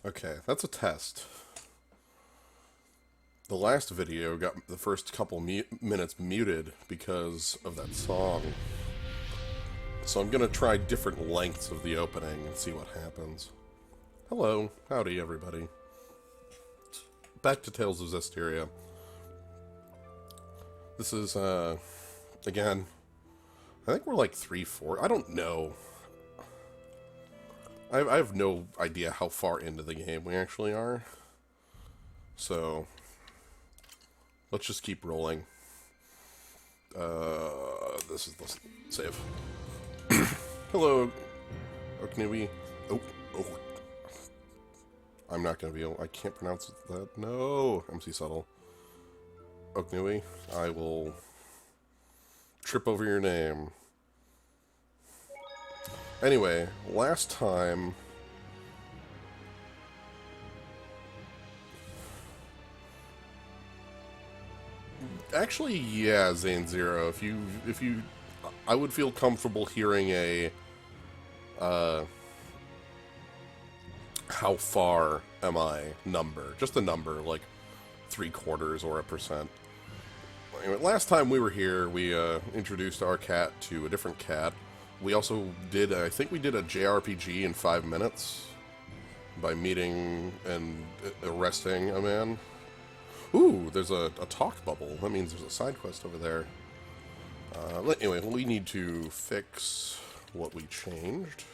Okay, that's a test. The last video got the first couple minutes muted because of that song. So I'm gonna try different lengths of the opening and see what happens. Hello, howdy everybody. Back to Tales of Zestiria. This is, again, I think we're like 3-4. I don't know. I have no idea how far into the game we actually are. So, let's just keep rolling. This is the save. Hello, Okniwi. Oh. I'm not gonna be able. I can't pronounce that. No, MC Subtle. Okniwi, I will trip over your name. Anyway, last time. Actually, yeah, Zane Zero. If you, I would feel comfortable hearing a, how far am I number. Just a number, like 3/4 or 1%. Anyway, last time we were here, we introduced our cat to a different cat. We also did, I think we did a JRPG in 5 minutes by meeting and arresting a man. Ooh, there's a talk bubble. That means there's a side quest over there. Anyway, we need to fix what we changed,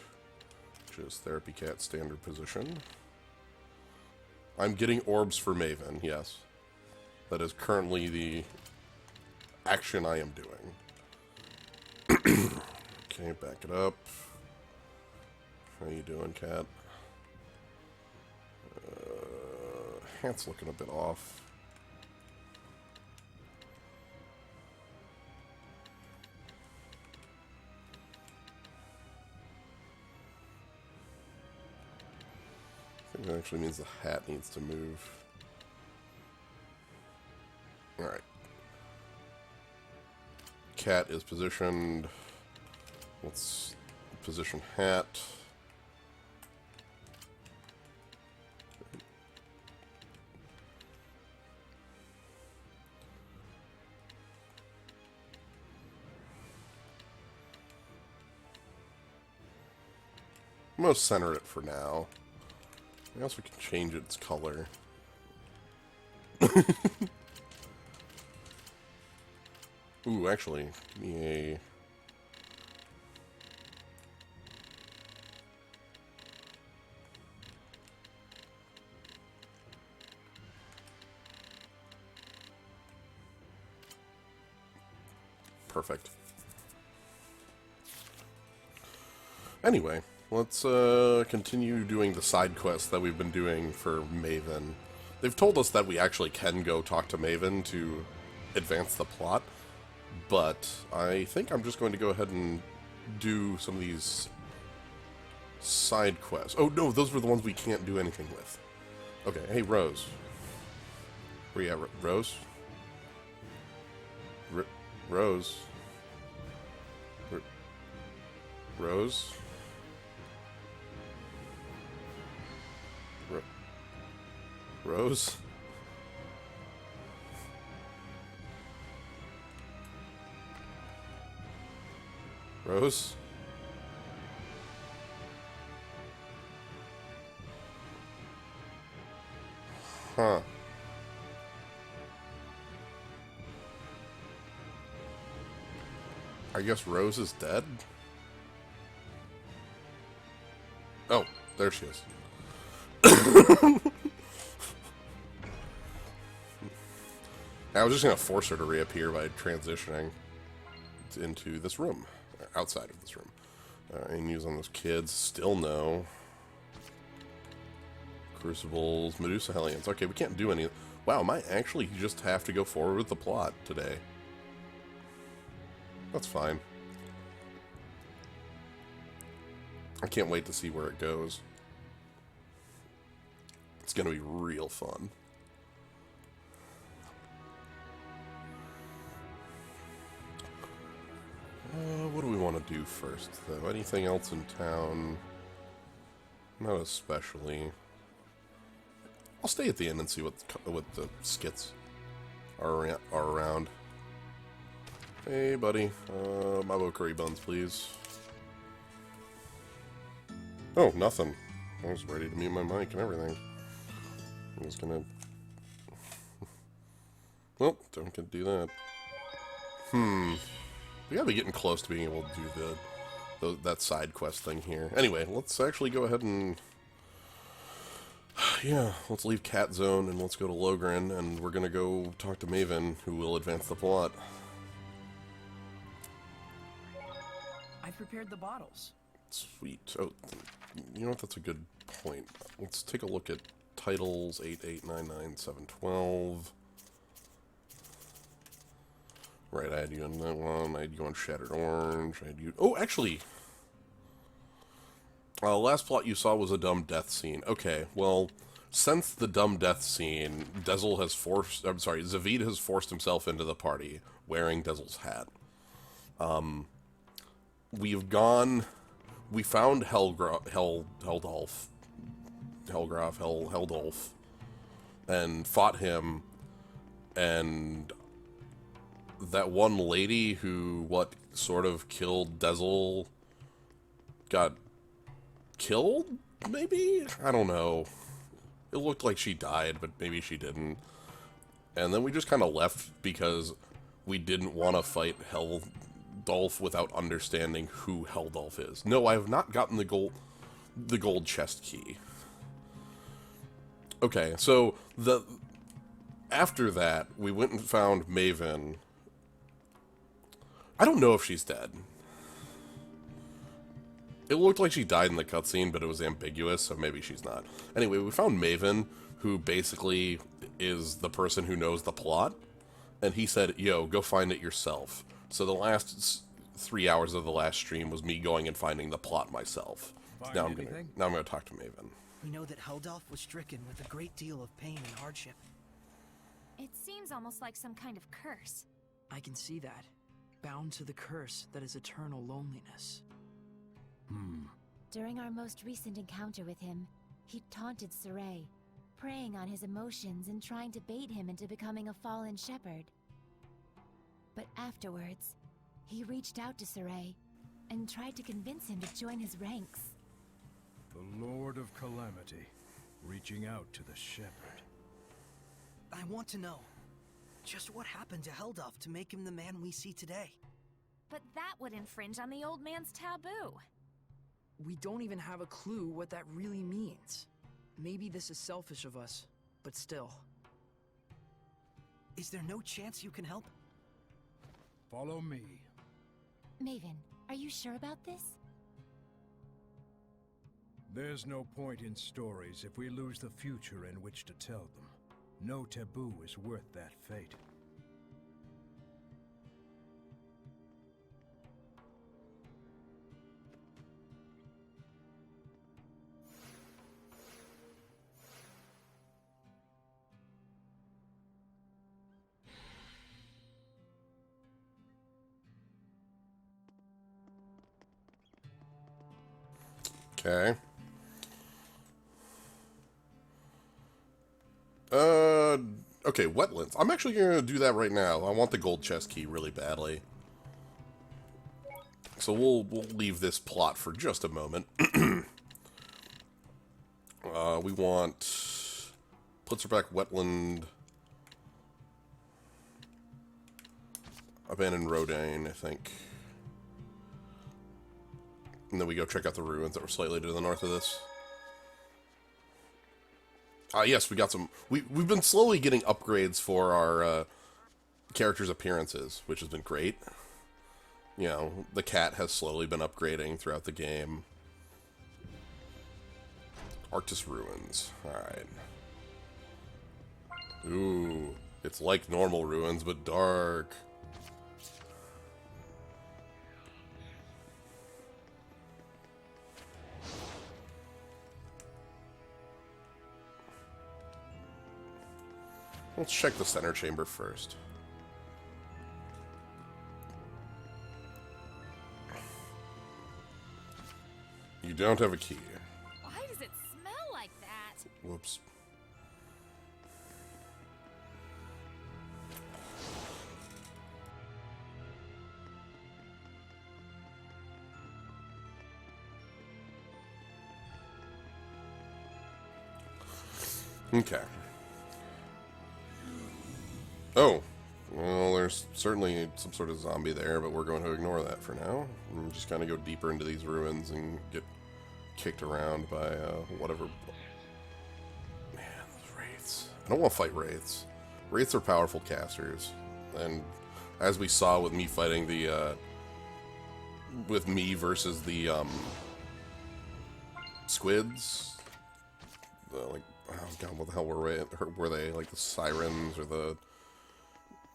which is therapy cat standard position. I'm getting orbs for Maven, yes. That is currently the action I am doing. Okay, back it up. How you doing, cat? Hat's looking a bit off. I think that actually means the hat needs to move. Alright. Cat is positioned. Let's position hat. I'm going to center it for now. I guess we can change its color. Ooh, actually, give me a... Perfect. Anyway, let's continue doing the side quests that we've been doing for Maven. They've told us that we actually can go talk to Maven to advance the plot, but I think I'm just going to go ahead and do some of these side quests. Oh no, those were the ones we can't do anything with. Okay, hey Rose. Where you at, Rose? Rose? Rose? Rose? Rose? Huh. I guess Rose is dead? Oh, there she is. I was just going to force her to reappear by transitioning into this room, outside of this room. Any news on those kids? Still no. Crucibles, Medusa Hellions. Okay, we can't do any... Wow, might actually just have to go forward with the plot today. That's fine. I can't wait to see where it goes. It's going to be real fun. What do we want to do first, though? Anything else in town? Not especially. I'll stay at the inn and see what the skits are around. Hey, buddy. Mabo curry buns, please. Oh, nothing. I was ready to mute my mic and everything. I was gonna... Well, don't get to do that. We gotta be getting close to being able to do that side quest thing here. Anyway, let's actually go ahead and... Yeah, let's leave Cat Zone and let's go to Logren, and we're gonna go talk to Maven, who will advance the plot. I've prepared the bottles. Sweet. Oh, you know what? That's a good point. Let's take a look at titles 8, 8, 9, 9, 7, 12. Right, I had you on that one. I had you on Shattered Orange. I had you... Oh, actually... last plot you saw was a dumb death scene. Okay, well, since the dumb death scene, Dezel has forced... I'm sorry, Zavid has forced himself into the party, wearing Dezel's hat. We've gone... We found Heldolf, and fought him, and that one lady who, sort of killed Dezel got killed, maybe? I don't know. It looked like she died, but maybe she didn't. And then we just kind of left because we didn't want to fight Heldolf without understanding who Heldolf is. No, I have not gotten the gold chest key. Okay, so after that, we went and found Maven. I don't know if she's dead. It looked like she died in the cutscene, but it was ambiguous, so maybe she's not. Anyway, we found Maven, who basically is the person who knows the plot, and he said, yo, go find it yourself. So the last 3 hours of the last stream was me going and finding the plot myself. Now I'm gonna talk to Maven. We know that Heldolf was stricken with a great deal of pain and hardship. It seems almost like some kind of curse. I can see that. Bound to the curse that is eternal loneliness. During our most recent encounter with him, he taunted Saray, preying on his emotions and trying to bait him into becoming a fallen shepherd. But afterwards, he reached out to Saray and tried to convince him to join his ranks. The Lord of Calamity, reaching out to the shepherd. I want to know, just what happened to Heldolf to make him the man we see today? But that would infringe on the old man's taboo. We don't even have a clue what that really means. Maybe this is selfish of us, but still. Is there no chance you can help? Follow me. Maven, are you sure about this? There's no point in stories if we lose the future in which to tell them. No taboo is worth that fate. Okay. Okay, wetlands. I'm actually gonna do that right now. I want the gold chest key really badly. So we'll leave this plot for just a moment. We want Plitzerback Wetland, Abandoned Rodane, I think. And then we go check out the ruins that were slightly to the north of this. Yes, we got some... We've been slowly getting upgrades for our characters' appearances, which has been great. You know, the cat has slowly been upgrading throughout the game. Arctis Ruins. Alright. Ooh. It's like normal ruins, but dark. Let's check the center chamber first. You don't have a key. Why does it smell like that? Whoops. Okay. Oh. Well, there's certainly some sort of zombie there, but we're going to ignore that for now. And just kind of go deeper into these ruins and get kicked around by whatever. Man, those wraiths. I don't want to fight wraiths. Wraiths are powerful casters. And as we saw with me fighting the... with me versus the squids. Like, oh god, what the hell were they? Like the sirens or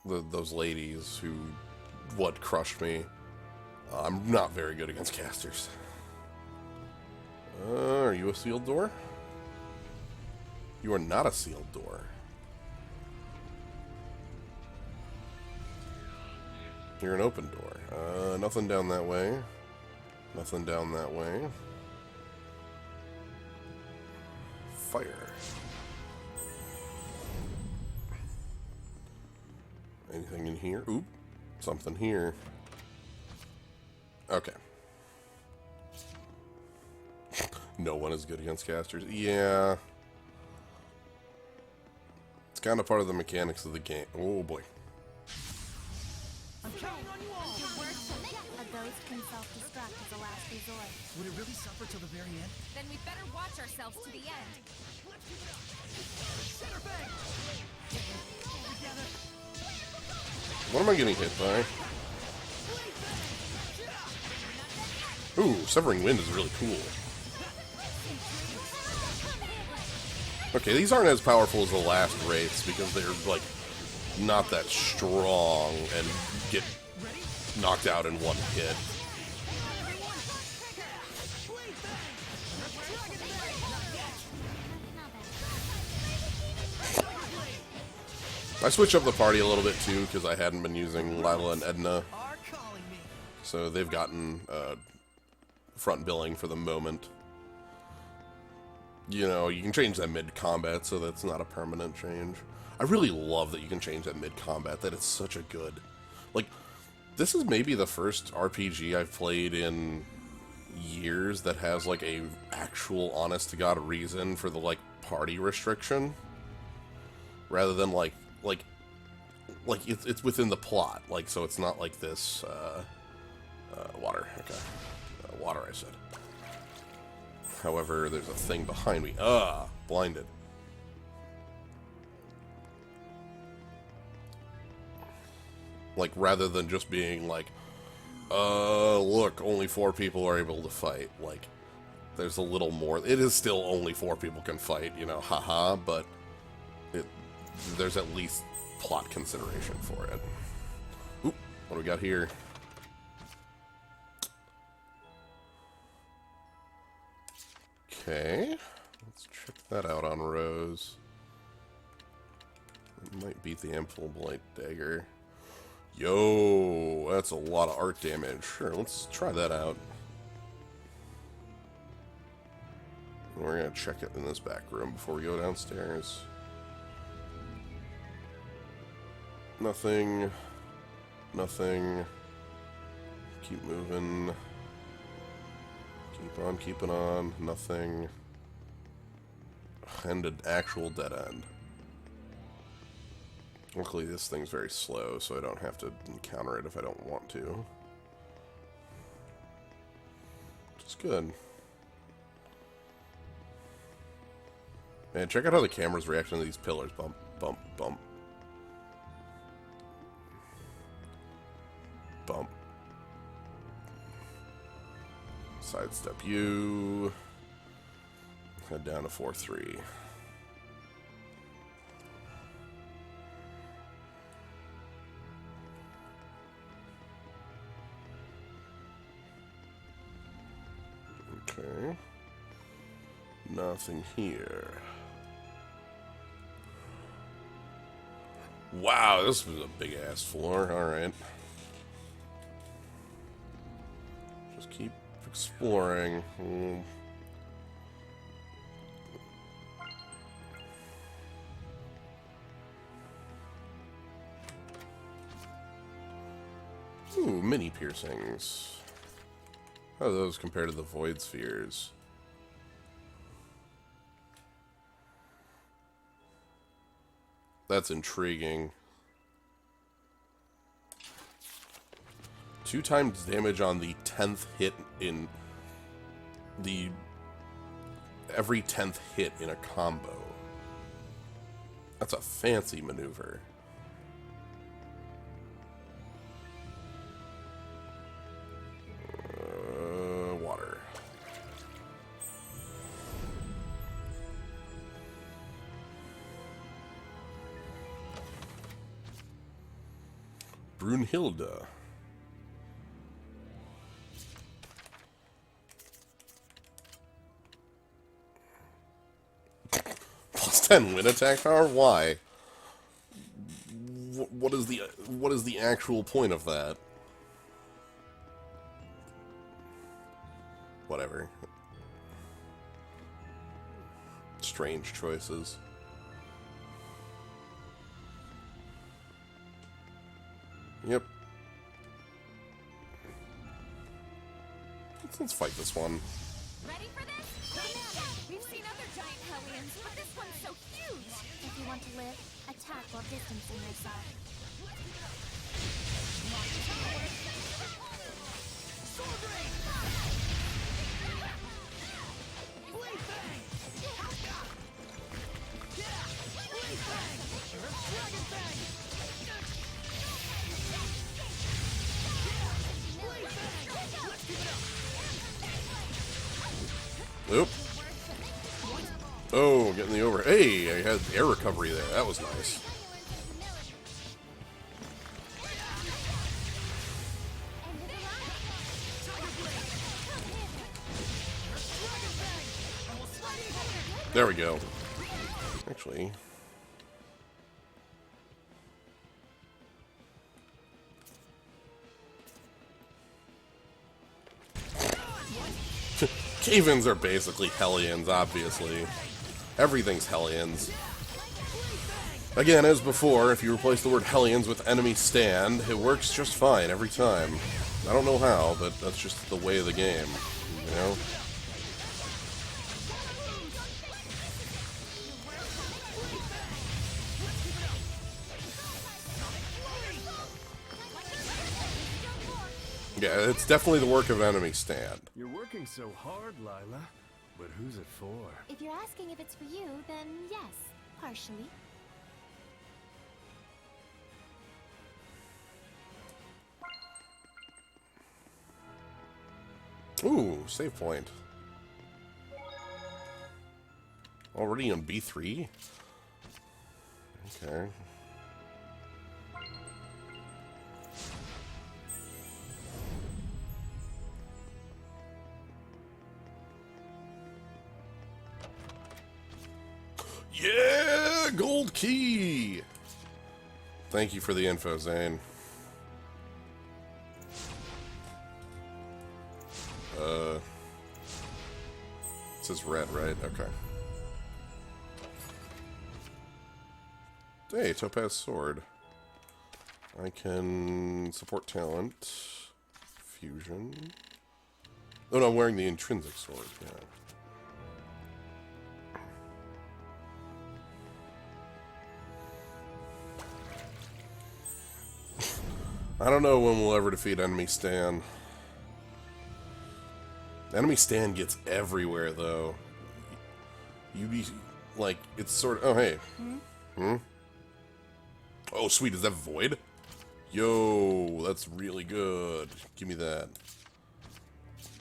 those ladies who crushed me. I'm not very good against casters. Are you a sealed door? You are not a sealed door. You're an open door. Nothing down that way. Nothing down that way. Fire. Anything in here? Oop. Something here. Okay. No one is good against casters. Yeah. It's kind of part of the mechanics of the game. Oh boy. I'm counting on you all. Your words, a ghost can self-destruct as a last resort. Would it really suffer till the very end? Then we better watch ourselves to the end. What am I getting hit by? Ooh, Severing Wind is really cool. Okay, these aren't as powerful as the last wraiths because they're, like, not that strong and get knocked out in one hit. I switched up the party a little bit too because I hadn't been using Lila and Edna, so they've gotten front billing for the moment. You know, you can change that mid-combat, so that's not a permanent change. I really love that you can change that mid-combat. That it's such a good... Like, this is maybe the first RPG I've played in years that has, like, a actual honest-to-God reason for the, like, party restriction. Rather than, like it's within the plot. Like, so it's not like this, water. Okay. Water, I said. However, there's a thing behind me. Blinded. Like, rather than just being like, look, only 4 people are able to fight. Like, there's a little more. It is still only 4 people can fight, you know, haha, but there's at least plot consideration for it. Oop, what do we got here? Okay, let's check that out on Rose. It might beat the Ample Blight Dagger. Yo, that's a lot of art damage. Sure, let's try that out. We're gonna check it in this back room before we go downstairs. Nothing. Nothing. Keep moving. Keep on keeping on. Nothing. And an actual dead end. Luckily this thing's very slow, so I don't have to encounter it if I don't want to. Which is good. Man, check out how the camera's reacting to these pillars. Bump, bump, bump. Bump. Sidestep you. Head down to 4-3. Okay. Nothing here. Wow, this was a big ass floor. Alright. Just keep exploring. Ooh, mini piercings. How do those compare to the void spheres? That's intriguing. 2 times damage on the 10th hit in the... every 10th hit in a combo. That's a fancy maneuver. Water. Brunhilde. Plus 10 win attack power? Why? What is the actual point of that? Whatever. Strange choices. Yep. Let's fight this one. Ready for this? We've seen other giant hellions, but this one's so huge! If you want to live, attack while distancing yourself. Oop. Oh, getting the over. Hey, I had air recovery there. That was nice. There we go. Actually... Cave-ins are basically Hellions, obviously. Everything's Hellions. Again, as before, if you replace the word Hellions with enemy stand, it works just fine every time. I don't know how, but that's just the way of the game, you know? Yeah, it's definitely the work of enemy stand. You're working so hard, Lila. But who's it for? If you're asking if it's for you, then yes, partially. Ooh, save point. Already on B3? Okay. Yeah! Gold key! Thank you for the info, Zane. It says red, right? Okay. Hey, Topaz Sword. I can support talent. Fusion. Oh no, I'm wearing the intrinsic sword, yeah. I don't know when we'll ever defeat enemy Stan. Enemy Stan gets everywhere, though. You be like, it's sort of. Oh, hey. Hmm? Oh, sweet. Is that Void? Yo, that's really good. Give me that.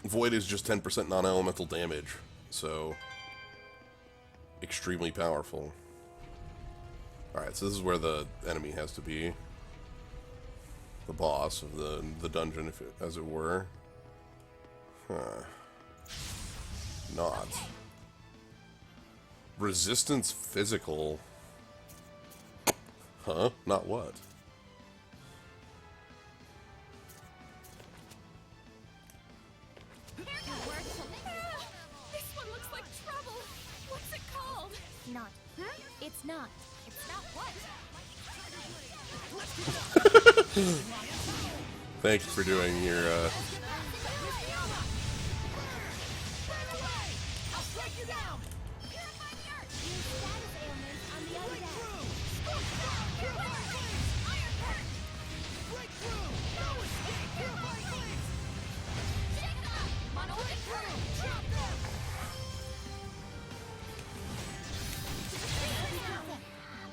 Void is just 10% non-elemental damage, so extremely powerful. Alright, so this is where the enemy has to be. The boss of the dungeon, if it, as it were. Huh. Not. Resistance physical. Huh? Not what? This one looks like trouble. What's it called? Not. Huh? It's not. It's not what? Thank you for doing your,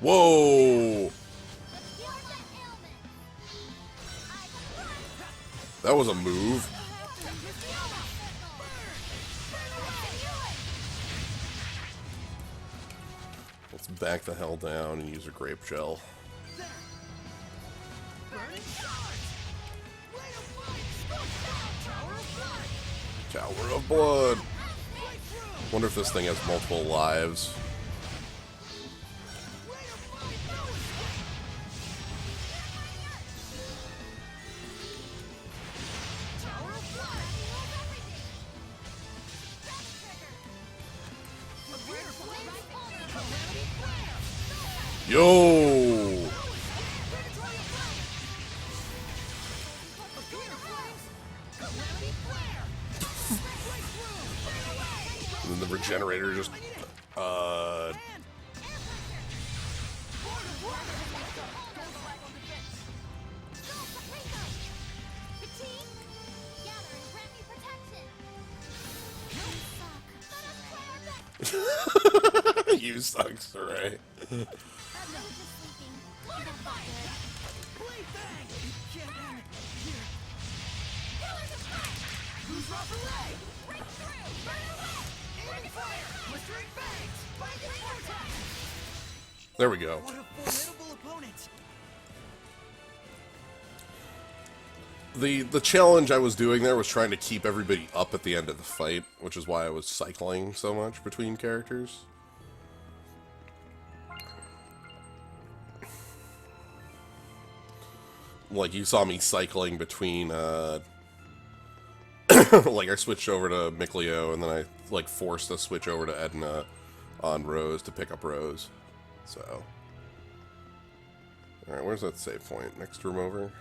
Whoa! That was a move. Let's back the hell down and use a grape gel. Tower of Blood. Wonder if this thing has multiple lives. Yo! And then the regenerator just, You suck, Saray. There we go. The challenge I was doing there was trying to keep everybody up at the end of the fight, which is why I was cycling so much between characters. Like, you saw me cycling between, like, I switched over to Mikleo, and then I, like, forced a switch over to Edna on Rose to pick up Rose. So. Alright, where's that save point? Next room over?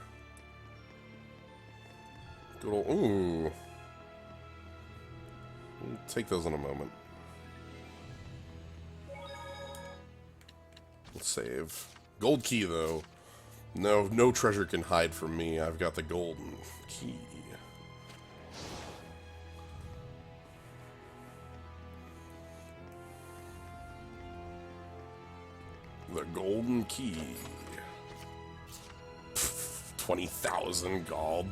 Good old, ooh. We'll take those in a moment. Let's save. Gold key, though. No treasure can hide from me. I've got the golden key. The golden key. 20,000 gold.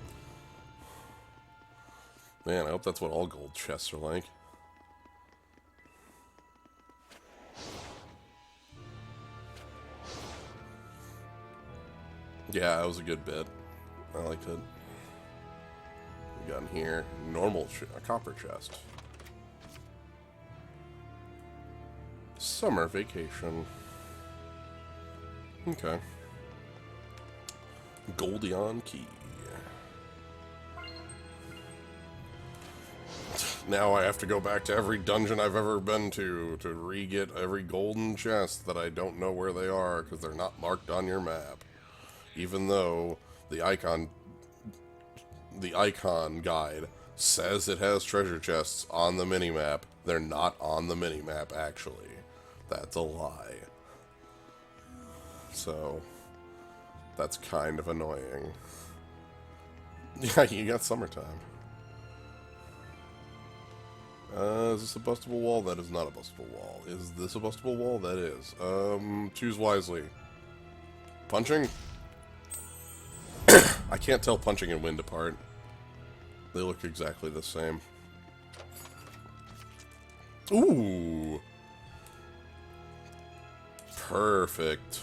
Man, I hope that's what all gold chests are like. Yeah, that was a good bit. I liked it. We got in here. Normal, a copper chest. Summer vacation. Okay. Goldion key. Now I have to go back to every dungeon I've ever been to re-get every golden chest that I don't know where they are because they're not marked on your map. Even though the icon guide says it has treasure chests on the minimap, they're not on the minimap actually. That's a lie. So, that's kind of annoying. Yeah, you got summertime. Is this a bustable wall? That is not a bustable wall. Is this a bustable wall? That is. Choose wisely. Punching? I can't tell punching and wind apart. They look exactly the same. Ooh! Perfect.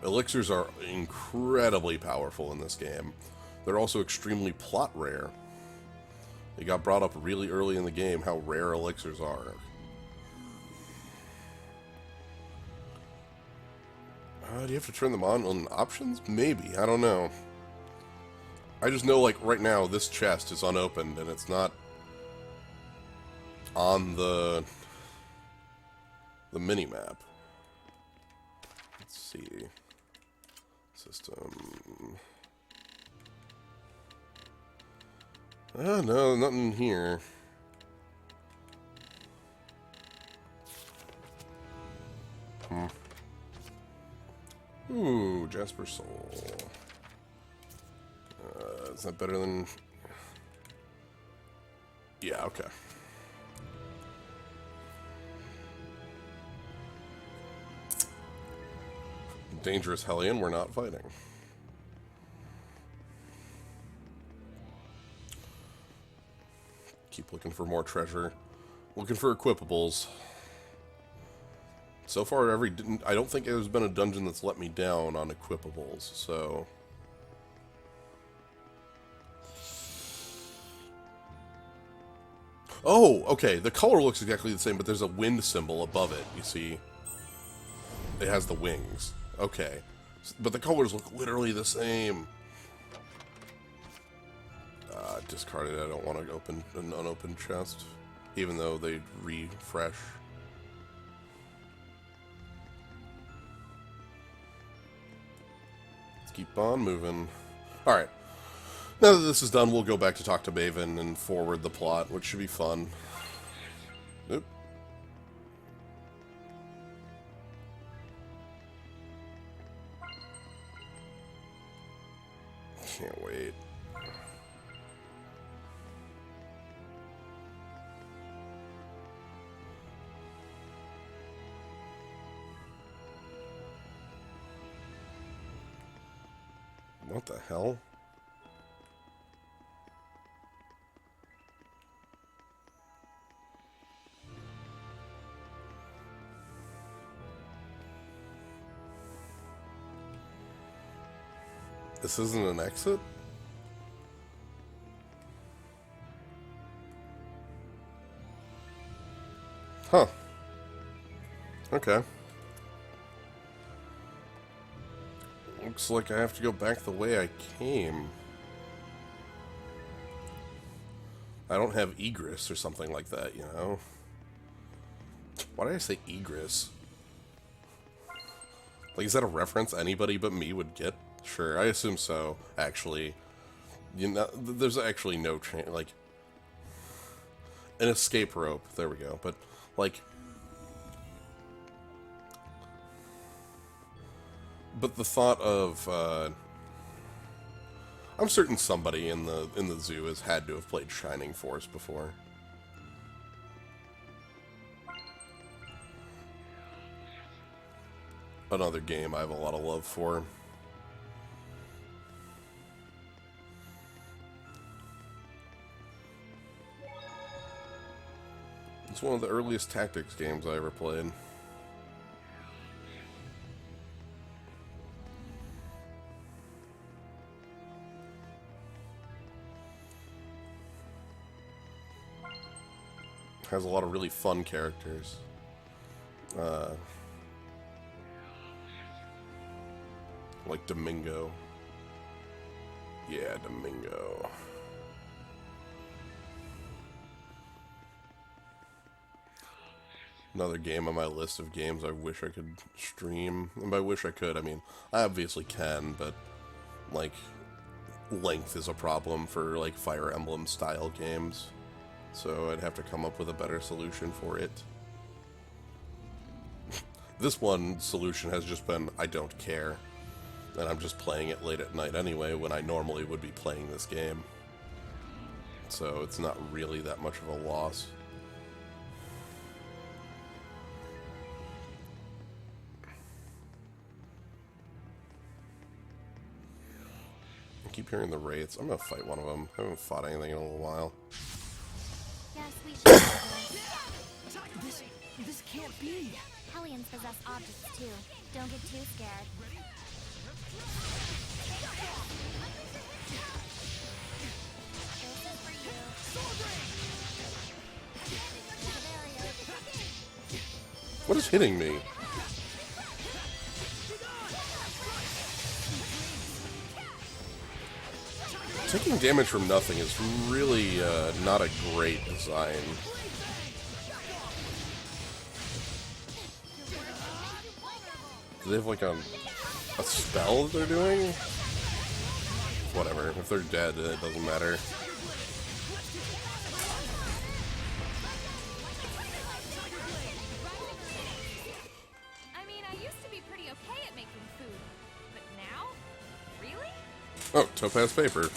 Elixirs are incredibly powerful in this game. They're also extremely plot rare. It got brought up really early in the game how rare elixirs are. Do you have to turn them on options? Maybe. I don't know. I just know, like, right now, this chest is unopened, and it's not on the minimap. Let's see. System. No, nothing here. Ooh, Jasper Soul. Is that better than... Yeah, okay. Dangerous Hellion, we're not fighting. Keep looking for more treasure. Looking for equipables. So far, I don't think there's been a dungeon that's let me down on equipables, so... Oh, okay, the color looks exactly the same, but there's a wind symbol above it, you see? It has the wings. Okay. But the colors look literally the same. Discard it. I don't want to open an unopened chest, even though they refresh. Let's keep on moving. Alright. Now that this is done, we'll go back to talk to Maven and forward the plot, which should be fun. Oop. Can't wait. What the hell? This isn't an exit? Huh. Okay. Looks like I have to go back the way I came. I don't have egress or something like that, you know? Why did I say egress? Like, is that a reference anybody but me would get? Sure, I assume so, actually. You know, there's actually no chance, like... An escape rope, there we go, but, like... But the thought of, I'm certain somebody in the zoo has had to have played Shining Force before. Another game I have a lot of love for. It's one of the earliest tactics games I ever played. Has a lot of really fun characters. Like Domingo. Yeah, Domingo. Another game on my list of games I wish I could stream. And by wish I could, I mean, I obviously can, but, like, length is a problem for, like, Fire Emblem style games. So I'd have to come up with a better solution for it. This one solution has just been, I don't care. And I'm just playing it late at night anyway, when I normally would be playing this game. So it's not really that much of a loss. I keep hearing the wraiths. I'm gonna fight one of them. I haven't fought anything in a little while. Yes, we should. This can't be. Hellions possess objects too. Don't get too scared. This is for you. What is hitting me? Taking damage from nothing is really not a great design. Do they have like a spell that they're doing? Whatever. If they're dead, it doesn't matter. I mean, I used to be pretty okay at making food. Oh, topaz paper.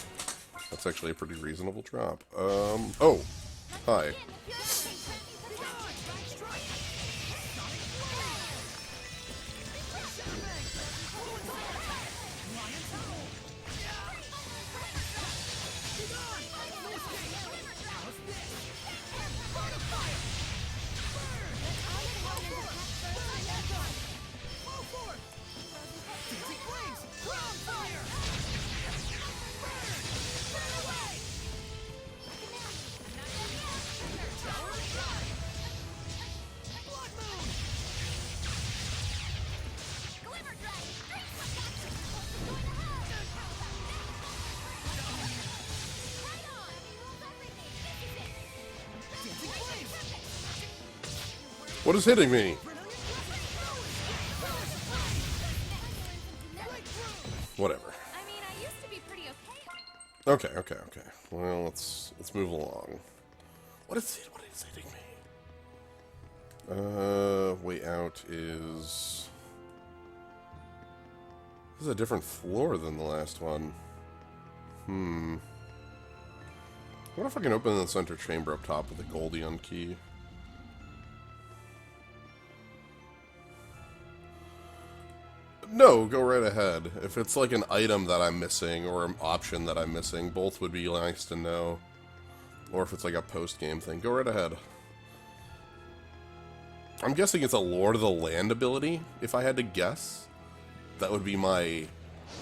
That's actually a pretty reasonable drop. Oh. Hi. What is hitting me? Whatever. I mean, I used to be pretty okay. Okay. Well, let's move along. What is hitting me? Way out is... This is a different floor than the last one. What if I can open the center chamber up top with the Goldion key? No, go right ahead. If it's like an item that I'm missing or an option that I'm missing, both would be nice to know. Or if it's like a post-game thing, go right ahead. I'm guessing it's a Lord of the Land ability, if I had to guess. That would be my...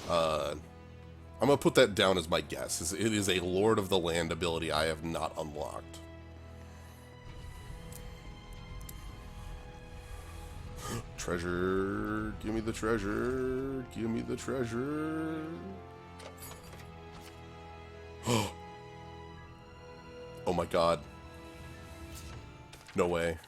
I'm gonna put that down as my guess. It is a Lord of the Land ability I have not unlocked. Treasure. Give me the treasure. Give me the treasure. Oh my god. No way.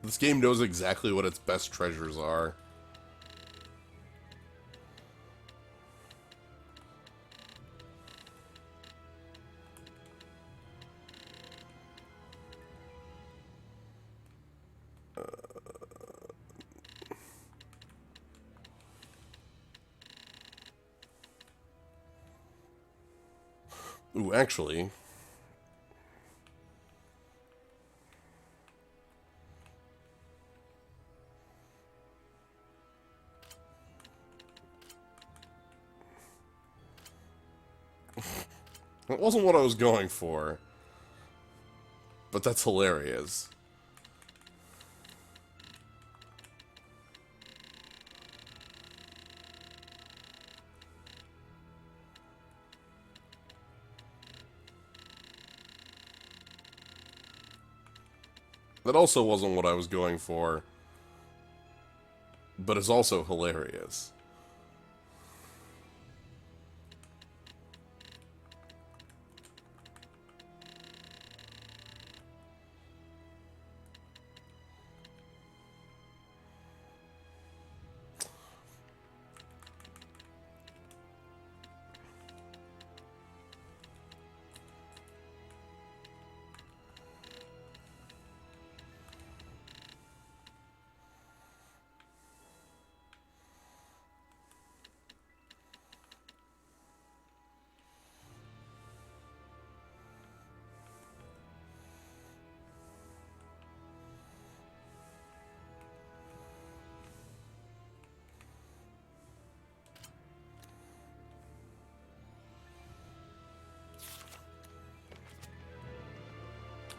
This game knows exactly what its best treasures are. Ooh, actually... That wasn't what I was going for. But that's hilarious. That also wasn't what I was going for. But it's also hilarious.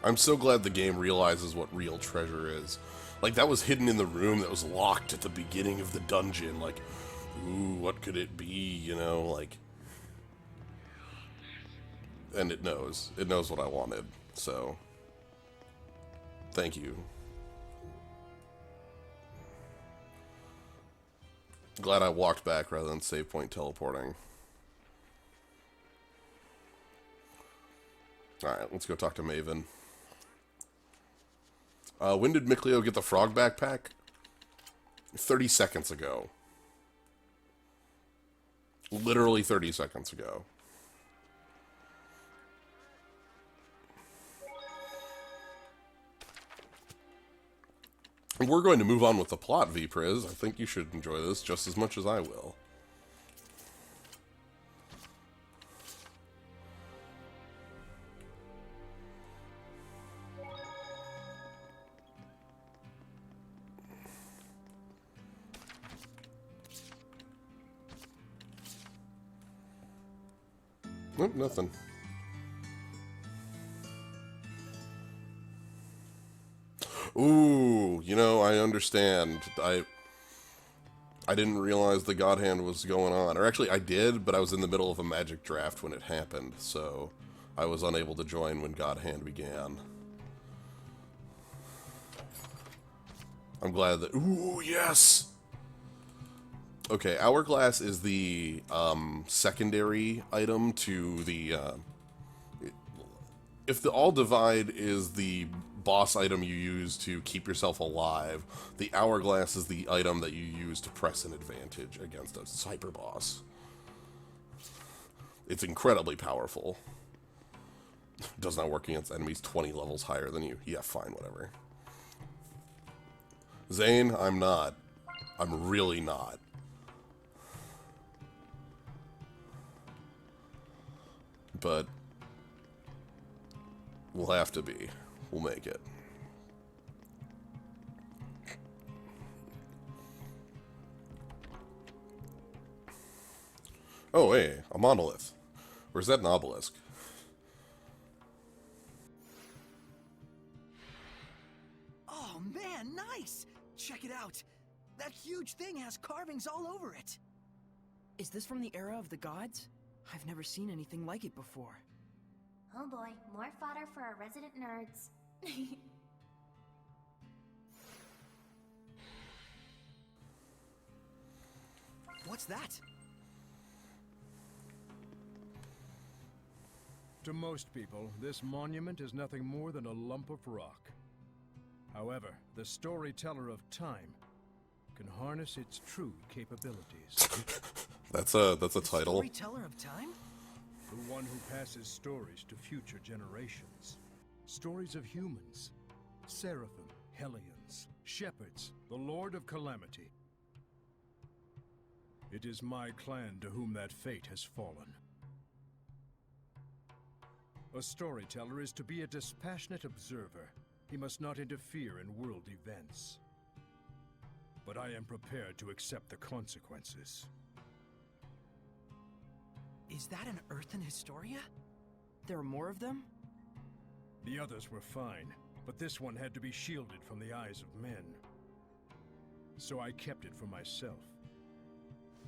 I'm so glad the game realizes what real treasure is. Like, that was hidden in the room that was locked at the beginning of the dungeon. Like, ooh, what could it be, you know, like... And it knows. It knows what I wanted, so... Thank you. Glad I walked back rather than save point teleporting. Alright, let's go talk to Maven. When did Mikleo get the frog backpack? 30 seconds ago. Literally 30 seconds ago. We're going to move on with the plot, Vpriz. I think you should enjoy this just as much as I will. Nope, nothing. Ooh, you know, I understand. I didn't realize the God Hand was going on. Or actually, I did, but I was in the middle of a magic draft when it happened, so I was unable to join when God Hand began. I'm glad that... Ooh, yes! Okay, Hourglass is the secondary item to the... if the All Divide is the boss item you use to keep yourself alive, the Hourglass is the item that you use to press an advantage against a hyper boss. It's incredibly powerful. Does not work against enemies 20 levels higher than you. Yeah, fine, whatever. Zane, I'm not. I'm really not. But we'll have to be. We'll make it. Oh, hey, a monolith. Or is that an obelisk? Oh man, nice! Check it out. That huge thing has carvings all over it. Is this from the era of the gods? I've never seen anything like it before. Oh boy, more fodder for our resident nerds. What's that? To most people, this monument is nothing more than a lump of rock. However, the storyteller of time can harness its true capabilities. That's a title. Storyteller of time? The one who passes stories to future generations. Stories of humans, seraphim, hellions, shepherds, the Lord of Calamity. It is my clan to whom that fate has fallen. A storyteller is to be a dispassionate observer. He must not interfere in world events. But I am prepared to accept the consequences. Is that an Earthen Historia? There are more of them? The others were fine, but this one had to be shielded from the eyes of men. So I kept it for myself.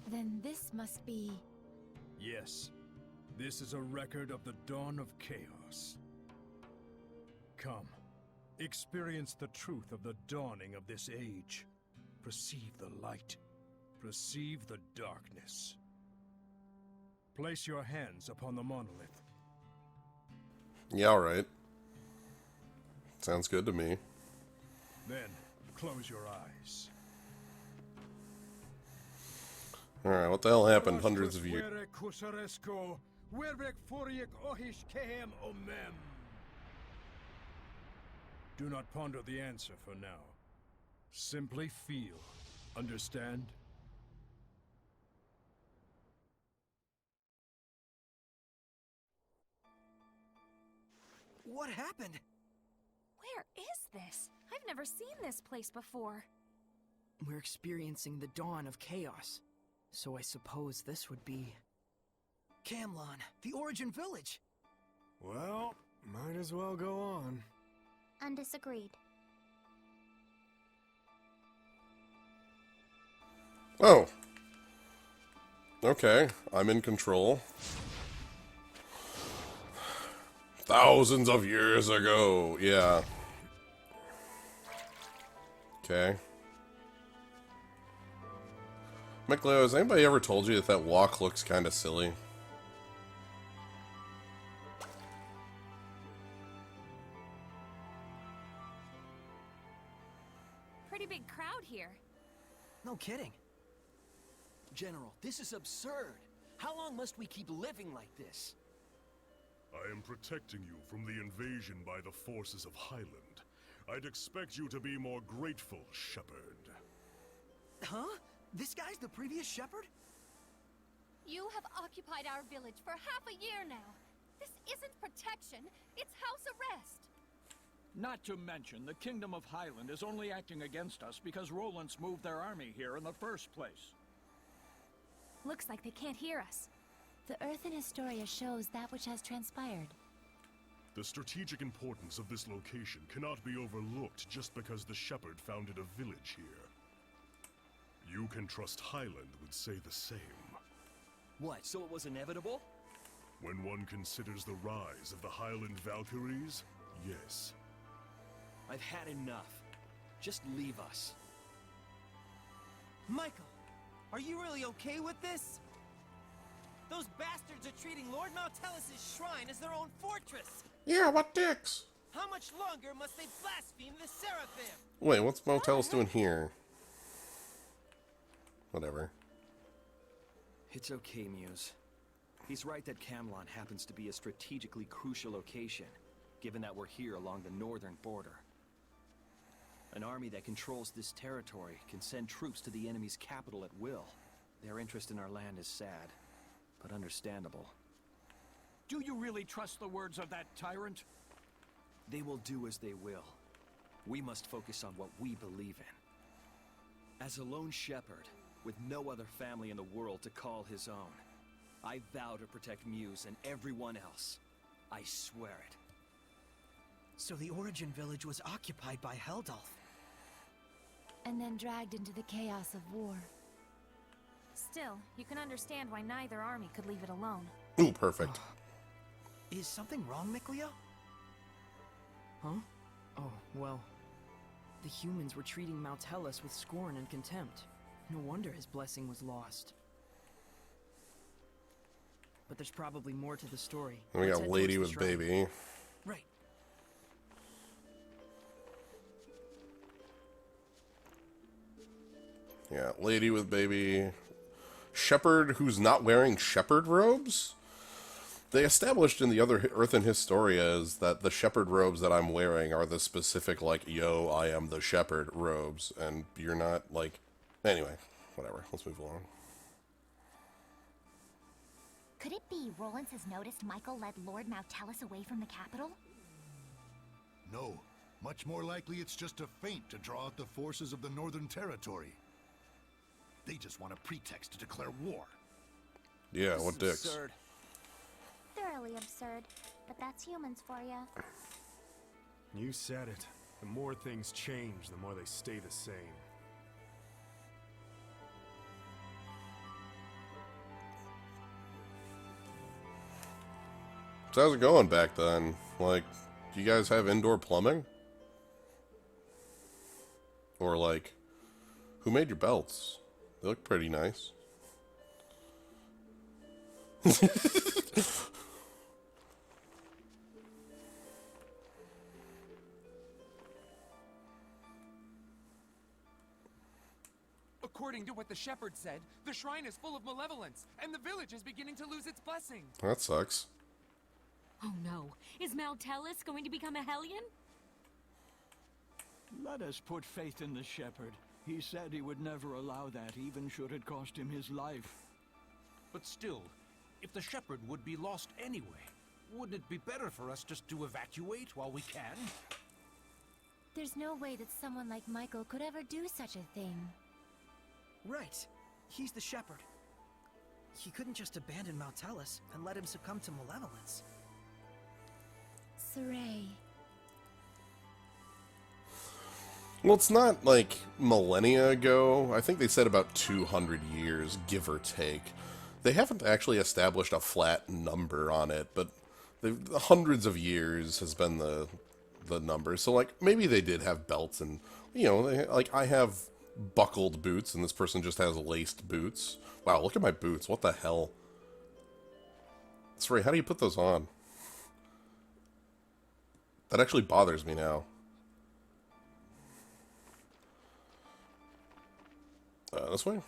Then this must be... Yes, this is a record of the dawn of chaos. Come, experience the truth of the dawning of this age. Perceive the light. Perceive the darkness. Place your hands upon the monolith. Yeah, alright. Sounds good to me. Then, close your eyes. Alright, what the hell happened hundreds of years? Do not ponder the answer for now. Simply feel. Understand? What happened? Where is this? I've never seen this place before. We're experiencing the dawn of chaos. So I suppose this would be... Camlon, the Origin Village! Well, might as well go on. Undisagreed. Oh. Okay, I'm in control. Thousands of years ago, yeah. Okay. McLeo, has anybody ever told you that that walk looks kind of silly? Pretty big crowd here. No kidding. General, this is absurd. How long must we keep living like this? I am protecting you from the invasion by the forces of Highland. I'd expect you to be more grateful, Shepherd. Huh? This guy's the previous shepherd? You have occupied our village for half a year now. This isn't protection, it's house arrest. Not to mention, the Kingdom of Highland is only acting against us because Roland's moved their army here in the first place. Looks like they can't hear us. The Earthen Historia shows that which has transpired. The strategic importance of this location cannot be overlooked just because the Shepherd founded a village here. You can trust Highland would say the same. What, so it was inevitable? When one considers the rise of the Highland Valkyries, yes. I've had enough. Just leave us. Michael, are you really okay with this? Those bastards are treating Lord Maltelis' shrine as their own fortress. Yeah, what dicks? How much longer must they blaspheme the Seraphim? Wait, what's Motelis doing here? Whatever. It's okay, Muse. He's right that Camelon happens to be a strategically crucial location, given that we're here along the northern border. An army that controls this territory can send troops to the enemy's capital at will. Their interest in our land is sad, but understandable. Do you really trust the words of that tyrant? They will do as they will. We must focus on what we believe in. As a lone shepherd, with no other family in the world to call his own, I vow to protect Muse and everyone else. I swear it. So the Origin Village was occupied by Heldulf. And then dragged into the chaos of war. Still, you can understand why neither army could leave it alone. Ooh, perfect. Is something wrong, Micleo? Huh? Oh, well... The humans were treating Maltelis with scorn and contempt. No wonder his blessing was lost. But there's probably more to the story. And we Let's got head Lady towards with the shrine. Baby. Right. Yeah, Lady with Baby. Shepherd who's not wearing shepherd robes? They established in the other Earthen Historias that the shepherd robes that I'm wearing are the specific, like, yo, I am the shepherd robes. And you're not, like... Anyway, whatever. Let's move along. Could it be Rollins has noticed Michael led Lord Maltelis away from the capital? No. Much more likely it's just a feint to draw out the forces of the Northern Territory. They just want a pretext to declare war. Yeah, what dicks? Absurd. Thoroughly absurd, but that's humans for ya. You said it. The more things change, the more they stay the same. So how's it going back then? Like, do you guys have indoor plumbing? Or like, who made your belts? They look pretty nice. According to what the shepherd said, the shrine is full of malevolence, and the village is beginning to lose its blessing. That sucks. Oh no, is Maltelis going to become a Hellion? Let us put faith in the shepherd. He said he would never allow that, even should it cost him his life. But still, if the shepherd would be lost anyway, wouldn't it be better for us just to evacuate while we can? There's no way that someone like Michael could ever do such a thing. Right. He's the shepherd. He couldn't just abandon Maltelis and let him succumb to malevolence. Saray. Well, it's not like millennia ago. I think they said about 200 years, give or take. They haven't actually established a flat number on it, but the hundreds of years has been the number. So, like, maybe they did have belts and, you know, like, I have buckled boots and this person just has laced boots. Wow, look at my boots. What the hell? Sorry, how do you put those on? That actually bothers me now. This way?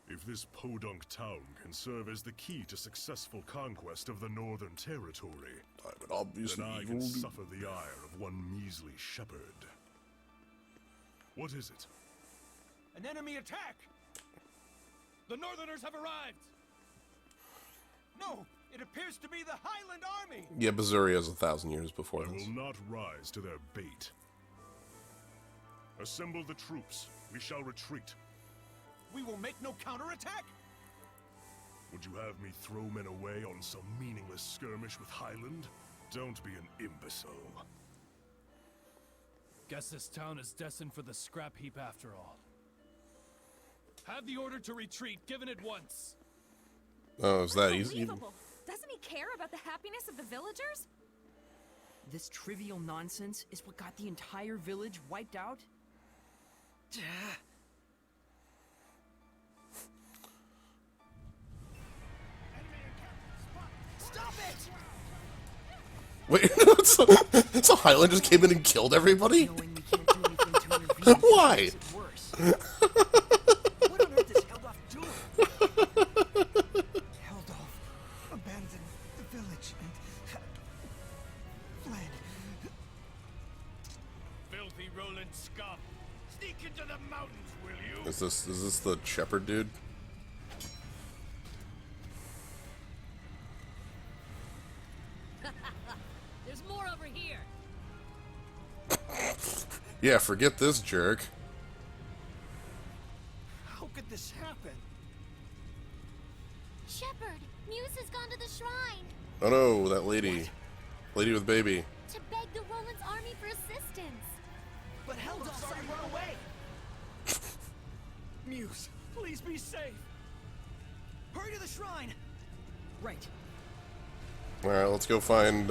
If this podunk town can serve as the key to successful conquest of the Northern Territory, obviously then I can suffer the ire of one measly shepherd. What is it? An enemy attack! The Northerners have arrived! No, it appears to be the Highland army! Yeah, Zestiria is 1,000 years before I this. will not rise to their bait. Assemble the troops. We shall retreat. We will make no counterattack? Would you have me throw men away on some meaningless skirmish with Highland? Don't be an imbecile. Guess this town is destined for the scrap heap after all. Have the order to retreat given at once. Oh, is that easy? Unbelievable. Doesn't he care about the happiness of the villagers? This trivial nonsense is what got the entire village wiped out? Stop it! Wait, so Highland just came in and killed everybody? Why? What on earth is Heldolf doing? Heldolf abandoned the village and fled. Filthy Roland scum! Sneak into the mountains, will you? Is this the shepherd dude? There's more over here. Yeah, forget this jerk. How could this happen? Shepherd, Muse has gone to the shrine Oh no, that lady. Lady with baby. to beg the Roland's army for assistance. But Heldolf's already run away. Muse, please be safe. Hurry to the shrine. Right. Alright, let's go find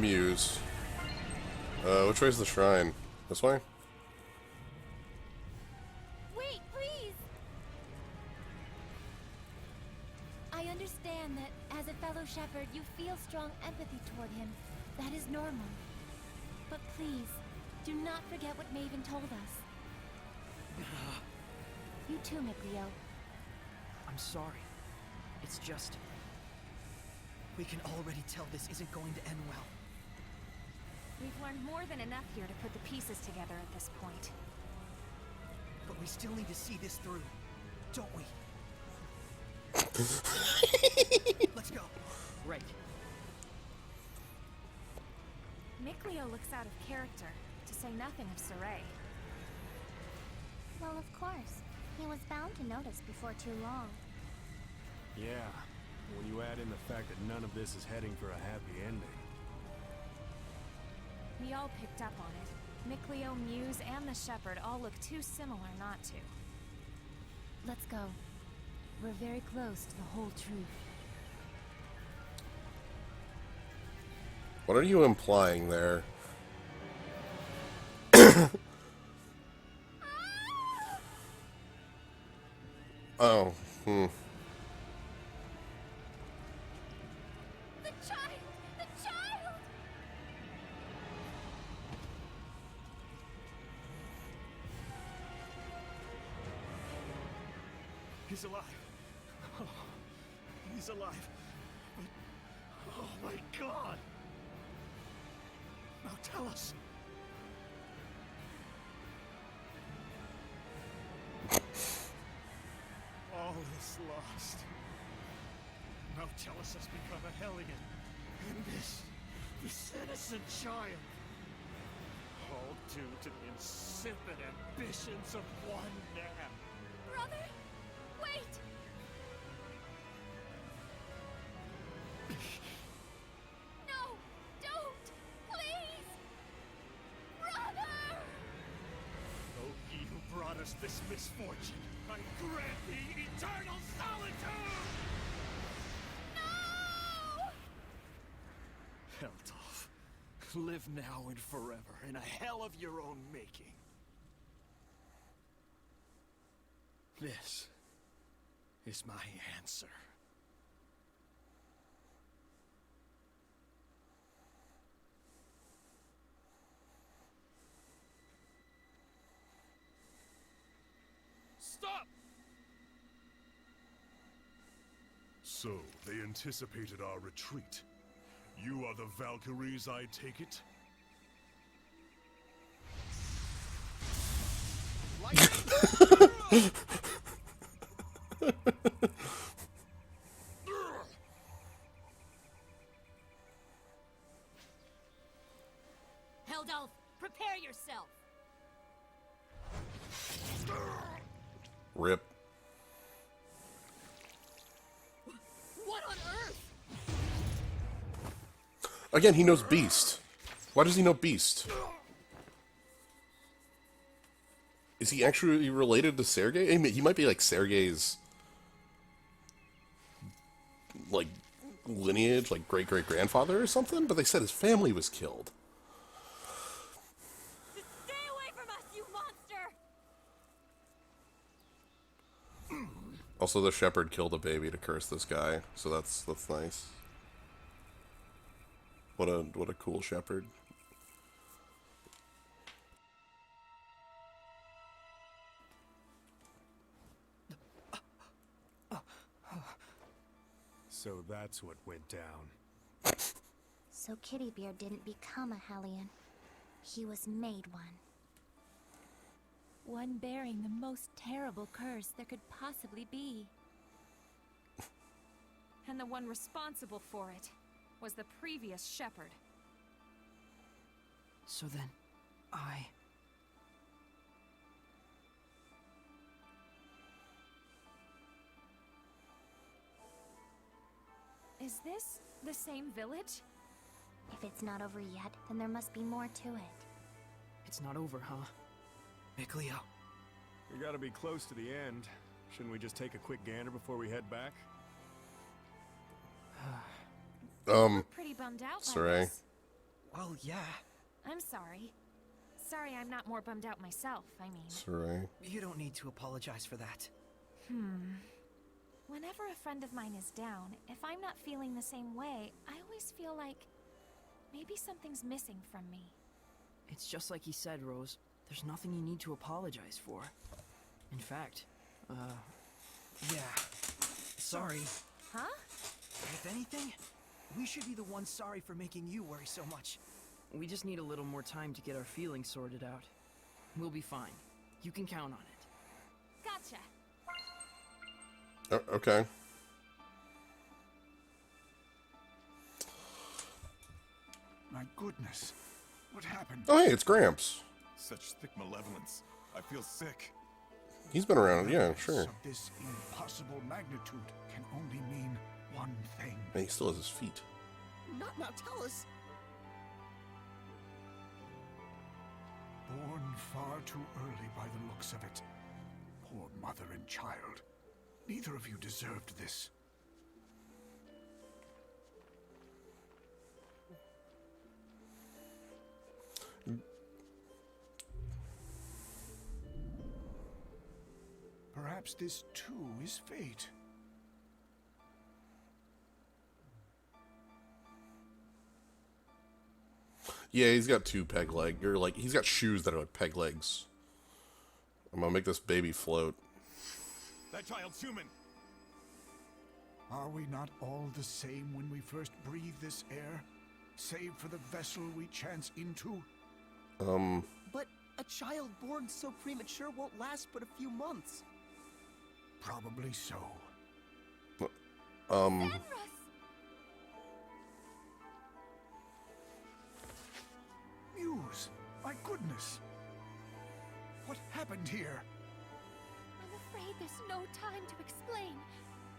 Muse. Which way's the shrine? This way? Wait, please! I understand that as a fellow shepherd, you feel strong empathy toward him. That is normal. But please, do not forget what Maven told us. You too, Mikleo. I'm sorry. It's just... we can already tell this isn't going to end well. We've learned more than enough here to put the pieces together at this point. But we still need to see this through, don't we? Let's go. Right. Mikleo looks out of character, to say nothing of Saray. Well, of course. He was bound to notice before too long. Yeah, when you add in the fact that none of this is heading for a happy ending. We all picked up on it. Mikleo, Muse, and the Shepherd all look too similar not to. Let's go. We're very close to the whole truth. What are you implying there? Oh, The child! The child! He's alive. Oh, he's alive. But, oh my God! Now tell us. All is lost. Now Tellus has become a Hellion. And this innocent child. All due to the insipid ambitions of one man. Brother! Wait! No! Don't! Please! Brother! O ye who brought us this misfortune, I grant thee eternal solitude! No! Heldolf, live now and forever in a hell of your own making. This is my answer. So, they anticipated our retreat. You are the Valkyries, I take it? Heldolf, prepare yourself. Rip. What on earth? Again, he knows Beast. Why does he know Beast? Is he actually related to Sergei? I mean, he might be like Sergei's like lineage, like great-great-grandfather or something, but they said his family was killed. Stay away from us, you monster! Also, the shepherd killed a baby to curse this guy, so that's nice. What a cool shepherd. So that's what went down. So Kittybeard didn't become a Hellion. He was made one. One bearing the most terrible curse there could possibly be. And the one responsible for it was the previous shepherd. So then, Is this the same village? If it's not over yet, then there must be more to it. It's not over, huh? Mikleo. We gotta be close to the end. Shouldn't we just take a quick gander before we head back? We're pretty bummed out by Sarai. this. Well, yeah. I'm sorry. Sorry I'm not more bummed out myself, I mean. Sarai. You don't need to apologize for that. Whenever a friend of mine is down, if I'm not feeling the same way, I always feel like maybe something's missing from me. It's just like he said, Rose. There's nothing you need to apologize for. In fact, yeah. Sorry. Huh? If anything, we should be the ones sorry for making you worry so much. We just need a little more time to get our feelings sorted out. We'll be fine. You can count on it. Gotcha. Oh, okay. My goodness. What happened? Oh, hey, it's Gramps. Such thick malevolence. I feel sick. He's been around, yeah, sure. Of this impossible magnitude can only mean one thing. And he still has his feet. Not now, tell us. Born far too early by the looks of it. Poor mother and child. Neither of you deserved this. Perhaps this too is fate. Yeah, he's got two peg legs. Or like, he's got shoes that are like peg legs. I'm gonna make this baby float. That child's human. Are we not all the same when we first breathe this air? Save for the vessel we chance into? But a child born so premature won't last but a few months. Probably so. Muse, my goodness. What happened here? I'm afraid there's no time to explain.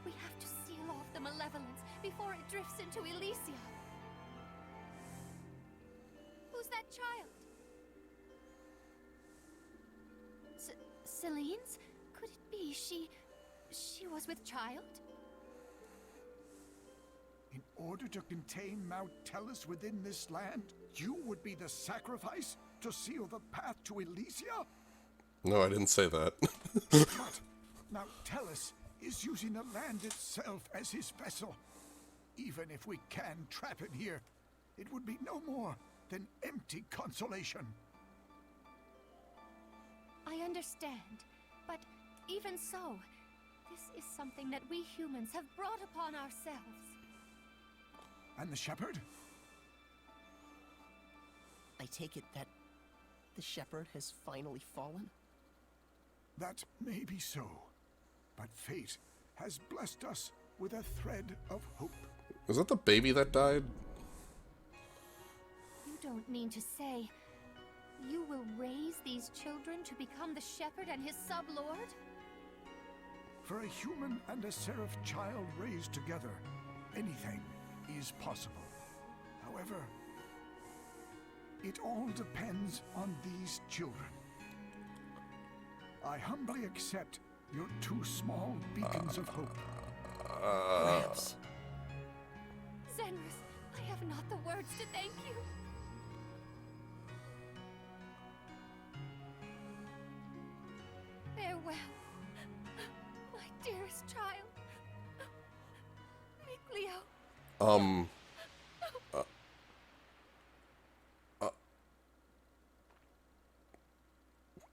We have to seal off the malevolence before it drifts into Elysia. Who's that child? Celine's? Could it be she was with child? In order to contain Mount Tellus within this land, you would be the sacrifice to seal the path to Elysia? No, I didn't say that. But Mount Tellus is using the land itself as his vessel. Even if we can trap it here, it would be no more than empty consolation. I understand, but even so, This is something that we humans have brought upon ourselves. And the shepherd? I take it that the shepherd has finally fallen? That may be so, but fate has blessed us with a thread of hope. Is that the baby that died? You don't mean to say you will raise these children to become the shepherd and his sub-lord? For a human and a seraph child raised together, anything is possible. However, it all depends on these children. I humbly accept your 2 small beacons of hope. Perhaps. Zenris, I have not the words to thank you. Farewell, my dearest child. Mikleo.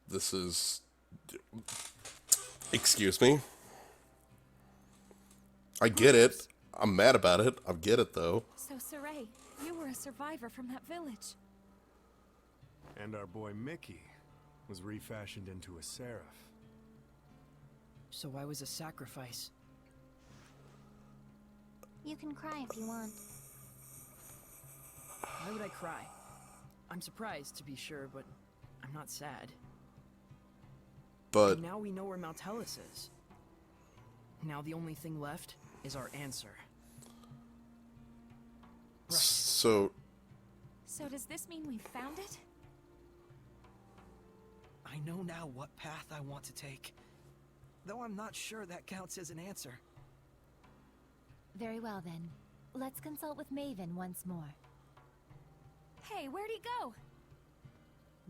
This is... Excuse me? I get it. I'm mad about it. I get it, though. So, Saray, you were a survivor from that village. And our boy Mickey was refashioned into a seraph. So I was a sacrifice. You can cry if you want. Why would I cry? I'm surprised, to be sure, but I'm not sad. But and now we know where Maltelis is. Now the only thing left is our answer. Right. So does this mean we found it? I know now what path I want to take. Though I'm not sure that counts as an answer. Very well then. Let's consult with Maven once more. Hey, where'd he go?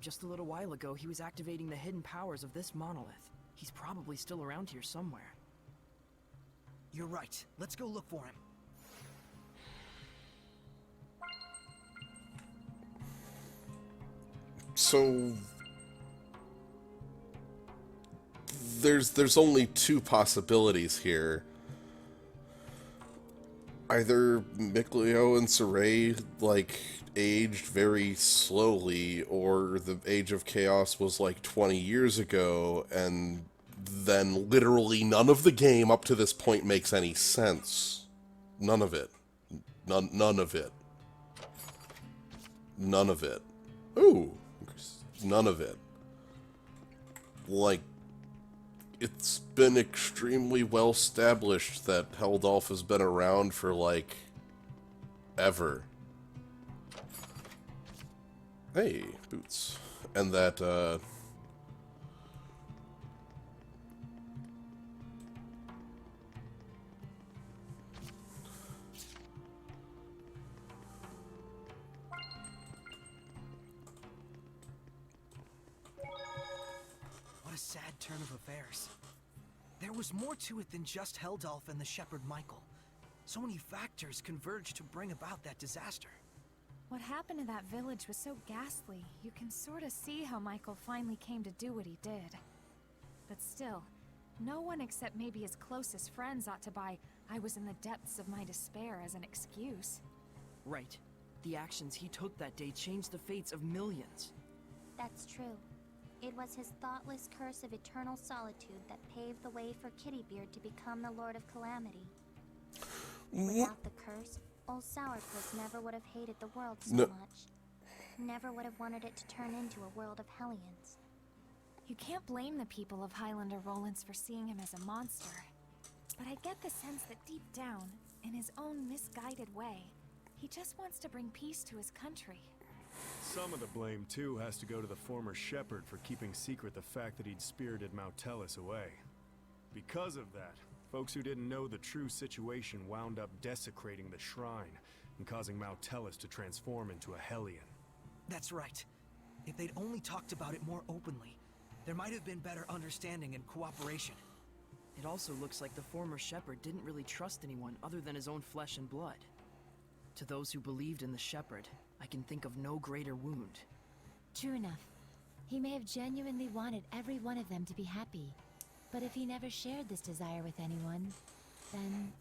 Just a little while ago, he was activating the hidden powers of this monolith. He's probably still around here somewhere. You're right. Let's go look for him. So there's only 2 possibilities here. Either Mikleo and Saray, like, aged very slowly, or the Age of Chaos was like 20 years ago, and then literally none of the game up to this point makes any sense. None of it. None of it. None of it. Ooh. None of it. Like, it's been extremely well established that Heldolf has been around for, like, ever. Hey, boots. And that, What a sad turn of affairs. There was more to it than just Heldolf and the shepherd Michael. So many factors converged to bring about that disaster. What happened to that village was so ghastly, you can sort of see how Michael finally came to do what he did. But still, no one except maybe his closest friends ought to buy "I was in the depths of my despair" as an excuse. Right. The actions he took that day changed the fates of millions. That's true. It was his thoughtless curse of eternal solitude that paved the way for Kittybeard to become the Lord of Calamity. Without the curse, old Sourpuss never would have hated the world so much. Never would have wanted it to turn into a world of Hellions. You can't blame the people of Highlander Rollins for seeing him as a monster. But I get the sense that deep down, in his own misguided way, he just wants to bring peace to his country. Some of the blame, too, has to go to the former shepherd for keeping secret the fact that he'd spirited Maltelis away. Because of that, folks who didn't know the true situation wound up desecrating the shrine and causing Maltelis to transform into a Hellion. That's right. If they'd only talked about it more openly, there might have been better understanding and cooperation. It also looks like the former shepherd didn't really trust anyone other than his own flesh and blood. To those who believed in the shepherd, I can think of no greater wound. True enough. He may have genuinely wanted every one of them to be happy. But if he never shared this desire with anyone, then...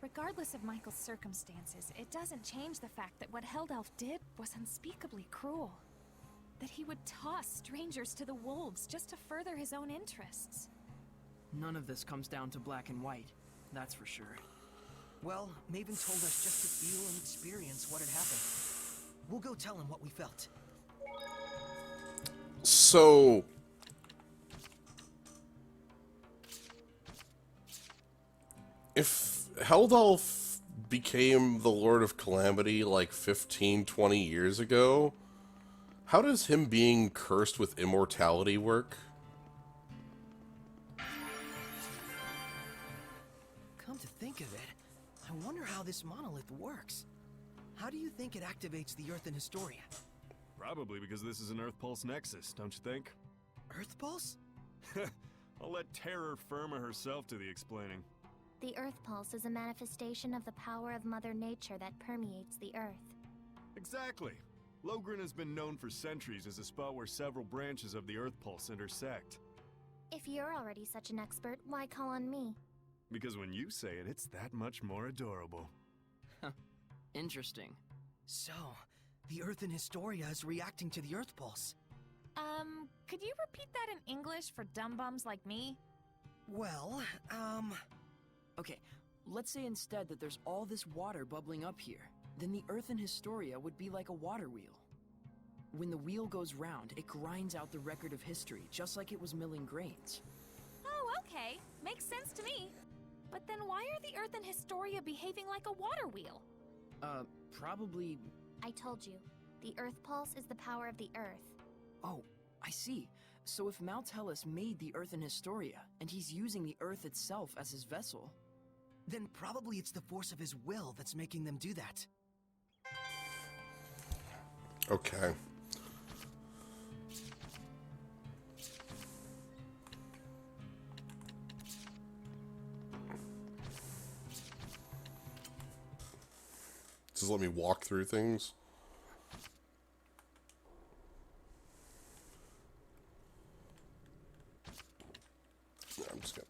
Regardless of Michael's circumstances, it doesn't change the fact that what Heldelf did was unspeakably cruel. That he would toss strangers to the wolves just to further his own interests. None of this comes down to black and white, that's for sure. Well, Maven told us just to feel and experience what had happened. We'll go tell him what we felt. So... if Heldalf became the Lord of Calamity like 15, 20 years ago, how does him being cursed with immortality work? Come to think of it, I wonder how this monolith works. How do you think it activates the Earth and Historia? Probably because this is an Earth Pulse Nexus, don't you think? Earth Pulse? I'll let Terror Firma herself do the explaining. The Earth Pulse is a manifestation of the power of Mother Nature that permeates the Earth. Exactly. Logren has been known for centuries as a spot where several branches of the Earth Pulse intersect. If you're already such an expert, why call on me? Because when you say it, it's that much more adorable. Interesting. So, the Earth and Historia is reacting to the Earth Pulse. Could you repeat that in English for dumb bums like me? Well, okay, let's say instead that there's all this water bubbling up here. Then the Earth and Historia would be like a water wheel. When the wheel goes round, it grinds out the record of history, just like it was milling grains. Oh, okay. Makes sense to me. But then why are the Earth and Historia behaving like a water wheel? Probably... I told you. The Earth Pulse is the power of the Earth. Oh, I see. So if Maltellus made the Earth and Historia, and he's using the Earth itself as his vessel, then probably it's the force of his will that's making them do that. Okay. Just let me walk through things. I'm just gonna...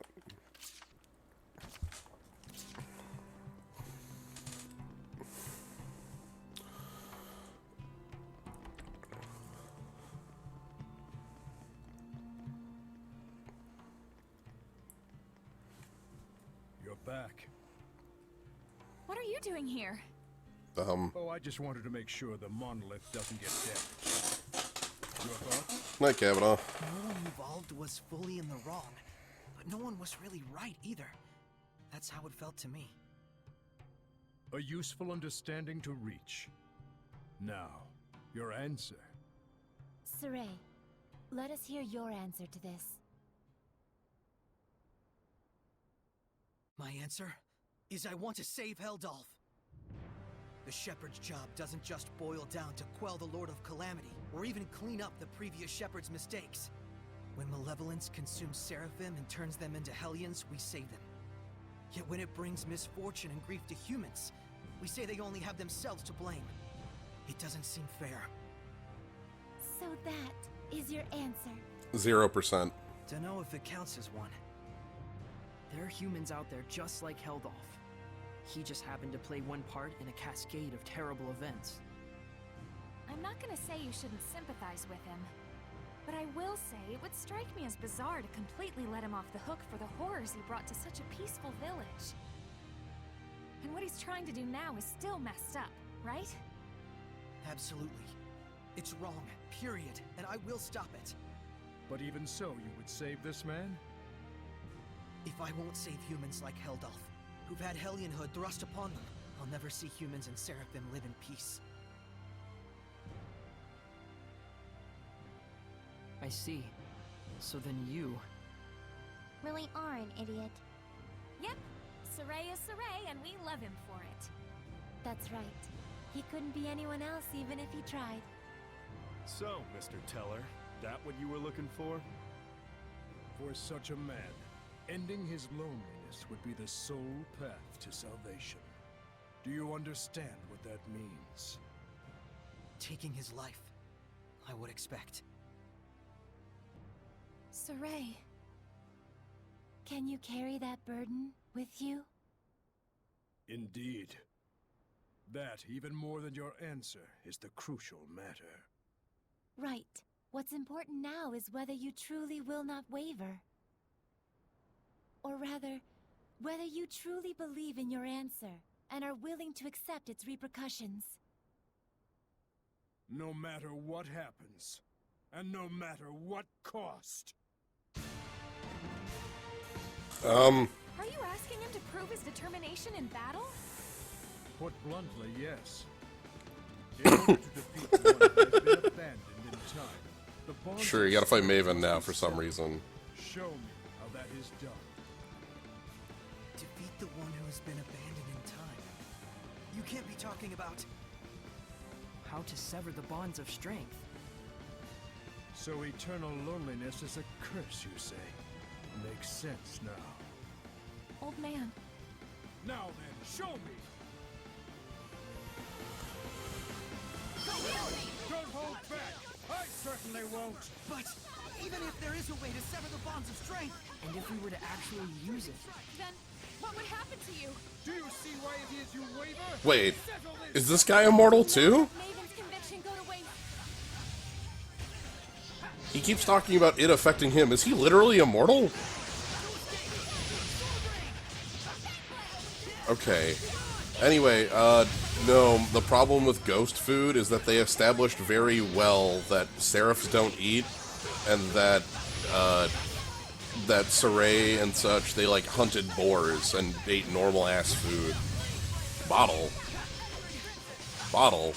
You're back. What are you doing here? Oh, I just wanted to make sure the monolith doesn't get damaged. Your thoughts? Night, Kavanaugh. No one involved was fully in the wrong, but no one was really right either. That's how it felt to me. A useful understanding to reach. Now, your answer. Saray, let us hear your answer to this. My answer is I want to save Heldalf. The Shepherd's job doesn't just boil down to quell the Lord of Calamity, or even clean up the previous Shepherd's mistakes. When malevolence consumes Seraphim and turns them into Hellions, we save them. Yet when it brings misfortune and grief to humans, we say they only have themselves to blame. It doesn't seem fair. So that is your answer? 0%. Dunno if it counts as one. There are humans out there just like Heldalf. He just happened to play one part in a cascade of terrible events. I'm not gonna say you shouldn't sympathize with him, but I will say it would strike me as bizarre to completely let him off the hook for the horrors he brought to such a peaceful village. And what he's trying to do now is still messed up, right? Absolutely. It's wrong, period, and I will stop it. But even so, you would save this man? If I won't save humans like Heldalf, who've had Hellionhood thrust upon them, I'll never see humans and Seraphim live in peace. I see. So then you... really are an idiot. Yep. Saray is Saray, and we love him for it. That's right. He couldn't be anyone else even if he tried. So, Mr. Teller, that what you were looking for? For such a man, ending his loneliness would be the sole path to salvation. Do you understand what that means? Taking his life, I would expect. Saray. Can you carry that burden with you? Indeed. That, even more than your answer, is the crucial matter. Right. What's important now is whether you truly will not waver. Or rather, whether you truly believe in your answer and are willing to accept its repercussions. No matter what happens, and no matter what cost. Are you asking him to prove his determination in battle? Put bluntly, yes. In order to defeat the one who has been abandoned in time, the bonds Sure, you gotta fight Maven now for some reason. Show me how that is done. Defeat the one who has been abandoned in time. You can't be talking about how to sever the bonds of strength. So eternal loneliness is a curse, you say? Makes sense now. Old man. Now then, show me! Don't hold back! I certainly won't! But even if there is a way to sever the bonds of strength, and if we were to actually use it, Then what would happen to you? Do you see why it is you waver? Wait, is this guy immortal too? Maven's conviction go to waste. He keeps talking about it affecting him. Is he literally immortal? Okay. Anyway, no, the problem with ghost food is that they established very well that seraphs don't eat, and that, that Saray and such, they, like, hunted boars and ate normal-ass food. Bottle. Bottle.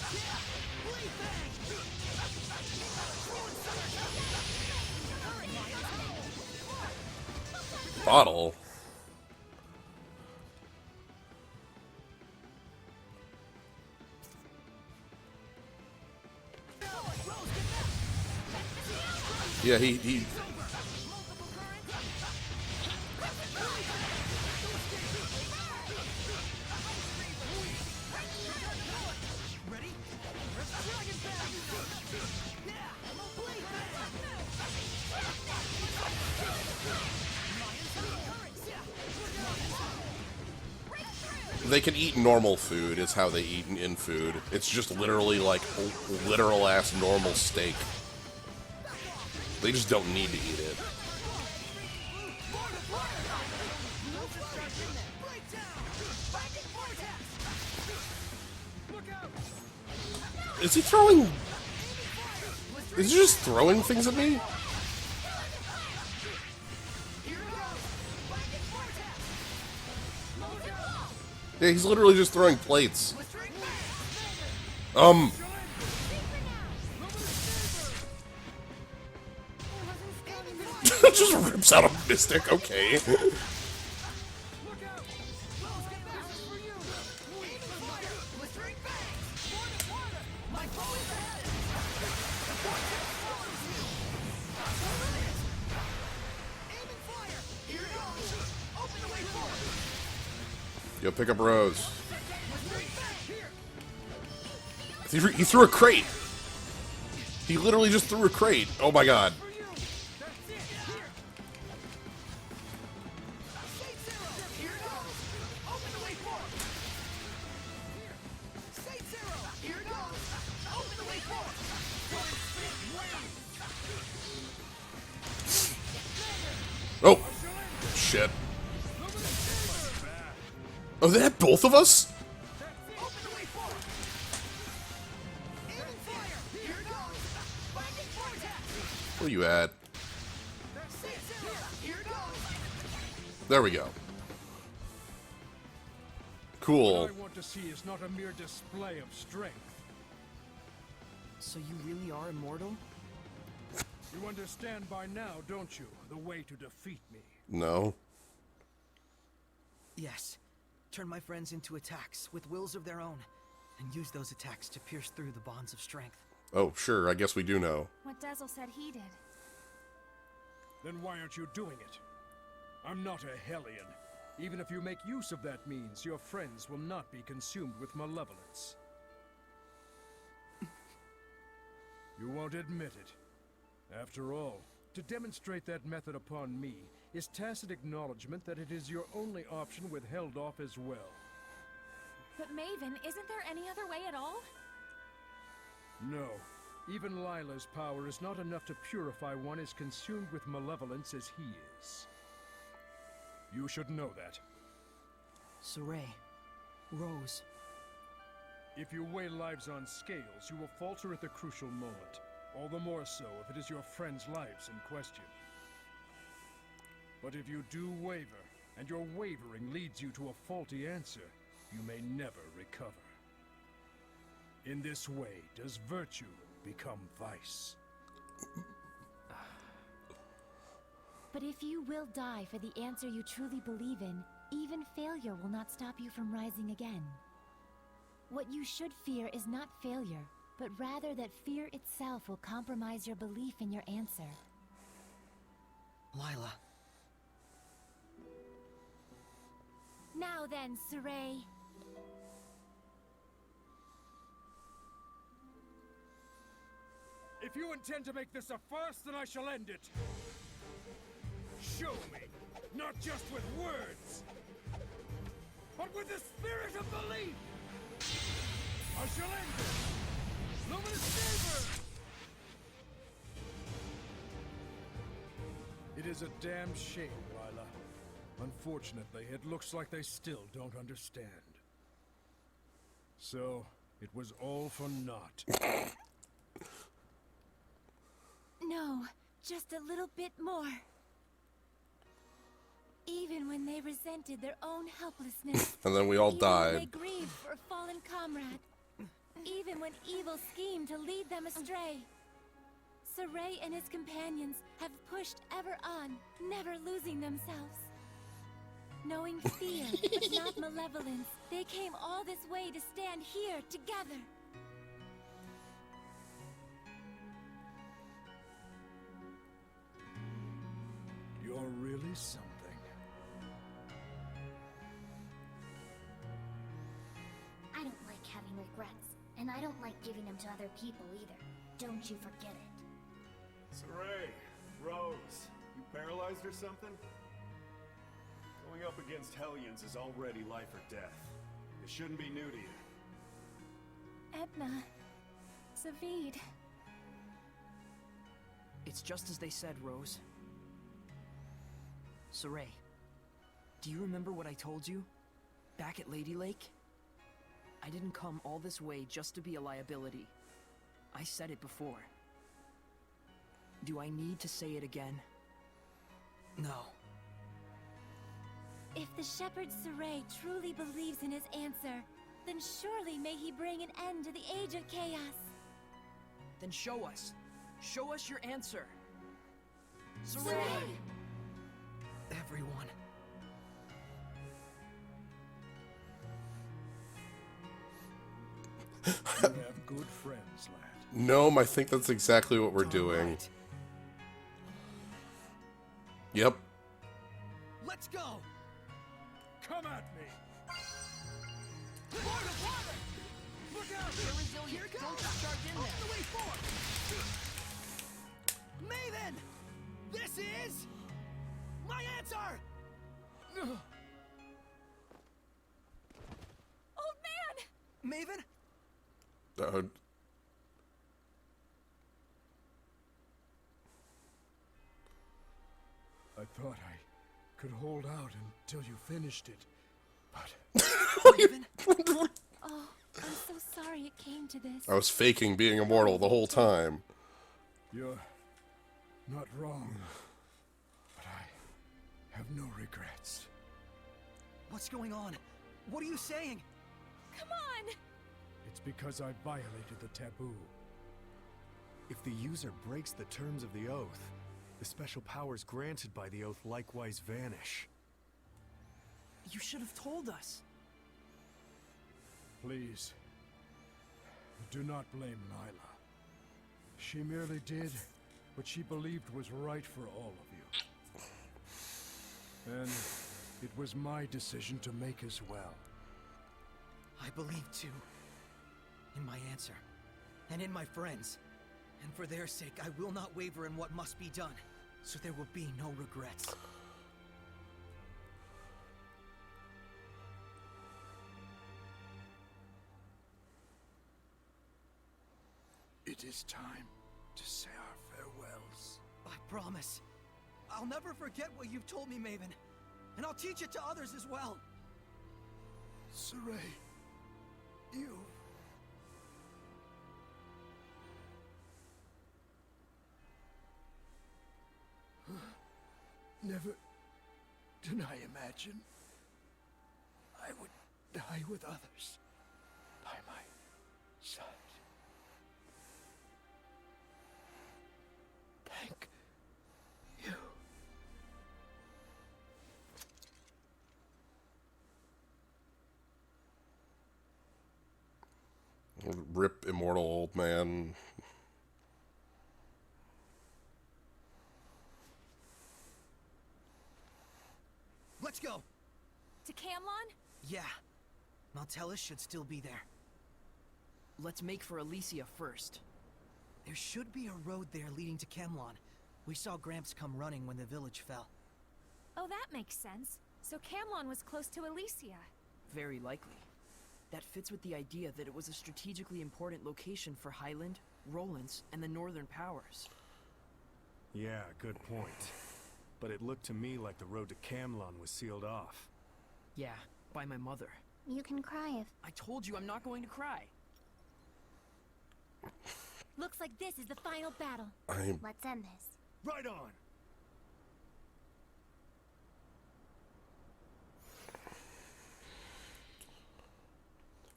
Bottle. Yeah, he They can eat normal food, is how they eat in food. It's just literally like literal-ass normal steak. They just don't need to eat it. Is he throwing... Is he just throwing things at me? Yeah, he's literally just throwing plates. Just rips out a mystic, okay. Yo, pick up Rose. He threw a crate. He literally just threw a crate. Oh my god. Oh, shit. Oh, they had both of us? Where you at? There we go. Cool. What I want to see is not a mere display of strength. so you really are immortal? You understand by now, don't you, the way to defeat me? No. Yes. Turn my friends into attacks with wills of their own, and use those attacks to pierce through the bonds of strength. Oh, sure, I guess we do know. What Dazzle said he did. Then why aren't you doing it? I'm not a Hellion. Even if you make use of that means, your friends will not be consumed with malevolence. You won't admit it. After all, to demonstrate that method upon me, is tacit acknowledgement that it is your only option withheld off as well. But Maven, isn't there any other way at all? No. Even Lila's power is not enough to purify one as consumed with malevolence as he is. You should know that. Saray. Rose. If you weigh lives on scales, you will falter at the crucial moment. All the more so if it is your friends' lives in question. But if you do waver, and your wavering leads you to a faulty answer, you may never recover. In this way does virtue become vice. But if you will die for the answer you truly believe in, even failure will not stop you from rising again. What you should fear is not failure, but rather that fear itself will compromise your belief in your answer. Lila. Now then, Saray. If you intend to make this a farce, then I shall end it. Show me, not just with words, but with the spirit of belief. I shall end it. Luminous Saber! It is a damn shame, Lila. Unfortunately, it looks like they still don't understand. So, it was all for naught. No, just a little bit more. Even when they resented their own helplessness. And then we all even died. when they grieved for a fallen comrade. Even when evil schemed to lead them astray. Saray and his companions have pushed ever on, never losing themselves. Knowing fear, but not malevolence, they came all this way to stand here together. You're really something. I don't like having regrets, and I don't like giving them to other people either. Don't you forget it. Saray, Rose, you paralyzed or something? Going up against Hellions is already life or death. It shouldn't be new to you. Edna. Zavid. It's just as they said, Rose. Saray, do you remember what I told you? Back at Lady Lake? I didn't come all this way just to be a liability. I said it before. Do I need to say it again? No. If the shepherd Saray truly believes in his answer, then surely may he bring an end to the Age of Chaos. Then show us. Show us your answer. Saray! Everyone. You have good friends, lad. Gnome, I think that's exactly what we're doing. Right. Yep. Let's go! Come at me! Lord of Water! Look out! They're resilient. Don't just charge in there. The way forward! Maven! This is... my answer! Old man! Maven? I thought I could hold out until you finished it, but... Oh, I'm so sorry it came to this. I was faking being immortal the whole time. You're not wrong, but I have no regrets. What's going on? What are you saying? Come on! It's because I violated the taboo. If the user breaks the terms of the oath, the special powers granted by the oath likewise vanish. You should have told us. Please, do not blame Nyla. She merely did what she believed was right for all of you. And it was my decision to make as well. I believe too. In my answer. And in my friends. And for their sake, I will not waver in what must be done. So there will be no regrets. It is time to say our farewells. I promise. I'll never forget what you've told me, Maven. And I'll teach it to others as well. Saray, you... Never did I imagine I would die with others by my side. Thank you. Rip, immortal old man. Let's go. To Camlon? Yeah. Maltellus should still be there. Let's make for Elysia first. There should be a road there leading to Camlon. We saw Gramps come running when the village fell. Oh, that makes sense. So Camlon was close to Elysia. Very likely. That fits with the idea that it was a strategically important location for Highland, Rollins, and the Northern Powers. Yeah, good point. But it looked to me like the road to Camlon was sealed off. Yeah, by my mother. You can cry if... I told you I'm not going to cry. Looks like this is the final battle. Let's end this. Right on!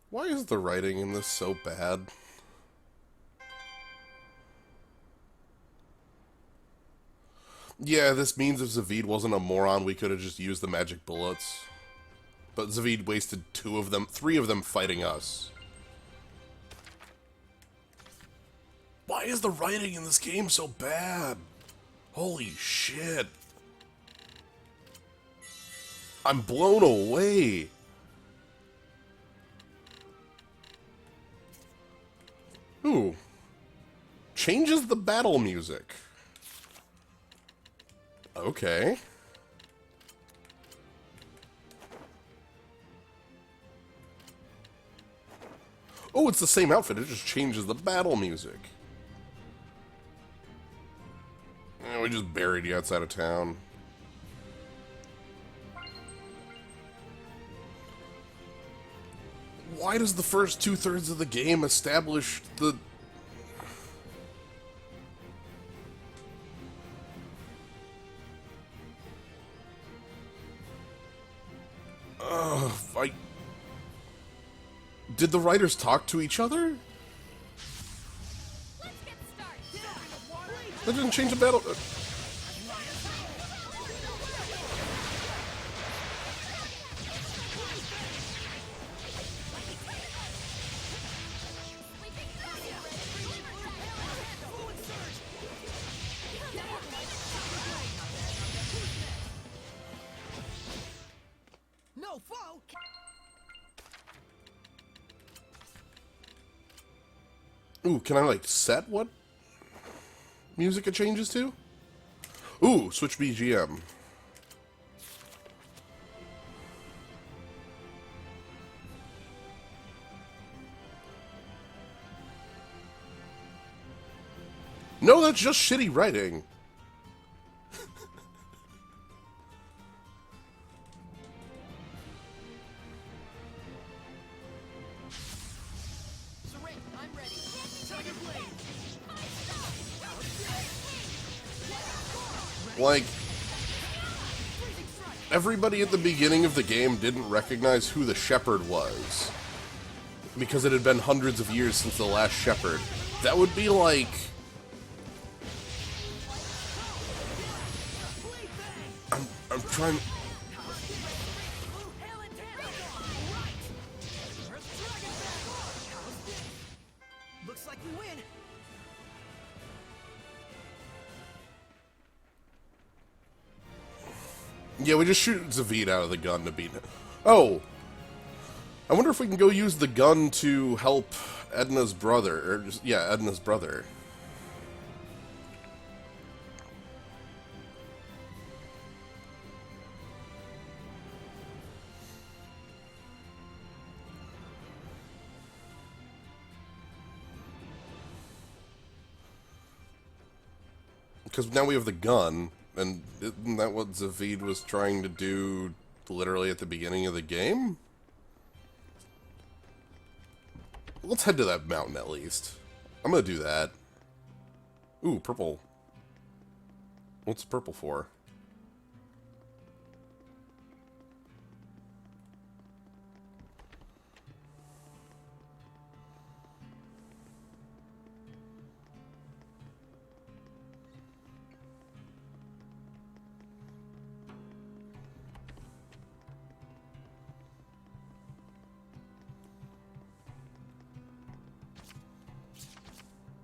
Why is the writing in this so bad? Yeah, this means if Zavid wasn't a moron, we could have just used the magic bullets. But Zavid wasted 3 of them fighting us. Why is the writing in this game so bad? Holy shit. I'm blown away. Ooh. Changes the battle music. Okay. Oh, it's the same outfit. It just changes the battle music. Eh, we just buried you outside of town. Why does the first 2/3 of the game establish the... Did the writers talk to each other? That didn't change the battle... No, foe! Ooh, can I, like, set what music it changes to? Ooh, switch BGM. No, that's just shitty writing. Like, everybody at the beginning of the game didn't recognize who the Shepherd was. Because it had been hundreds of years since the last Shepherd. That would be like... I'm trying... Looks like we win. Yeah, we just shoot Zavid out of the gun to beat it. Oh! I wonder if we can go use the gun to help Edna's brother. Or just, yeah, Edna's brother. Because now we have the gun, and isn't that what Zavid was trying to do literally at the beginning of the game? Let's head to that mountain at least. I'm gonna do that. Ooh, purple. What's purple for?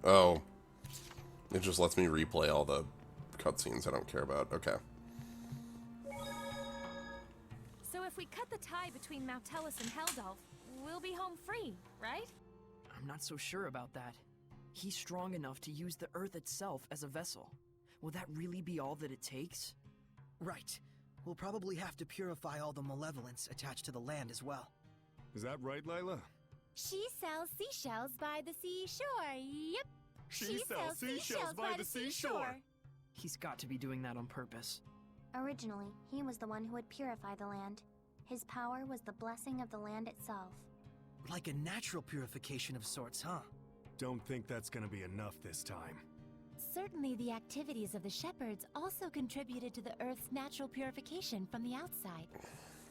Oh. It just lets me replay all the cutscenes I don't care about. Okay. So if we cut the tie between Mautellus and Heldalf, we'll be home free, right? I'm not so sure about that. He's strong enough to use the Earth itself as a vessel. Will that really be all that it takes? Right. We'll probably have to purify all the malevolence attached to the land as well. Is that right, Layla? She sells seashells by the seashore. Yep. She sells seashells by the seashore. He's got to be doing that on purpose. Originally, he was the one who would purify the land. His power was the blessing of the land itself. Like a natural purification of sorts, huh? Don't think that's gonna be enough this time. Certainly the activities of the shepherds also contributed to the Earth's natural purification from the outside.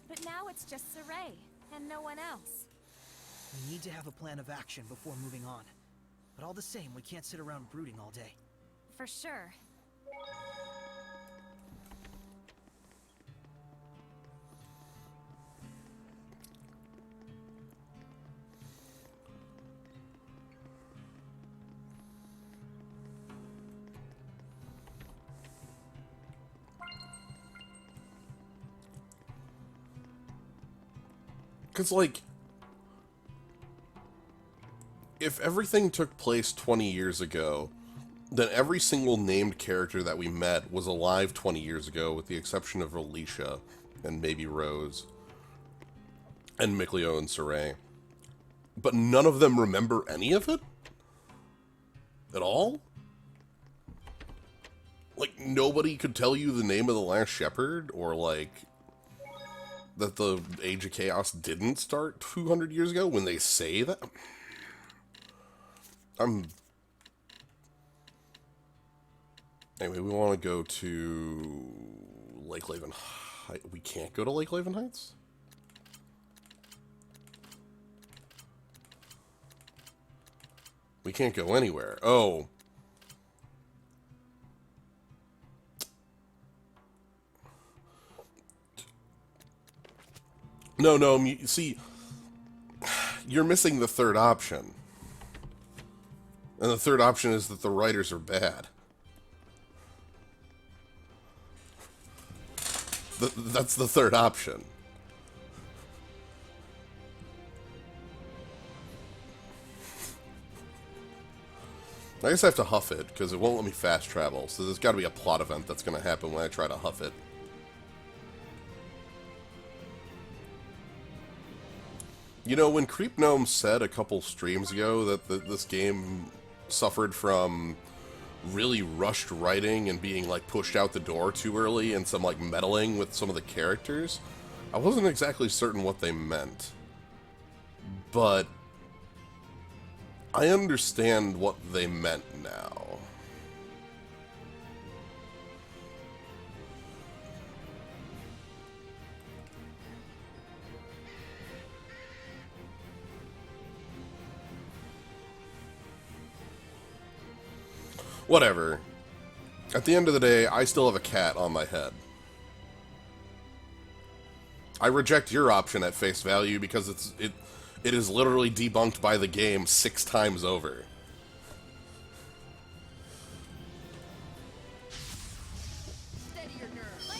But now it's just Saray, and no one else. We need to have a plan of action before moving on. But all the same, we can't sit around brooding all day. For sure. Because, like, if everything took place 20 years ago, then every single named character that we met was alive 20 years ago, with the exception of Alicia and maybe Rose and Mikleo and Saray. But none of them remember any of it? At all? Like, nobody could tell you the name of the last shepherd, or, like, that the Age of Chaos didn't start 200 years ago when they say that? Anyway, we want to go to Lake Laven Heights. We can't go to Lake Laven Heights? We can't go anywhere. Oh. No, see, you're missing the third option. And the third option is that the writers are bad. That's the third option. I guess I have to huff it, because it won't let me fast travel, so there's got to be a plot event that's going to happen when I try to huff it. You know, when Creep Gnome said a couple streams ago that this game suffered from really rushed writing and being, like, pushed out the door too early and some, like, meddling with some of the characters, I wasn't exactly certain what they meant. But I understand what they meant now. Whatever. At the end of the day, I still have a cat on my head. I reject your option at face value because it is literally debunked by the game 6 times over. Steady your nerves.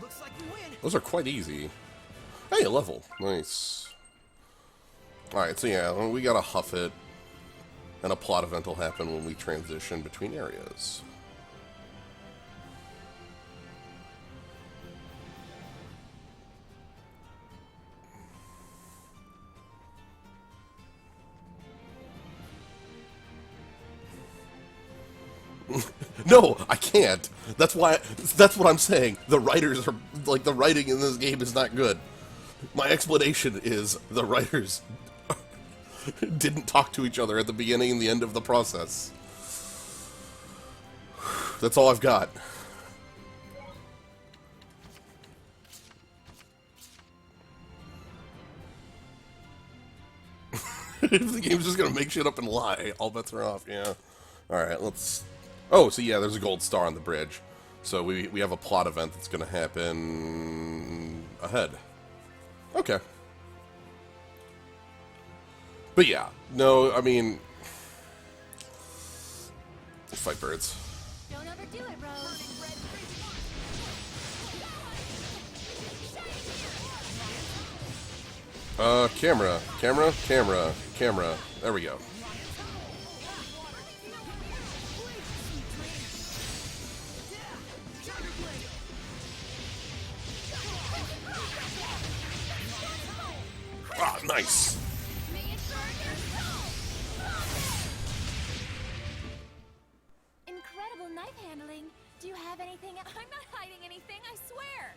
Looks like we win. Those are quite easy. Hey, a level. Nice. Alright, so yeah, we gotta huff it. And a plot event will happen when we transition between areas. No, I can't. That's why. That's what I'm saying. The writers are like the writing in this game is not good. My explanation is the writers didn't talk to each other at the beginning and the end of the process. That's all I've got. If the game's just gonna make shit up and lie, all bets are off, yeah. Alright, let's... Oh, so yeah, there's a gold star on the bridge. So we have a plot event that's gonna happen... ahead. Okay. But yeah, no, I mean... Fight birds. Don't overdo it, Rose. Camera. There we go. Ah, nice. Incredible knife handling. Do you have anything? I'm not hiding anything, I swear.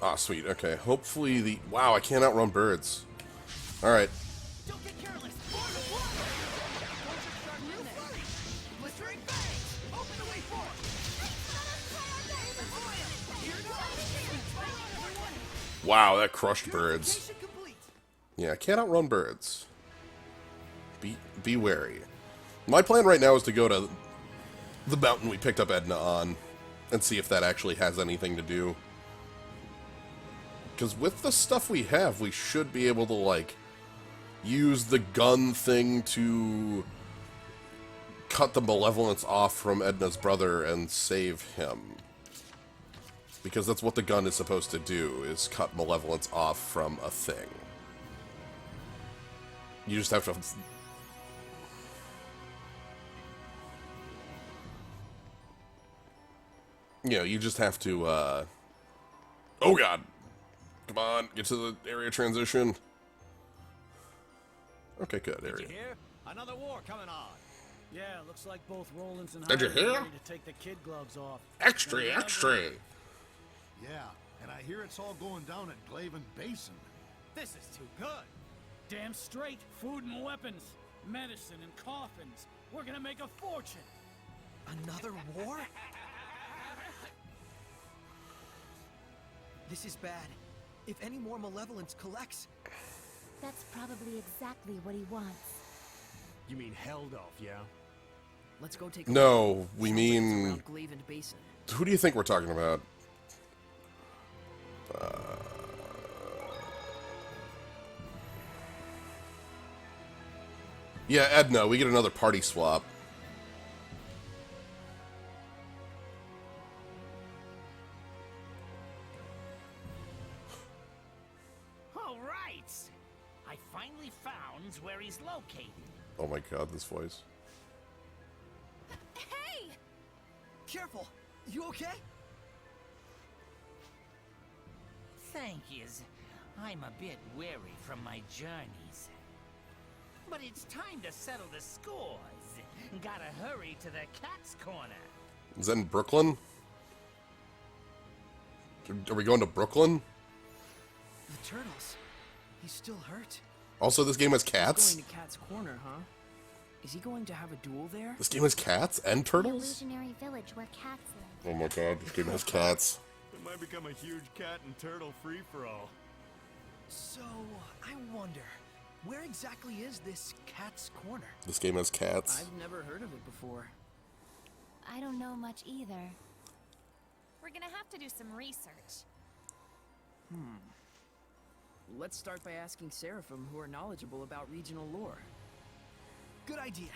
Ah, sweet. Okay. Hopefully the... Wow, I can't outrun birds. Alright. Don't get careless. Blistering fangs. Open the way forward. Wow, that crushed birds. Yeah, I can't outrun birds. Be wary. My plan right now is to go to the mountain we picked up Edna on and see if that actually has anything to do. Because with the stuff we have, we should be able to, like, use the gun thing to cut the malevolence off from Edna's brother and save him. Because that's what the gun is supposed to do, is cut malevolence off from a thing. You just have to... You know, you just have to, Oh god! Come on, get to the area transition. Okay, good, area. Did you hear? Another war coming on. Yeah, looks like both Rollins and Did you Hyde are hear? ready to take the kid gloves off. Extra, extra! Yeah, and I hear it's all going down at Glaven Basin. This is too good. Damn straight. Food and weapons, medicine and coffins. We're gonna make a fortune. Another war? This is bad. If any more malevolence collects... That's probably exactly what he wants. You mean Heldolf, yeah? Let's go take a No, look. we Sounds like it's mean... around Glaven Basin. Who do you think we're talking about? Yeah, Edna, we get another party swap. All right. I finally found where he's located. Oh my god, this voice. Hey! Careful! You okay? Thank yous. I'm a bit weary from my journeys. But it's time to settle the scores. Gotta hurry to the Cat's Corner. Is that in Brooklyn? Are we going to Brooklyn? The turtles. He's still hurt. Also, this game has He's cats? going to Cat's Corner, huh? Is he going to have a duel there? This game has cats and turtles? Illusionary village where cats live. Oh my god, this game has cats. It might become a huge cat and turtle free-for-all. So, I wonder, where exactly is this Cat's Corner? This game has cats. I've never heard of it before. I don't know much either. We're gonna have to do some research. Let's start by asking Seraphim who are knowledgeable about regional lore. Good idea.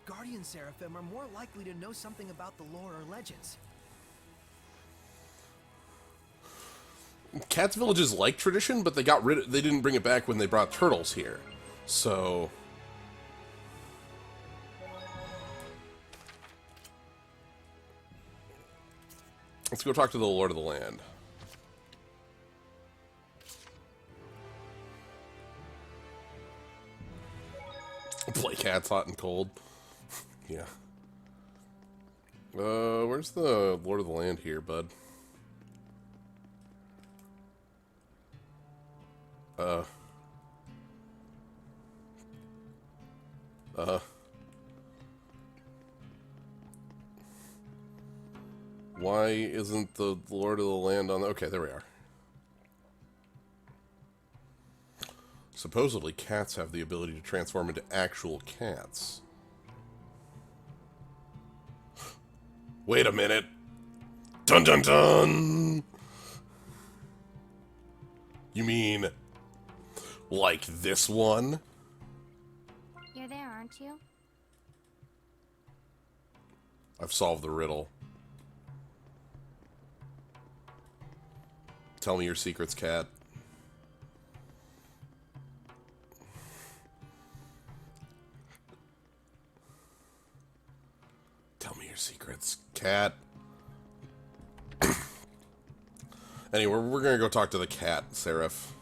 Guardian Seraphim are more likely to know something about the lore or legends. Cats villages like tradition, but they didn't bring it back when they brought turtles here. So let's go talk to the Lord of the Land. Play cats hot and cold. Yeah. Where's the Lord of the Land here, bud? Why isn't the Lord of the Land on the... Okay, there we are. Supposedly, cats have the ability to transform into actual cats. Wait a minute. Dun dun dun! You mean... like this one? You're there, aren't you? I've solved the riddle. Tell me your secrets, cat. Tell me your secrets, cat. Anyway, we're gonna go talk to the cat, Seraph.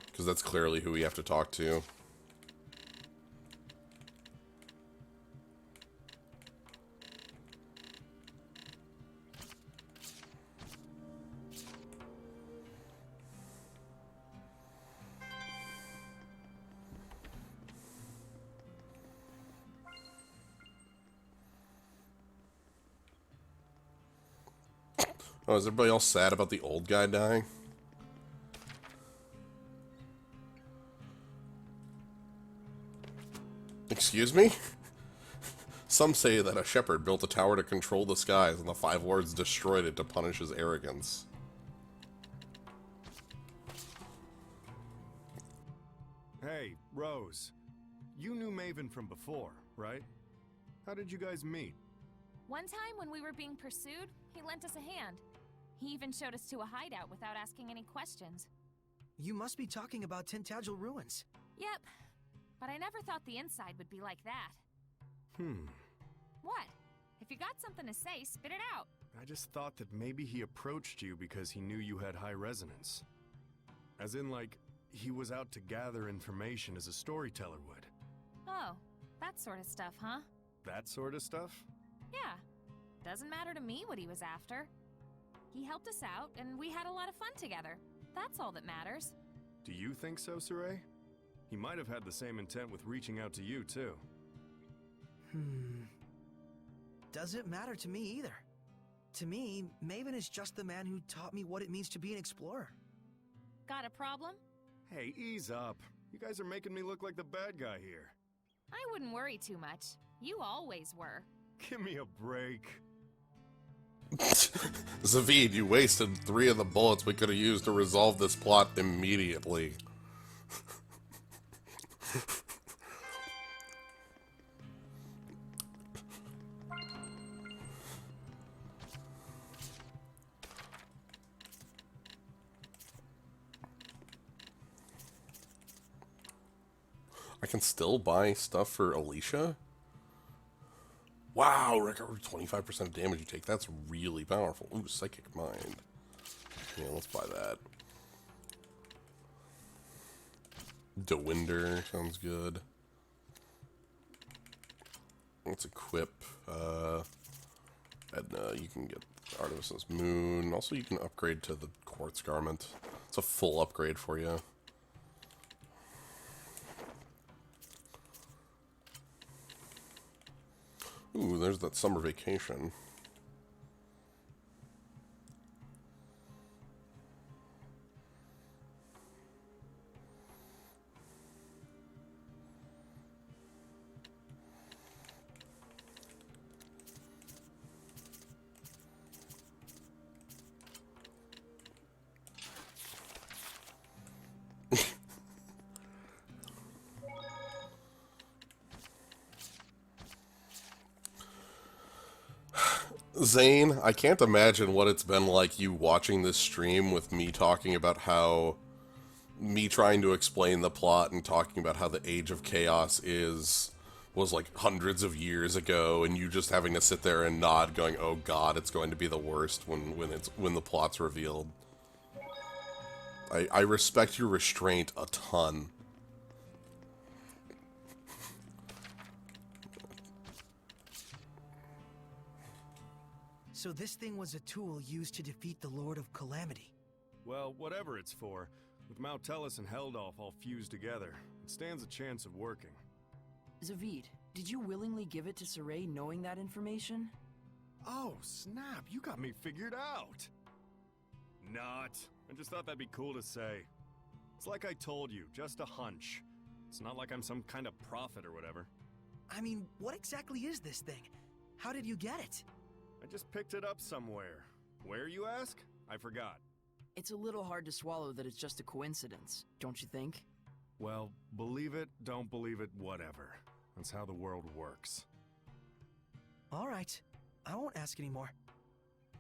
Because that's clearly who we have to talk to. Oh, is everybody all sad about the old guy dying? Excuse me? Some say that a shepherd built a tower to control the skies, and the Five Lords destroyed it to punish his arrogance. Hey, Rose. You knew Maven from before, right? How did you guys meet? One time when we were being pursued, he lent us a hand. He even showed us to a hideout without asking any questions. You must be talking about Tintagel Ruins. Yep, but I never thought the inside would be like that. What? If you got something to say, spit it out. I just thought that maybe he approached you because he knew you had high resonance. As in, like, he was out to gather information as a storyteller would. Oh, that sort of stuff, huh? That sort of stuff? Yeah. Doesn't matter to me what he was after. He helped us out, and we had a lot of fun together. That's all that matters. Do you think so, Saray? He might have had the same intent with reaching out to you, too. Doesn't matter to me either. To me, Maven is just the man who taught me what it means to be an explorer. Got a problem? Hey, ease up. You guys are making me look like the bad guy here. I wouldn't worry too much. You always were. Give me a break. Zavid, you wasted 3 of the bullets we could have used to resolve this plot immediately. I can still buy stuff for Alicia? Wow, recover 25% of damage you take. That's really powerful. Ooh, Psychic Mind. Yeah, let's buy that. Dewinder sounds good. Let's equip. Edna, you can get Artemis's Moon. Also, you can upgrade to the Quartz Garment. It's a full upgrade for you. Ooh, there's that summer vacation. Zane, I can't imagine what it's been like you watching this stream with me talking about how... me trying to explain the plot and talking about how the Age of Chaos was like hundreds of years ago, and you just having to sit there and nod going, oh god, it's going to be the worst when the plot's revealed. I respect your restraint a ton. So this thing was a tool used to defeat the Lord of Calamity. Well, whatever it's for, with Mautellus and Heldolf all fused together, it stands a chance of working. Zavid, did you willingly give it to Saray knowing that information? Oh, snap, you got me figured out! Not. I just thought that'd be cool to say. It's like I told you, just a hunch. It's not like I'm some kind of prophet or whatever. I mean, what exactly is this thing? How did you get it? I just picked it up somewhere. Where, you ask? I forgot. It's a little hard to swallow that it's just a coincidence, don't you think? Well, believe it, don't believe it, whatever. That's how the world works. All right. I won't ask anymore.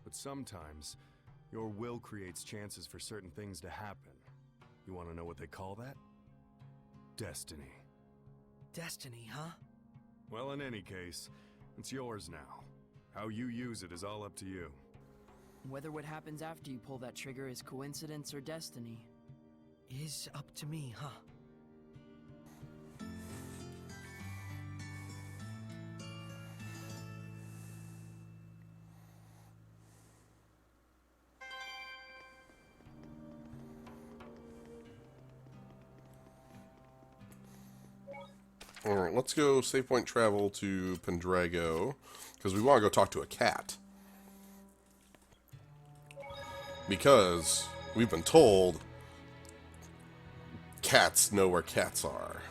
But sometimes, your will creates chances for certain things to happen. You want to know what they call that? Destiny. Destiny, huh? Well, in any case, it's yours now. How you use it is all up to you. Whether what happens after you pull that trigger is coincidence or destiny is up to me, huh? Alright, let's go save point travel to Pendrago, because we want to go talk to a cat. Because we've been told cats know where cats are.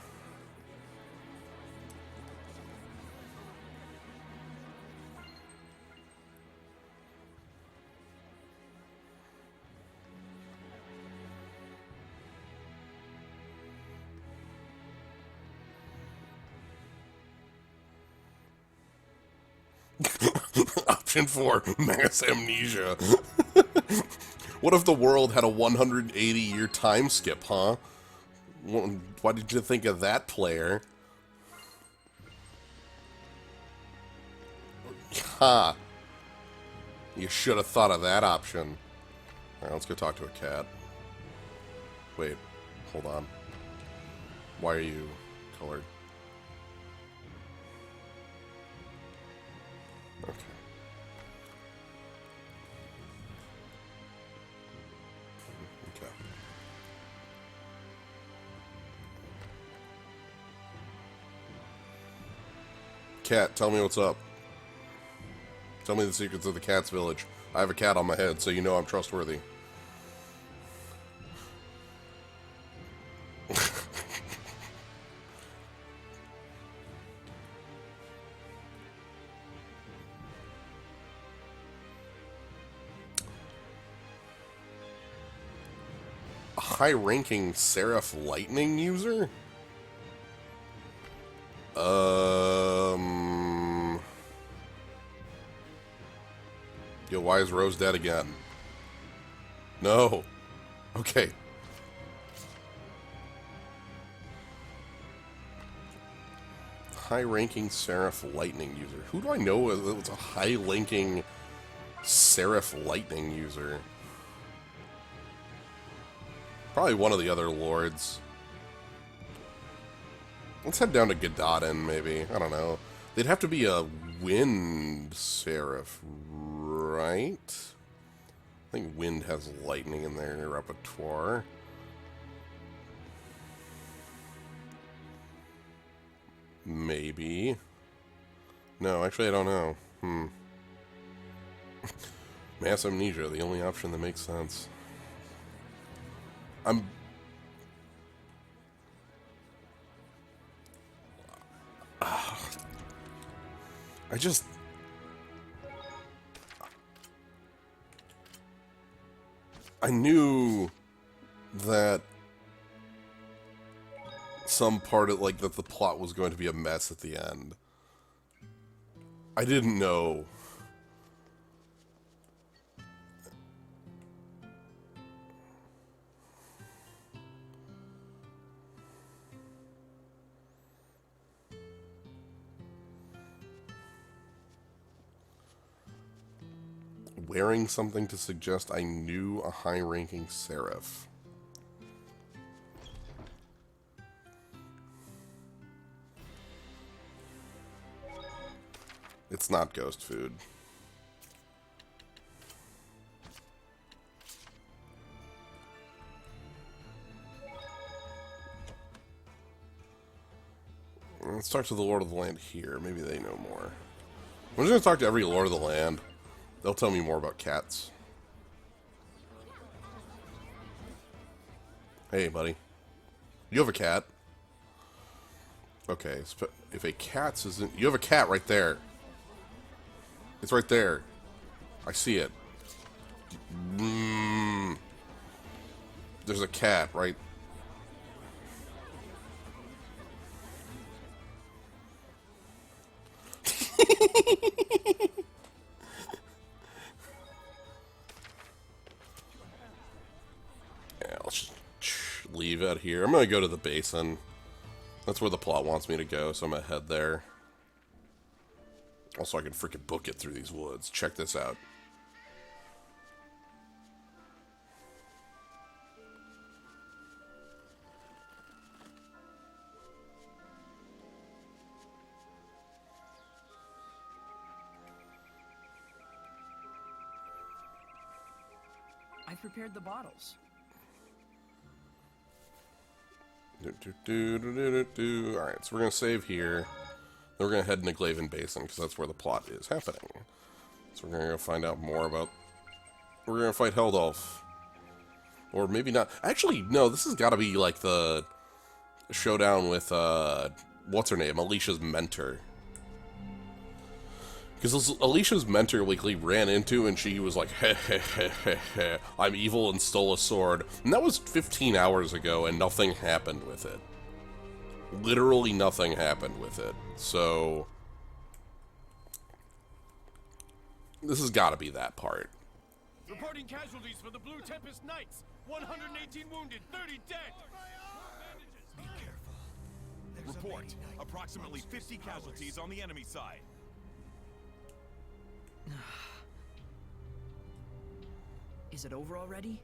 Option 4, mass amnesia. What if the world had a 180-year time skip, huh? Why did you think of that, player? Ha! You should have thought of that option. Alright, let's go talk to a cat. Wait, hold on. Why are you colored? Okay. Okay. Cat, tell me what's up. Tell me the secrets of the cat's village. I have a cat on my head, so you know I'm trustworthy. High-ranking Seraph Lightning user? Yo, why is Rose dead again? No. Okay. High-ranking Seraph Lightning user. Who do I know is a high-ranking Seraph Lightning user? Probably one of the other lords. Let's head down to Gadadin, maybe. I don't know. They'd have to be a wind seraph, right? I think wind has lightning in their repertoire. Maybe. No, actually I don't know. Mass amnesia, the only option that makes sense. I knew that some part of, like, that the plot was going to be a mess at the end. I didn't know. Wearing something to suggest I knew a high-ranking seraph. It's not ghost food. Let's talk to the Lord of the Land here. Maybe they know more. I'm just going to talk to every Lord of the Land. They'll tell me more about cats. Hey, buddy. You have a cat? Okay, if a cat's isn't... You have a cat right there. It's right there. I see it. There's a cat, right? Yeah, let's just leave out here. I'm gonna go to the basin. That's where the plot wants me to go, so I'm gonna head there. Also, I can freaking book it through these woods. Check this out. I've prepared the bottles. Alright, so we're gonna save here. Then we're gonna head into Glaven Basin, because that's where the plot is happening. So we're gonna go find out more about... We're gonna fight Heldolf. Or maybe not. Actually, no, this has gotta be like the showdown with, what's her name? Alicia's mentor. Because Alicia's mentor weekly ran into and she was like, heh heh heh heh heh, I'm evil and stole a sword. And that was 15 hours ago and nothing happened with it. Literally nothing happened with it. So... this has got to be that part. Reporting casualties for the Blue Tempest Knights. 118 wounded, 30 dead. Be careful. Report. Approximately 50 casualties on the enemy side. Is it over already?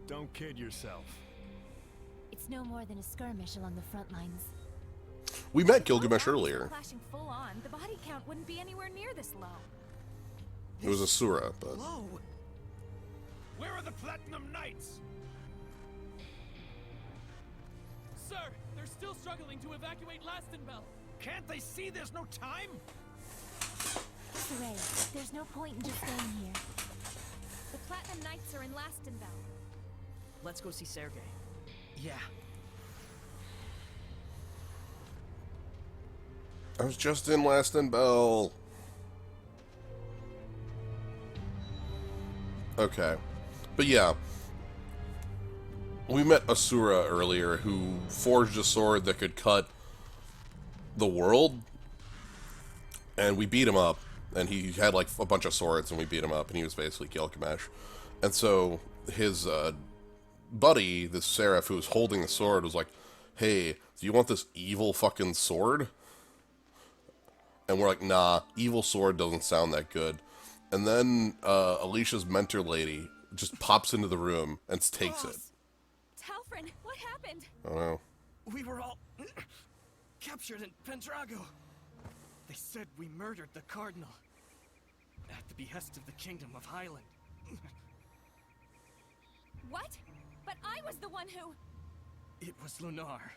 Don't kid yourself. It's no more than a skirmish along the front lines. We met Gilgamesh earlier. Clashing full on, the body count wouldn't be anywhere near this low. It was Asura, but... Where are the Platinum Knights? Sir, they're still struggling to evacuate Lastenbell. Can't they see there's no time? Saray, there's no point in just staying here. The Platinum Knights are in Lastenbell. Let's go see Sergei. Yeah. I was just in Lastenbell. Okay. But yeah. We met Asura earlier, who forged a sword that could cut the world. And we beat him up. And he had like a bunch of swords, and we beat him up, and he was basically Gilgamesh. And so his buddy, this Seraph who was holding the sword, was like, hey, do you want this evil fucking sword? And we're like, nah, evil sword doesn't sound that good. And then Alicia's mentor lady just pops into the room and takes it. Talfrin, what happened? I don't know. We were all captured in Pendrago. They said we murdered the Cardinal at the behest of the Kingdom of Highland. What? But I was the one who... It was Lunar.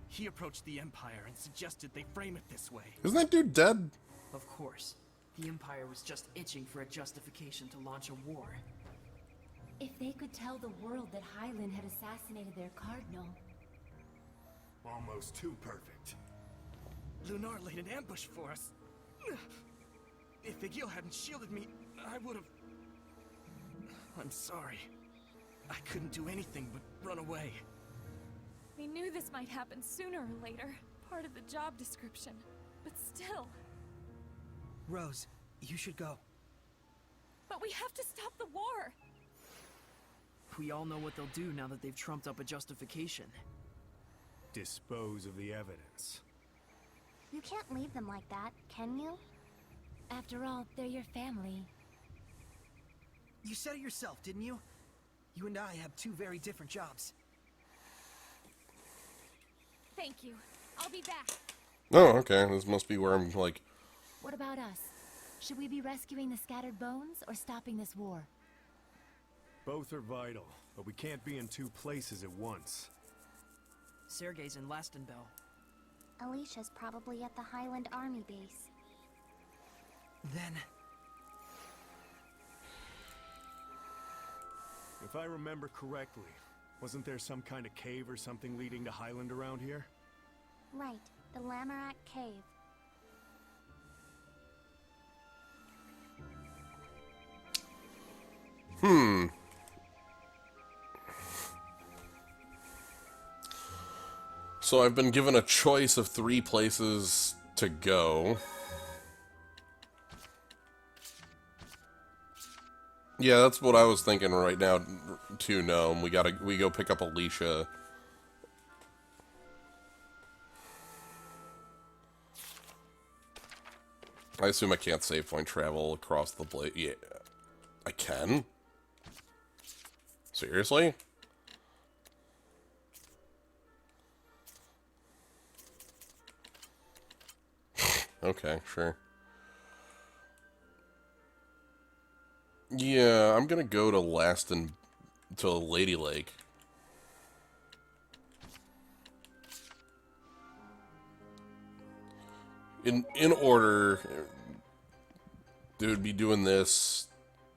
He approached the Empire and suggested they frame it this way. Isn't that dude dead? Of course. The Empire was just itching for a justification to launch a war. If they could tell the world that Highland had assassinated their cardinal... Almost too perfect. Lunar laid an ambush for us. If Igil hadn't shielded me, I would've... I'm sorry. I couldn't do anything but run away. We knew this might happen sooner or later. Part of the job description. But still... Rose, you should go. But we have to stop the war! We all know what they'll do now that they've trumped up a justification. Dispose of the evidence. You can't leave them like that, can you? After all, they're your family. You said it yourself, didn't you? You and I have two very different jobs. Thank you. I'll be back. Oh, okay. This must be where I'm, like... What about us? Should we be rescuing the scattered bones or stopping this war? Both are vital, but we can't be in two places at once. Sergei's in Lastenbell. Alicia's probably at the Highland Army base. Then... If I remember correctly, wasn't there some kind of cave or something leading to Highland around here? Right, the Lamorak Cave. So I've been given a choice of 3 places to go. Yeah, that's what I was thinking right now too, Gnome. We go pick up Alicia. I assume I can't save point travel across the blade. Yeah, I can? Seriously? Okay, sure. Yeah, I'm gonna go to Lady Lake. In order, they would be doing this,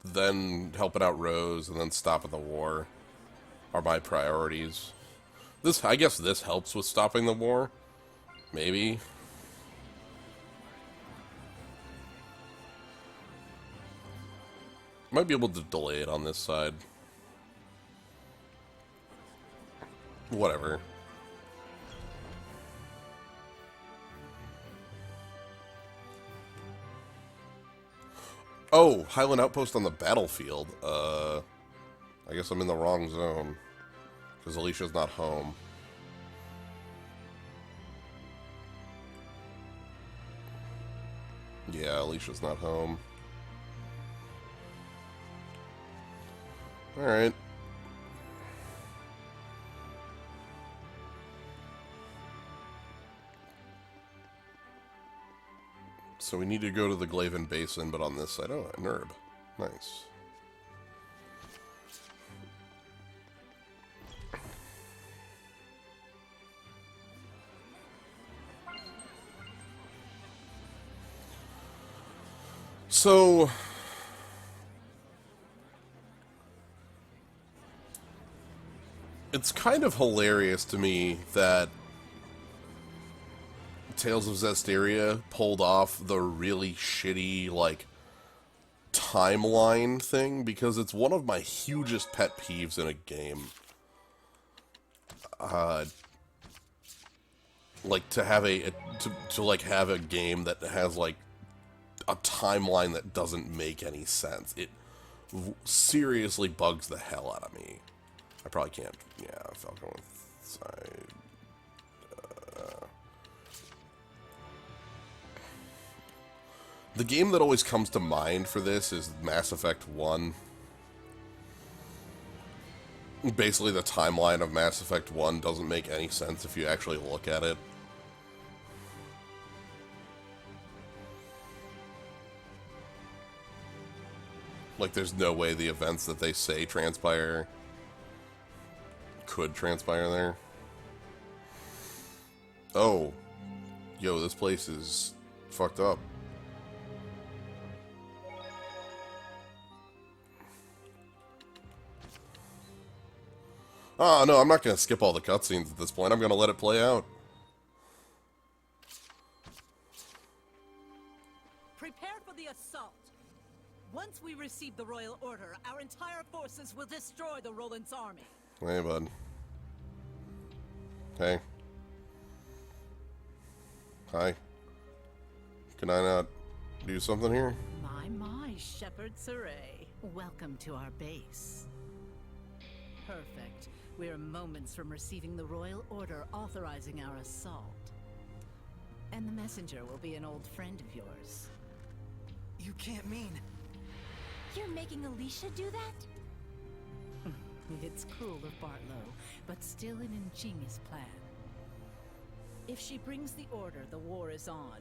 then helping out Rose, and then stopping the war are my priorities. I guess this helps with stopping the war. Maybe. Might be able to delay it on this side. Whatever. Oh, Highland Outpost on the battlefield. I guess I'm in the wrong zone. Because Alicia's not home. Yeah, Alicia's not home. Alright. So we need to go to the Glaven Basin, but on this side. Oh, an herb. Nice. So... it's kind of hilarious to me that Tales of Zestiria pulled off the really shitty, like, timeline thing, because it's one of my hugest pet peeves in a game. Like, to have have a game that has, like, a timeline that doesn't make any sense. It seriously bugs the hell out of me. I probably can't. Yeah, Falcon with side. The game that always comes to mind for this is Mass Effect 1. Basically, the timeline of Mass Effect 1 doesn't make any sense if you actually look at it. Like, there's no way the events that they say transpire could transpire there. Oh. Yo, this place is fucked up. Oh, no, I'm not going to skip all the cutscenes at this point. I'm going to let it play out. Prepare for the assault. Once we receive the royal order, our entire forces will destroy the Roland's army. Hey, bud. Hey. Hi. Can I not do something here? My, Shepherd Saray. Welcome to our base. Perfect. We're moments from receiving the royal order authorizing our assault. And the messenger will be an old friend of yours. You can't mean... You're making Alicia do that? It's cruel of Bartlow, but still an ingenious plan. If she brings the order, the war is on,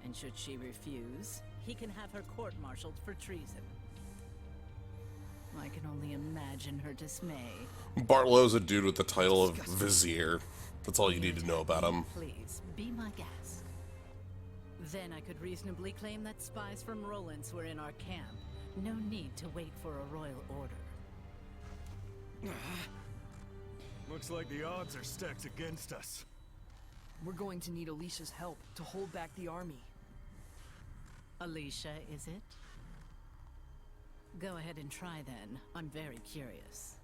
and should she refuse, he can have her court-martialed for treason. I can only imagine her dismay. Bartlow's a dude with the title of Vizier. That's all you need to know about him. Please, be my guest. Then I could reasonably claim that spies from Rollins were in our camp. No need to wait for a royal order. Looks like the odds are stacked against us. We're going to need Alicia's help to hold back the army. Alicia, is it? Go ahead and try then. I'm very curious.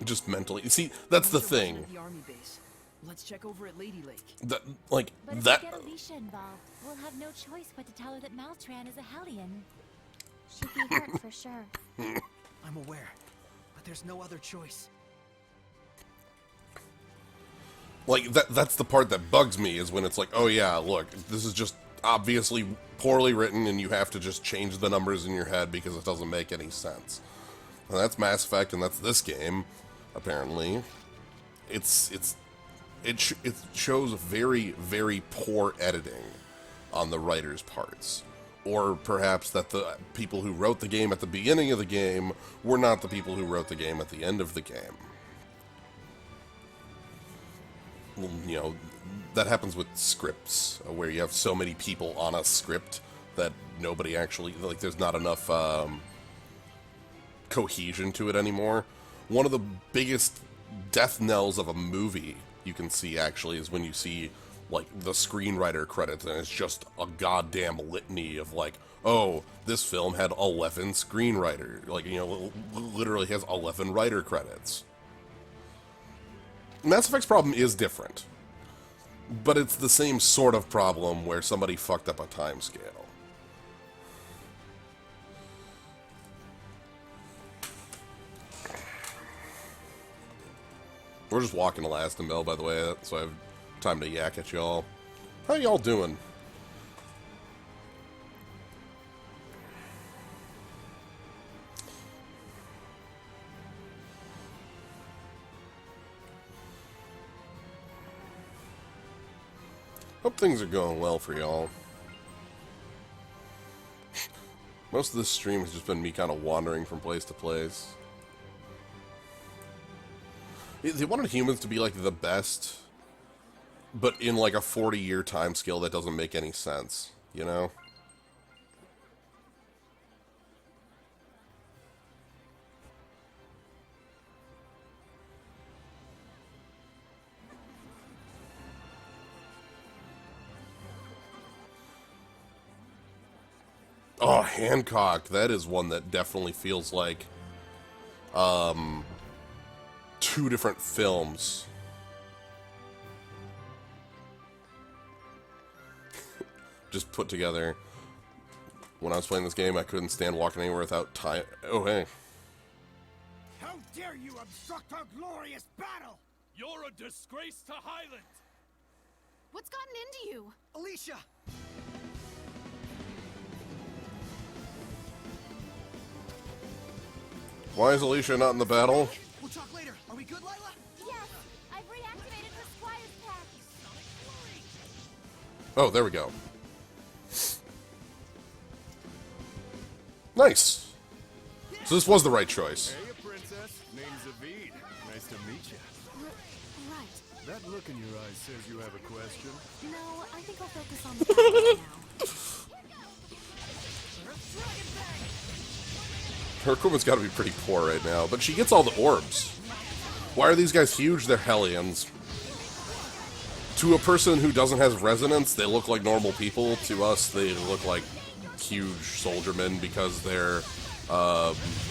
Just mentally. See, that's the thing. The army base. Let's check over at Lady Lake. That, like, But if that. we get Alicia involved, we'll have no choice but to tell her that Maltran is a Hellion. She'd be hurt for sure. I'm aware, but there's no other choice. Like, that's the part that bugs me, is when it's like, oh yeah, look, this is just obviously poorly written and you have to just change the numbers in your head because it doesn't make any sense. And that's Mass Effect, and that's this game, apparently. It shows very, very poor editing on the writers' parts. Or perhaps that the people who wrote the game at the beginning of the game were not the people who wrote the game at the end of the game. You know, that happens with scripts, where you have so many people on a script that nobody actually, like, there's not enough cohesion to it anymore. One of the biggest death knells of a movie you can see, actually, is when you see, like, the screenwriter credits, and it's just a goddamn litany of, like, oh, this film had 11 screenwriters, like, you know, literally has 11 writer credits. Mass Effect's problem is different, but it's the same sort of problem where somebody fucked up a timescale. We're just walking to Lastonville, by the way, so I have time to yak at y'all. How y'all doing? Hope things are going well for y'all. Most of this stream has just been me kind of wandering from place to place. They wanted humans to be, like, the best, but in, like, a 40-year time scale that doesn't make any sense, you know? Oh, Hancock, that is one that definitely feels like, two different films. Just put together. When I was playing this game, I couldn't stand walking anywhere without time. Oh, hey. How dare you obstruct our glorious battle! You're a disgrace to Highland! What's gotten into you? Alicia! Why is Alicia not in the battle? We'll talk later. Are we good, Lila? Yes, I've reactivated her Squire's pack. Oh, there we go. Nice. So this was the right choice. Hey, princess. Name's Avid. Nice to meet you. Right. That look in your eyes says you have a question. No, I think I'll focus on the battle now. Her equipment's got to be pretty poor right now, but she gets all the orbs. Why are these guys huge? They're Hellions. To a person who doesn't have resonance, they look like normal people. To us, they look like huge soldiermen because they're,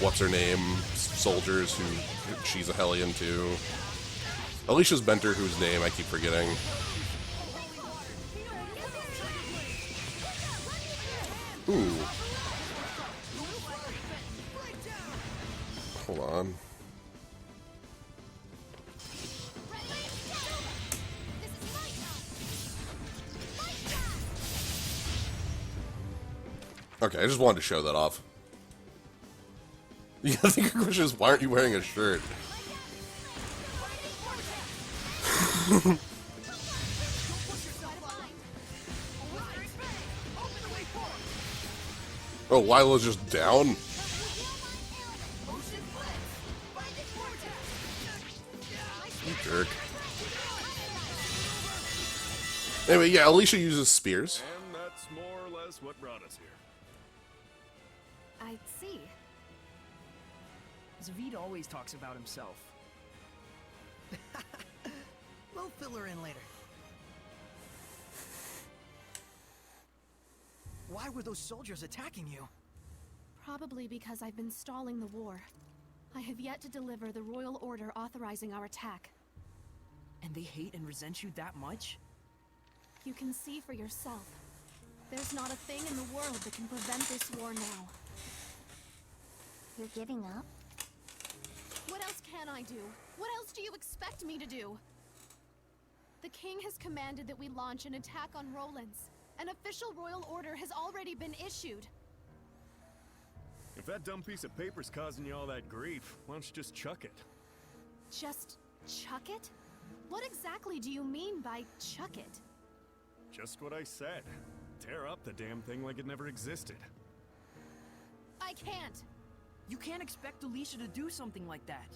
what's-her-name soldiers who she's a Hellion too. Alicia's Benter, whose name I keep forgetting. Ooh. Hold on. Okay, I just wanted to show that off. Yeah, I think your question is, why aren't you wearing a shirt? Oh, Lila's just down? You jerk. Anyway, yeah, Alicia uses spears. And that's more or less what brought us here. I see. Zavid always talks about himself. We'll fill her in later. Why were those soldiers attacking you? Probably because I've been stalling the war. I have yet to deliver the royal order authorizing our attack. And they hate and resent you that much? You can see for yourself. There's not a thing in the world that can prevent this war now. You're giving up? What else can I do? What else do you expect me to do? The king has commanded that we launch an attack on Roland's. An official royal order has already been issued. If that dumb piece of paper's causing you all that grief, why don't you just chuck it? Just chuck it? What exactly do you mean by chuck it? Just what I said. Tear up the damn thing like it never existed. I can't. You can't expect Alicia to do something like that.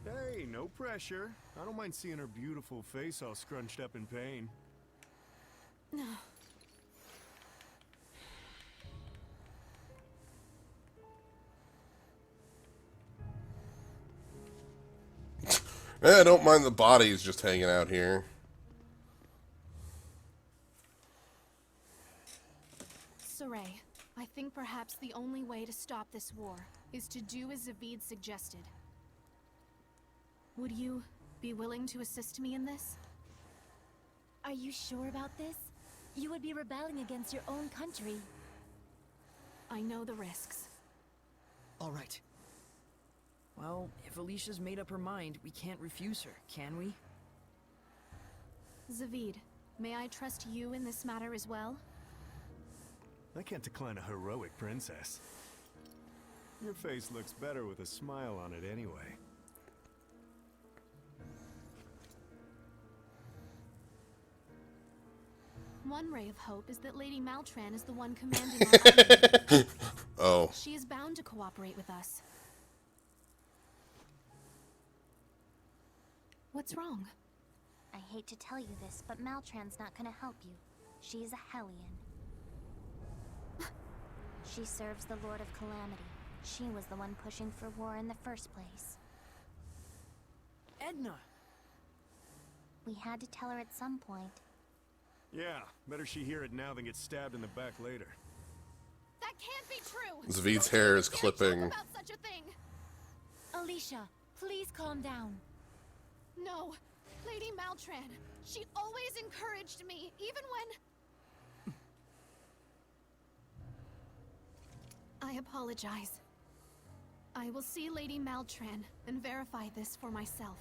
Hey, no pressure. I don't mind seeing her beautiful face all scrunched up in pain. No. I don't mind the bodies just hanging out here. Saray, I think perhaps the only way to stop this war is to do as Zavid suggested. Would you be willing to assist me in this? Are you sure about this? You would be rebelling against your own country. I know the risks. All right. Well, if Alicia's made up her mind, we can't refuse her, can we? Zavid, may I trust you in this matter as well? I can't decline a heroic princess. Your face looks better with a smile on it anyway. One ray of hope is that Lady Maltran is the one commanding our army. Oh. She is bound to cooperate with us. What's wrong? I hate to tell you this, but Maltran's not gonna help you. She's a Hellion. She serves the Lord of Calamity. She was the one pushing for war in the first place. Edna! We had to tell her at some point. Yeah, better she hear it now than get stabbed in the back later. That can't be true! Zavid's hair is clipping. About such a thing. Alicia, please calm down. No, Lady Maltran. She always encouraged me, even when... I apologize. I will see Lady Maltran and verify this for myself.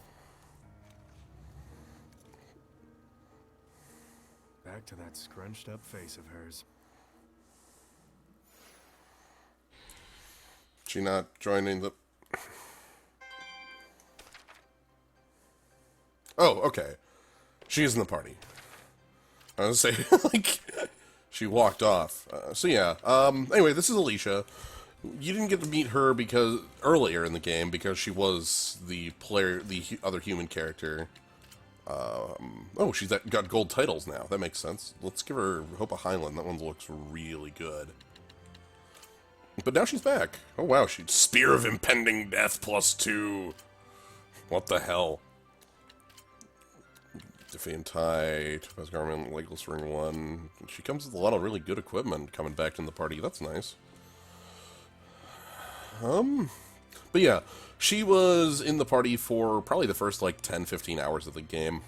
Back to that scrunched up face of hers. She not joining the... Oh, okay. She is in the party. I was gonna say, like, she walked off. So yeah, anyway, this is Alicia. You didn't get to meet her because earlier in the game because she was the player, the other human character. Oh, she's got gold titles now. That makes sense. Let's give her Hope of Highland. That one looks really good. But now she's back. Oh wow, she's Spear of Impending Death +2. What the hell? Defiant Tide, Topaz Garment, Legless Ring 1. She comes with a lot of really good equipment coming back in the party. That's nice. But yeah, she was in the party for probably the first like 10-15 hours of the game.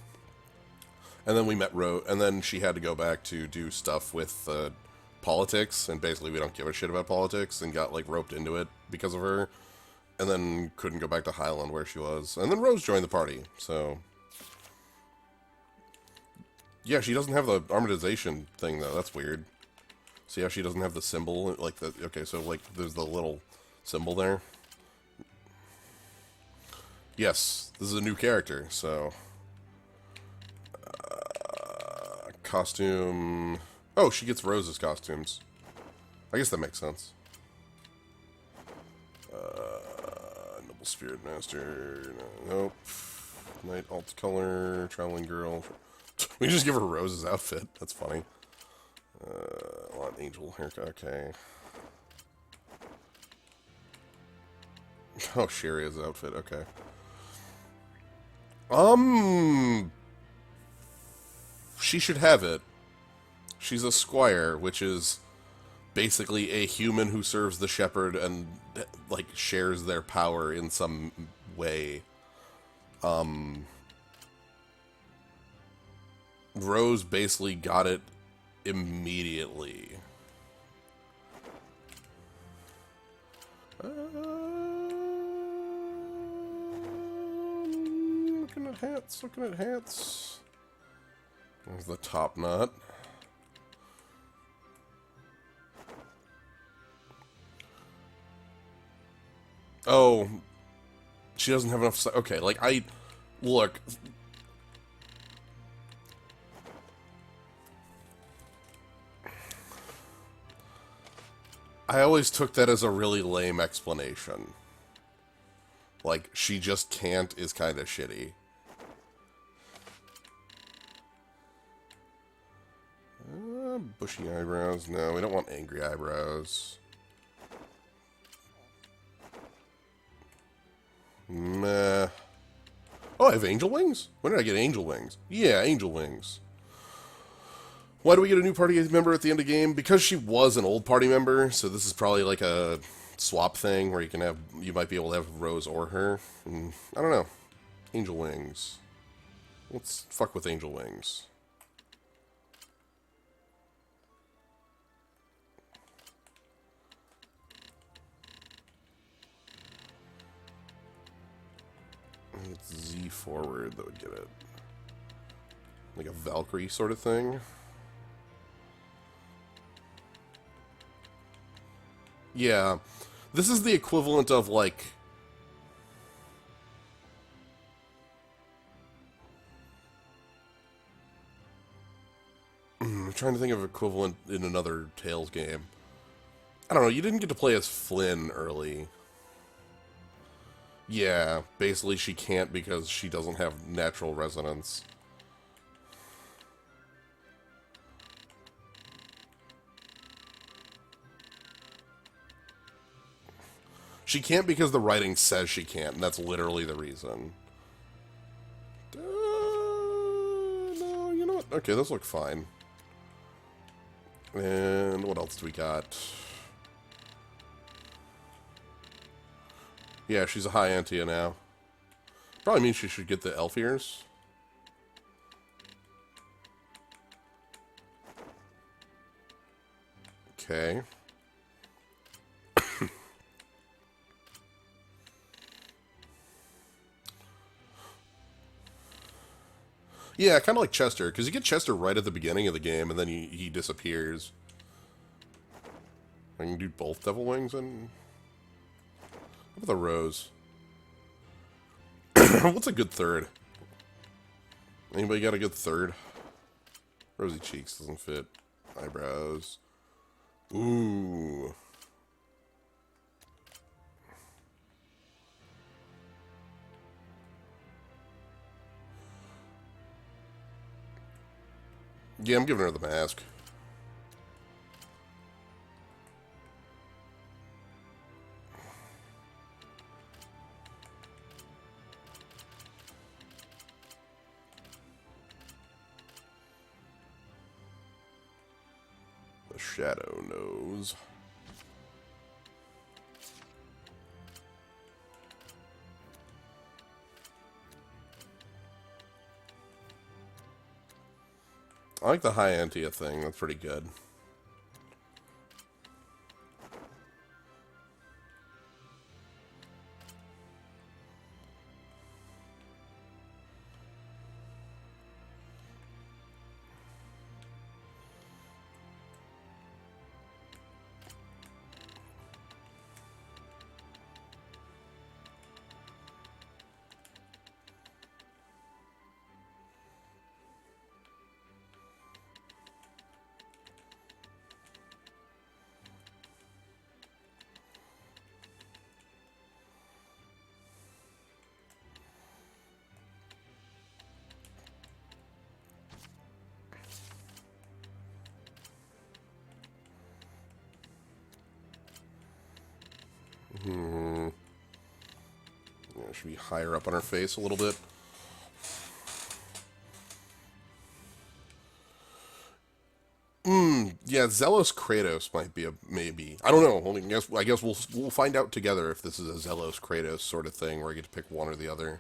And then we met and then she had to go back to do stuff with politics, and basically we don't give a shit about politics, and got like roped into it because of her. And then couldn't go back to Highland where she was. And then Rose joined the party, so... Yeah, she doesn't have the armatization thing, though. That's weird. See how she doesn't have the symbol? Like the okay, so like there's the little symbol there. Yes, this is a new character, so costume. Oh, she gets Rose's costumes. I guess that makes sense. Noble Spirit Master. Nope. Knight alt color. Traveling girl. We just give her Rose's outfit. That's funny. I want angel haircut. Okay. Oh, Sharia's outfit. Okay. She should have it. She's a squire, which is basically a human who serves the shepherd and, like, shares their power in some way. Rose basically got it immediately. Looking at hats, looking at hats. There's the top knot. Oh, she doesn't have enough. Okay, like look. I always took that as a really lame explanation. Like, she just can't is kind of shitty. Bushy eyebrows. No, we don't want angry eyebrows. Meh. Oh, I have angel wings? When did I get angel wings? Yeah, angel wings. Why do we get a new party member at the end of the game? Because she was an old party member, so this is probably like a swap thing where you might be able to have Rose or her. And, I don't know. Angel wings. Let's fuck with angel wings. It's Z forward that would get it. Like a Valkyrie sort of thing. Yeah. This is the equivalent of, like... I'm trying to think of equivalent in another Tales game. I don't know, you didn't get to play as Flynn early. Yeah, basically she can't because she doesn't have natural resonance. She can't because the writing says she can't, and that's literally the reason. No, you know what? Okay, those look fine. And what else do we got? Yeah, she's a high Antia now. Probably means she should get the elf ears. Okay. Yeah, kind of like Chester, because you get Chester right at the beginning of the game, and then he disappears. I can do both Devil Wings, and... How about the Rose? What's a good third? Anybody got a good third? Rosy cheeks doesn't fit. Eyebrows. Ooh. Yeah, I'm giving her the mask. The shadow nose. I like the high Antia thing. That's pretty good. Yeah, should be higher up on her face a little bit. Yeah, Zealous Kratos might be a maybe. I don't know. I guess we'll find out together if this is a Zealous Kratos sort of thing where I get to pick one or the other.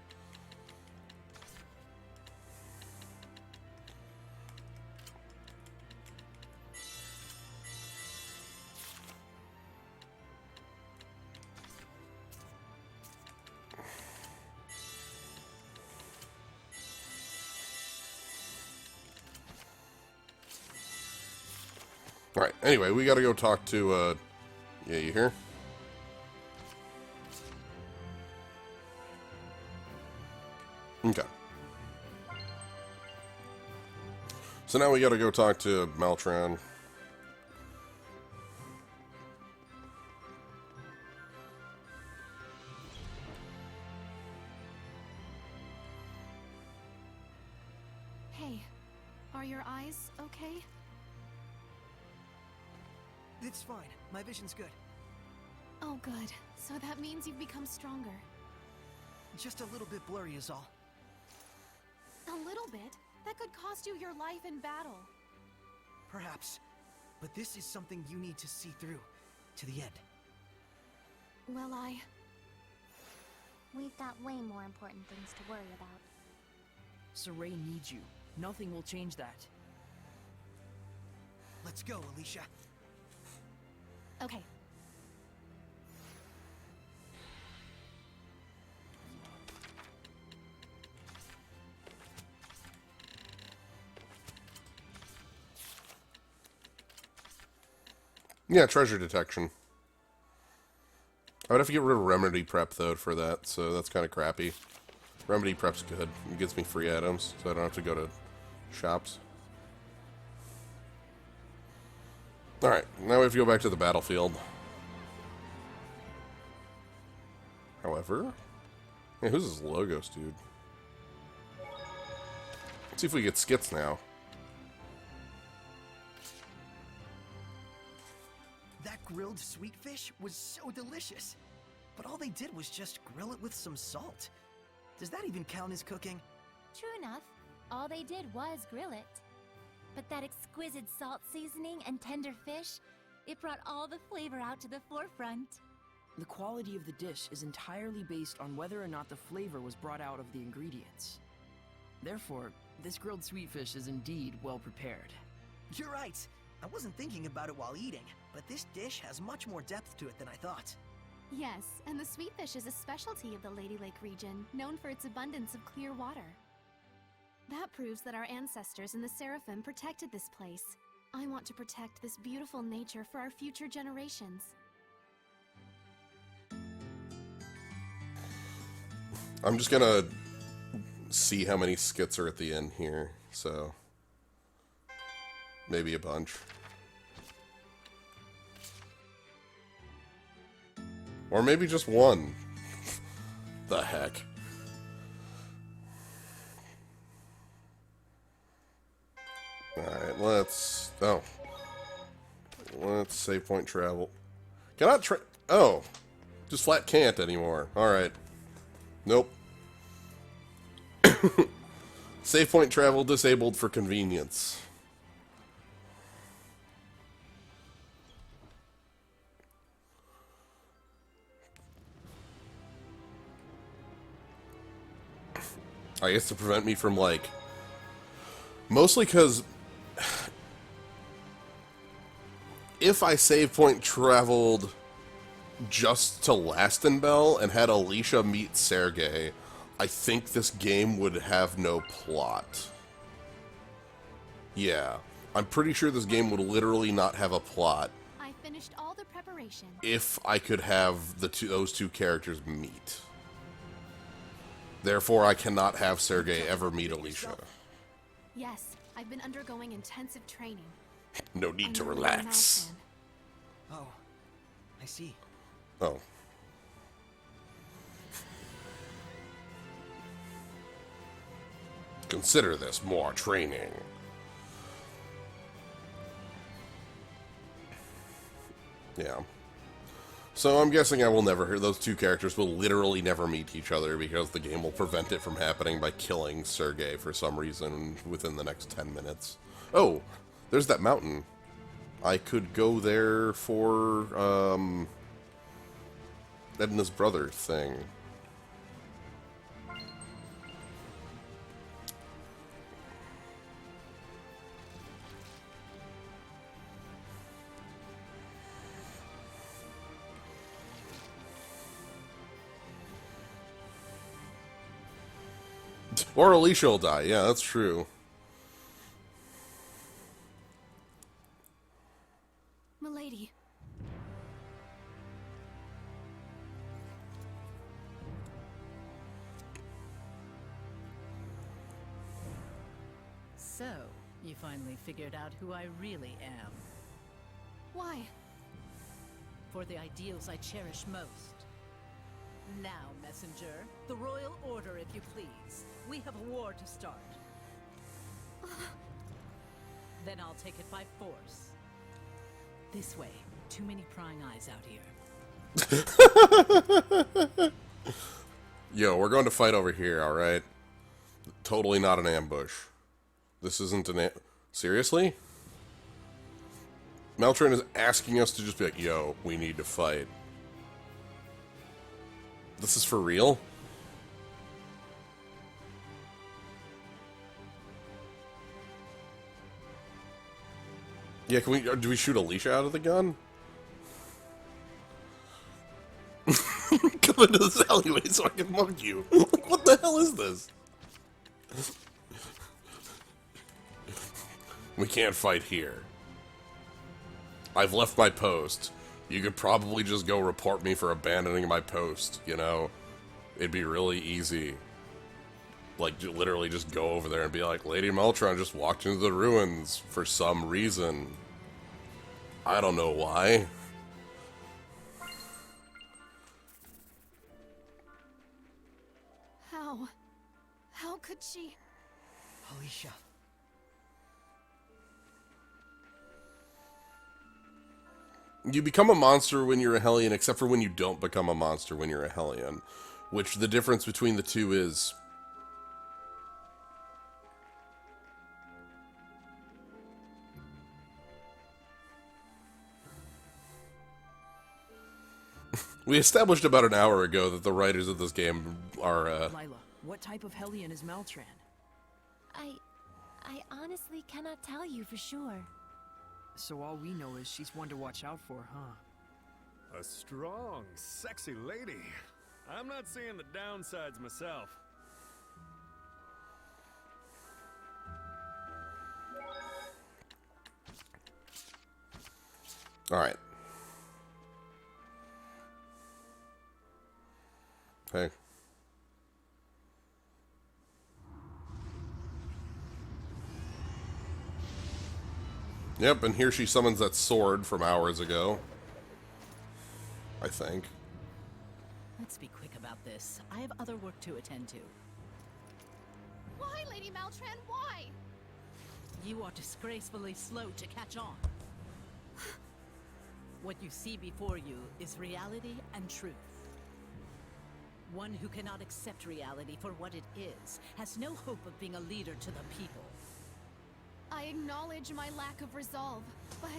Alright, anyway, we gotta go talk to, yeah, you here? Okay. So now we gotta go talk to Maltran. Hey, are your eyes okay? It's fine. My vision's good. Oh, good. So that means you've become stronger. Just a little bit blurry is all. A little bit? That could cost you your life in battle. Perhaps. But this is something you need to see through. To the end. Well, We've got way more important things to worry about. Saray needs you. Nothing will change that. Let's go, Alicia. Okay. Yeah, treasure detection. I would have to get rid of remedy prep though for that, so that's kind of crappy. Remedy prep's good. It gets me free items, so I don't have to go to shops. Alright, now we have to go back to the battlefield. However... Yeah, who's this Logos dude? Let's see if we get skits now. That grilled sweet fish was so delicious. But all they did was just grill it with some salt. Does that even count as cooking? True enough. All they did was grill it. But that exquisite salt seasoning and tender fish, it brought all the flavor out to the forefront. The quality of the dish is entirely based on whether or not the flavor was brought out of the ingredients. Therefore, this grilled sweet fish is indeed well prepared. You're right. I wasn't thinking about it while eating, but this dish has much more depth to it than I thought. Yes, and the sweet fish is a specialty of the Lady Lake region, known for its abundance of clear water. That proves that our ancestors in the Seraphim protected this place. I want to protect this beautiful nature for our future generations. I'm just gonna see how many skits are at the end here, so... Maybe a bunch. Or maybe just one. The heck. Alright, let's... Oh. Let's save point travel. Cannot Oh. Just flat can't anymore. Alright. Nope. Save point travel disabled for convenience. I guess to prevent me from, like... Mostly because... If I save point traveled just to Lastenbell and had Alicia meet Sergei, I think this game would have no plot. Yeah. I'm pretty sure this game would literally not have a plot I finished all the preparation. if I could have those two characters meet. Therefore, I cannot have Sergei ever meet Alicia. Yes, I've been undergoing intensive training. No need to relax. Oh, I see. Oh. Consider this more training. Yeah. So I'm guessing I will never hear those two characters will literally never meet each other because the game will prevent it from happening by killing Sergei for some reason within the next 10 minutes. Oh, there's that mountain. I could go there for Edna's brother thing. Or Alicia will die. Yeah, that's true. Milady. So, you finally figured out who I really am. Why? For the ideals I cherish most. Now, messenger, the royal order, if you please. We have a war to start. Then I'll take it by force. This way. Too many prying eyes out here. Yo, we're going to fight over here, alright? Totally not an ambush. This isn't an seriously? Meltran is asking us to just be like, yo, we need to fight. This is for real? Yeah, can we, do we shoot Alicia out of the gun? Come into this alleyway so I can mug you. Like, what the hell is this? We can't fight here. I've left my post. You could probably just go report me for abandoning my post, you know? It'd be really easy. Like, literally just go over there and be like, Lady Meltron just walked into the ruins for some reason. I don't know why. How? How could she? Alicia. You become a monster when you're a Hellion, except for when you don't become a monster when you're a Hellion. Which the difference between the two is... We established about an hour ago that the writers of this game are, Lila, what type of Hellion is Meltran? I honestly cannot tell you for sure. So all we know is she's one to watch out for, huh? A strong, sexy lady. I'm not seeing the downsides myself. Alright. Hey. Yep, and here she summons that sword from hours ago. I think. Let's be quick about this. I have other work to attend to. Why, Lady Meltran, why? You are disgracefully slow to catch on. What you see before you is reality and truth. One who cannot accept reality for what it is has no hope of being a leader to the people. I acknowledge my lack of resolve, but...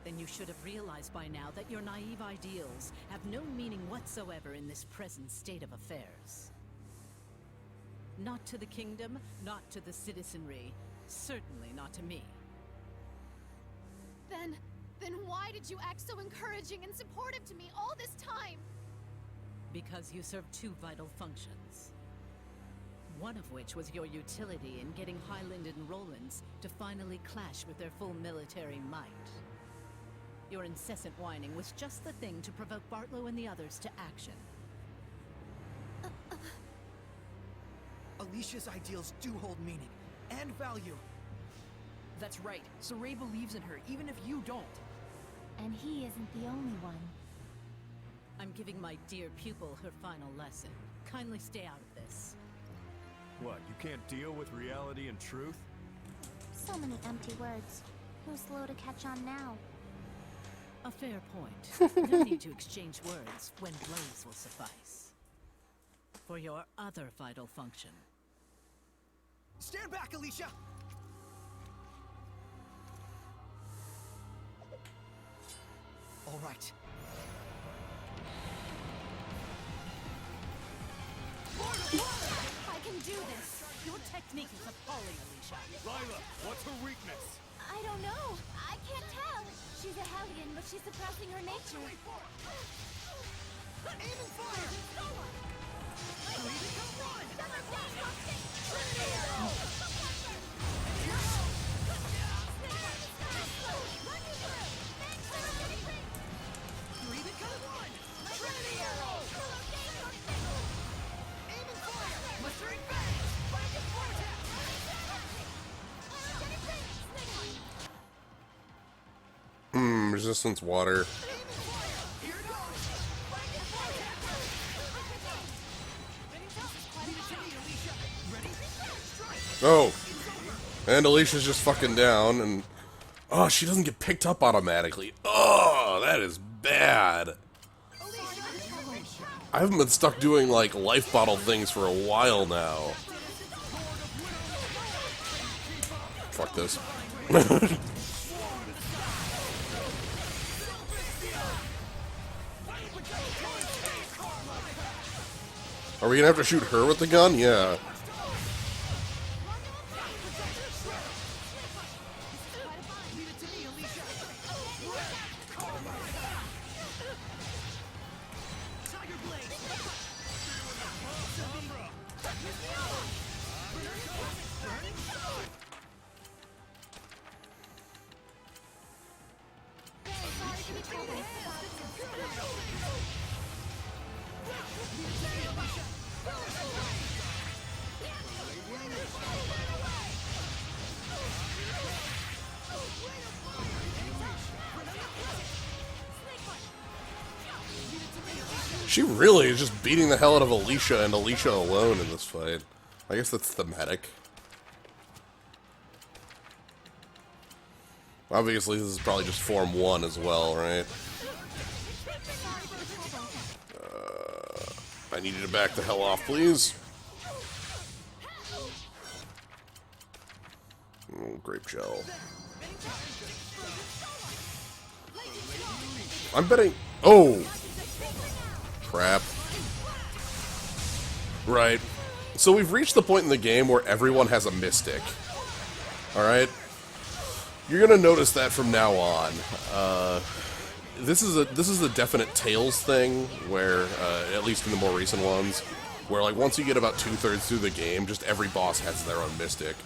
Then you should have realized by now that your naive ideals have no meaning whatsoever in this present state of affairs. Not to the kingdom, not to the citizenry, certainly not to me. Then why did you act so encouraging and supportive to me all this time? Because you serve two vital functions. One of which was your utility in getting Highland and Rollins to finally clash with their full military might. Your incessant whining was just the thing to provoke Bartlow and the others to action. Alicia's ideals do hold meaning and value. That's right. Saray believes in her, even if you don't. And he isn't the only one. I'm giving my dear pupil her final lesson. Kindly stay out of this. What, you can't deal with reality and truth? So many empty words. Who's slow to catch on now? A fair point. No need to exchange words when blows will suffice. For your other vital function. Stand back, Alicia! All right. I can do this. Your technique is appalling, Alicia. Lila, what's her weakness? I don't know. I can't tell. She's a Hellion, but she's suppressing her nature. Aim and fire! Resistance water. Oh, and Alicia's just fucking down, and oh, she doesn't get picked up automatically. Oh, that is bad. I haven't been stuck doing like life bottle things for a while now. Fuck this. Are we gonna have to shoot her with the gun? Yeah. She really is just beating the hell out of Alicia and Alicia alone in this fight. I guess that's thematic. Obviously, this is probably just Form 1 as well, right? I need you to back the hell off, please. Oh, grape gel. I'm betting... Oh! Crap. Right. So we've reached the point in the game where everyone has a mystic. Alright? You're gonna notice that from now on. This is a definite Tales thing, where, at least in the more recent ones, where like once you get about 2/3 through the game, just every boss has their own mystic.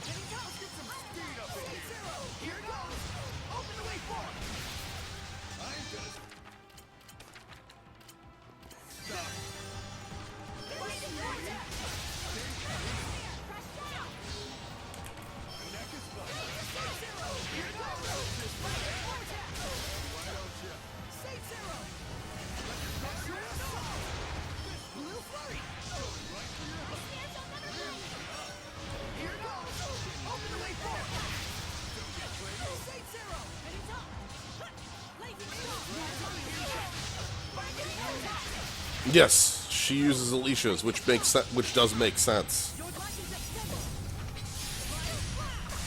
Yes, she uses Alicia's, which does make sense.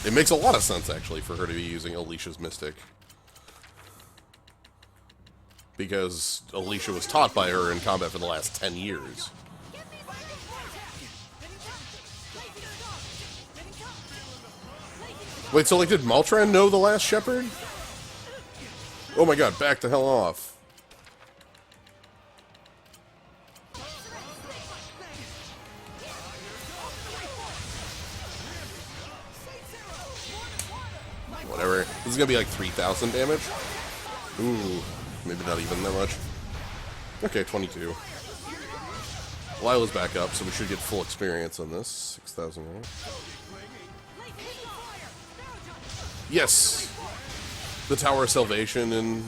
It makes a lot of sense, actually, for her to be using Alicia's Mystic. Because Alicia was taught by her in combat for the last 10 years. Wait, so like, did Maltran know the last Shepherd? Oh my god, back the hell off. Whatever. This is gonna be like 3,000 damage. Ooh, maybe not even that much. Okay, 22. Lila's back up, so we should get full experience on this. 6,000. Yes! The Tower of Salvation and...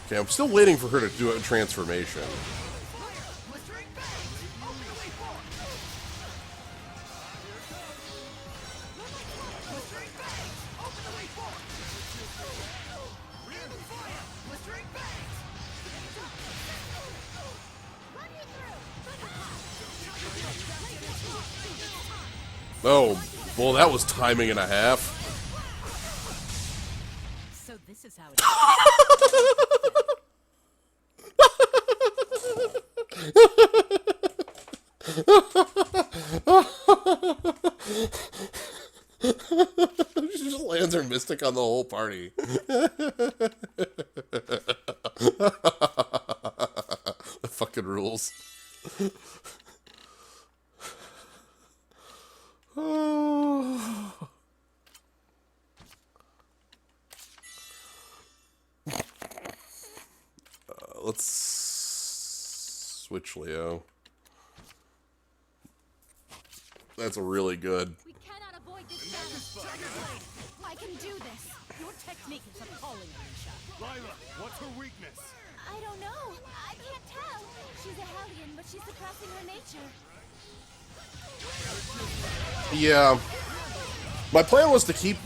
Okay, I'm still waiting for her to do a transformation. Oh, well, that was timing and a half. So this is how She just lands her mystic on the whole party. That fucking rules. Let's switch Leo. That's really good. We cannot avoid this battle. I can do this. Your technique is appalling, Alicia. Lila, what's her weakness? I don't know. I can't tell. She's a Hellion, but she's suppressing her nature. Yeah. My plan was to keep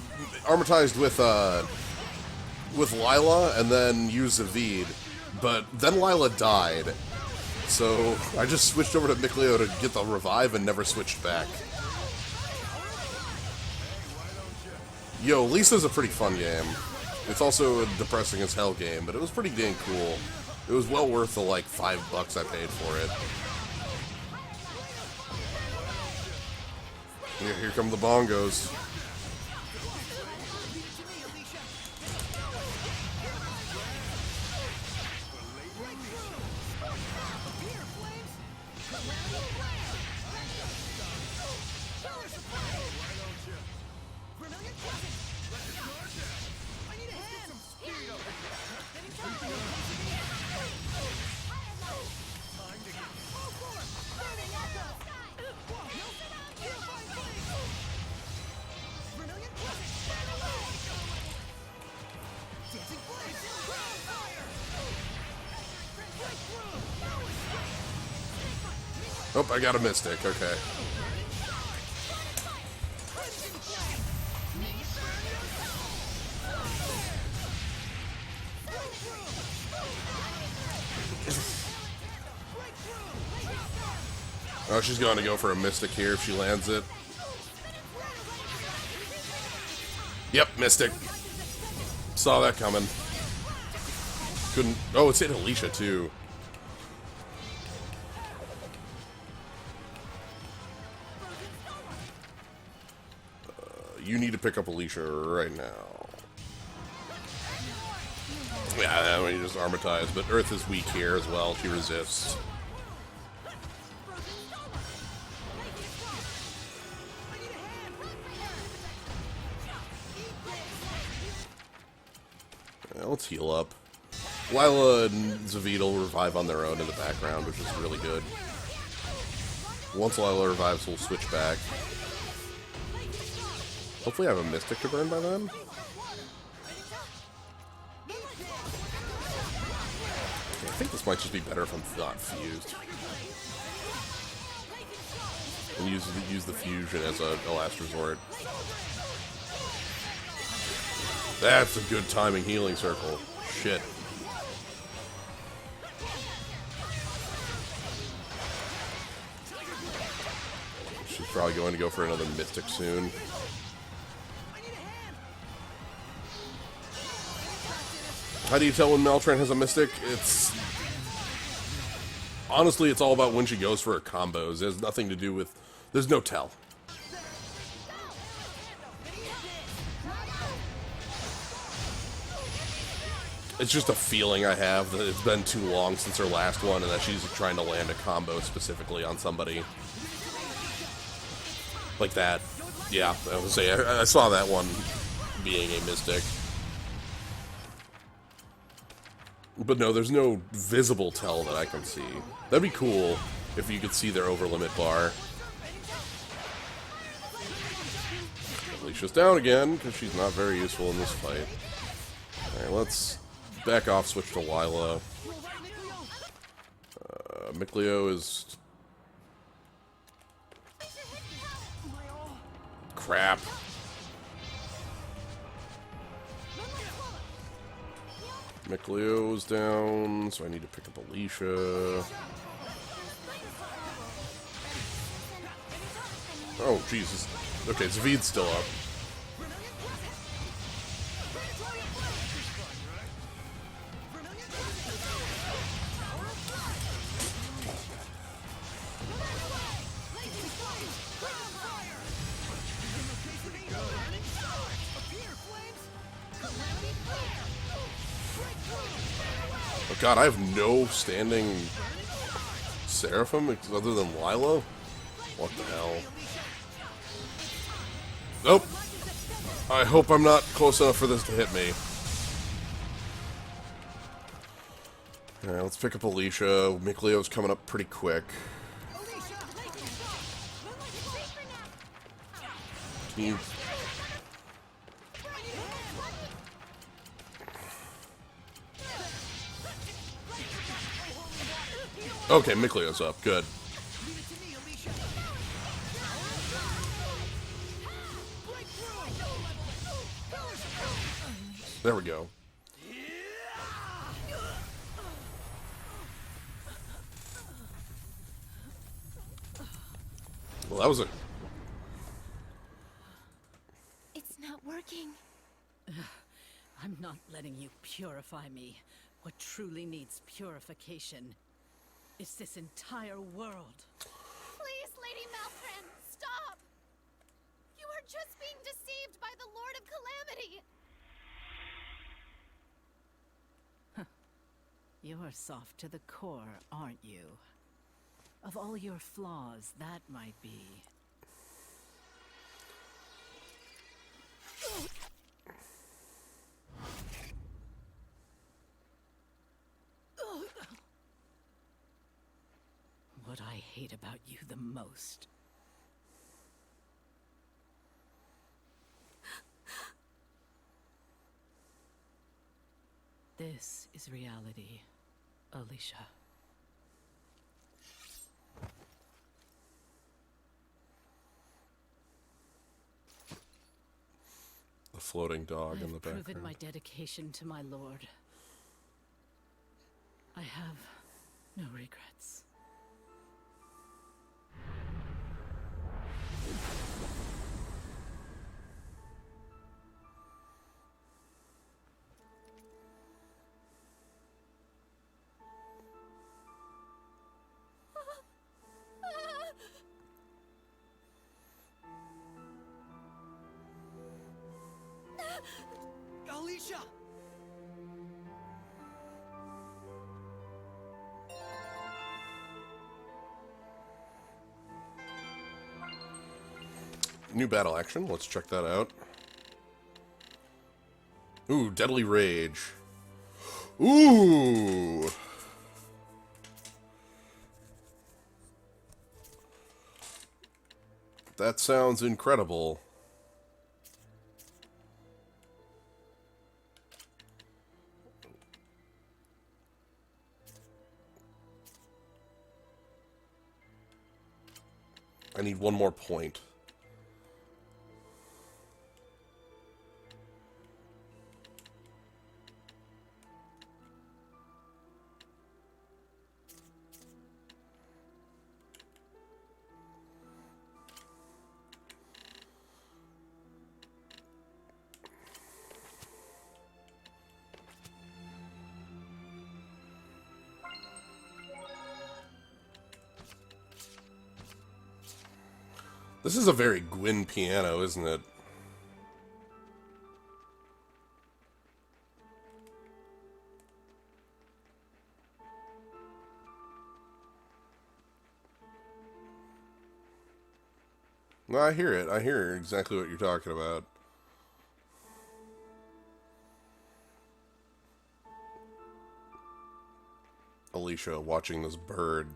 armatized with Lila and then use Zavid, but then Lila died. So I just switched over to Mikleo to get the revive and never switched back. Yo, Lisa's a pretty fun game. It's also a depressing as hell game, but it was pretty dang cool. It was well worth the like $5 I paid for it. Yeah, here come the bongos. Oh, I got a Mystic, okay. Oh, she's going to go for a Mystic here if she lands it. Yep, Mystic. Saw that coming. Couldn't... Oh, it's hit Alicia, too. You need to pick up Alicia right now. Yeah, I mean, just armatize, but Earth is weak here as well. She resists. Yeah, let's heal up. Lila and Zavid will revive on their own in the background, which is really good. Once Lila revives, we'll switch back. Hopefully I have a Mystic to burn by then. I think this might just be better if I'm not fused. And use the fusion as a last resort. That's a good timing healing circle. Shit. She's probably going to go for another Mystic soon. How do you tell when Maltran has a Mystic? It's... Honestly, it's all about when she goes for her combos. It has nothing to do with... There's no tell. It's just a feeling I have that it's been too long since her last one and that she's trying to land a combo specifically on somebody. Like that. Yeah, I was gonna say, I saw that one being a Mystic. But no, there's no visible tell that I can see. That'd be cool if you could see their over limit bar. Alicia's down again, because she's not very useful in this fight. Alright, let's back off, switch to Lila. Mikleo is... Crap. Mikleo's down, so I need to pick up Alicia. Oh, Jesus. Okay, Zvid's still up. Oh god, I have no standing Seraphim other than Lila? What the hell? Nope. I hope I'm not close enough for this to hit me. Alright, let's pick up Alicia. Miklio's coming up pretty quick. Can you... Okay, Miklio's up. Good. There we go. Well, that was a... It's not working. I'm not letting you purify me. What truly needs purification is this entire world. Please, Lady Maltran, stop! You are just being deceived by the Lord of Calamity! You're soft to the core, aren't you? Of all your flaws, that might be. What I hate about you the most. This is reality, Alicia. The floating dog in the I've proven background. my dedication to my lord. I have no regrets. Alicia! New battle action. Let's check that out. Ooh, Deadly Rage. Ooh! That sounds incredible. I need one more point. This is a very Gwyn piano, isn't it? No, I hear it. I hear exactly what you're talking about. Alicia watching this bird.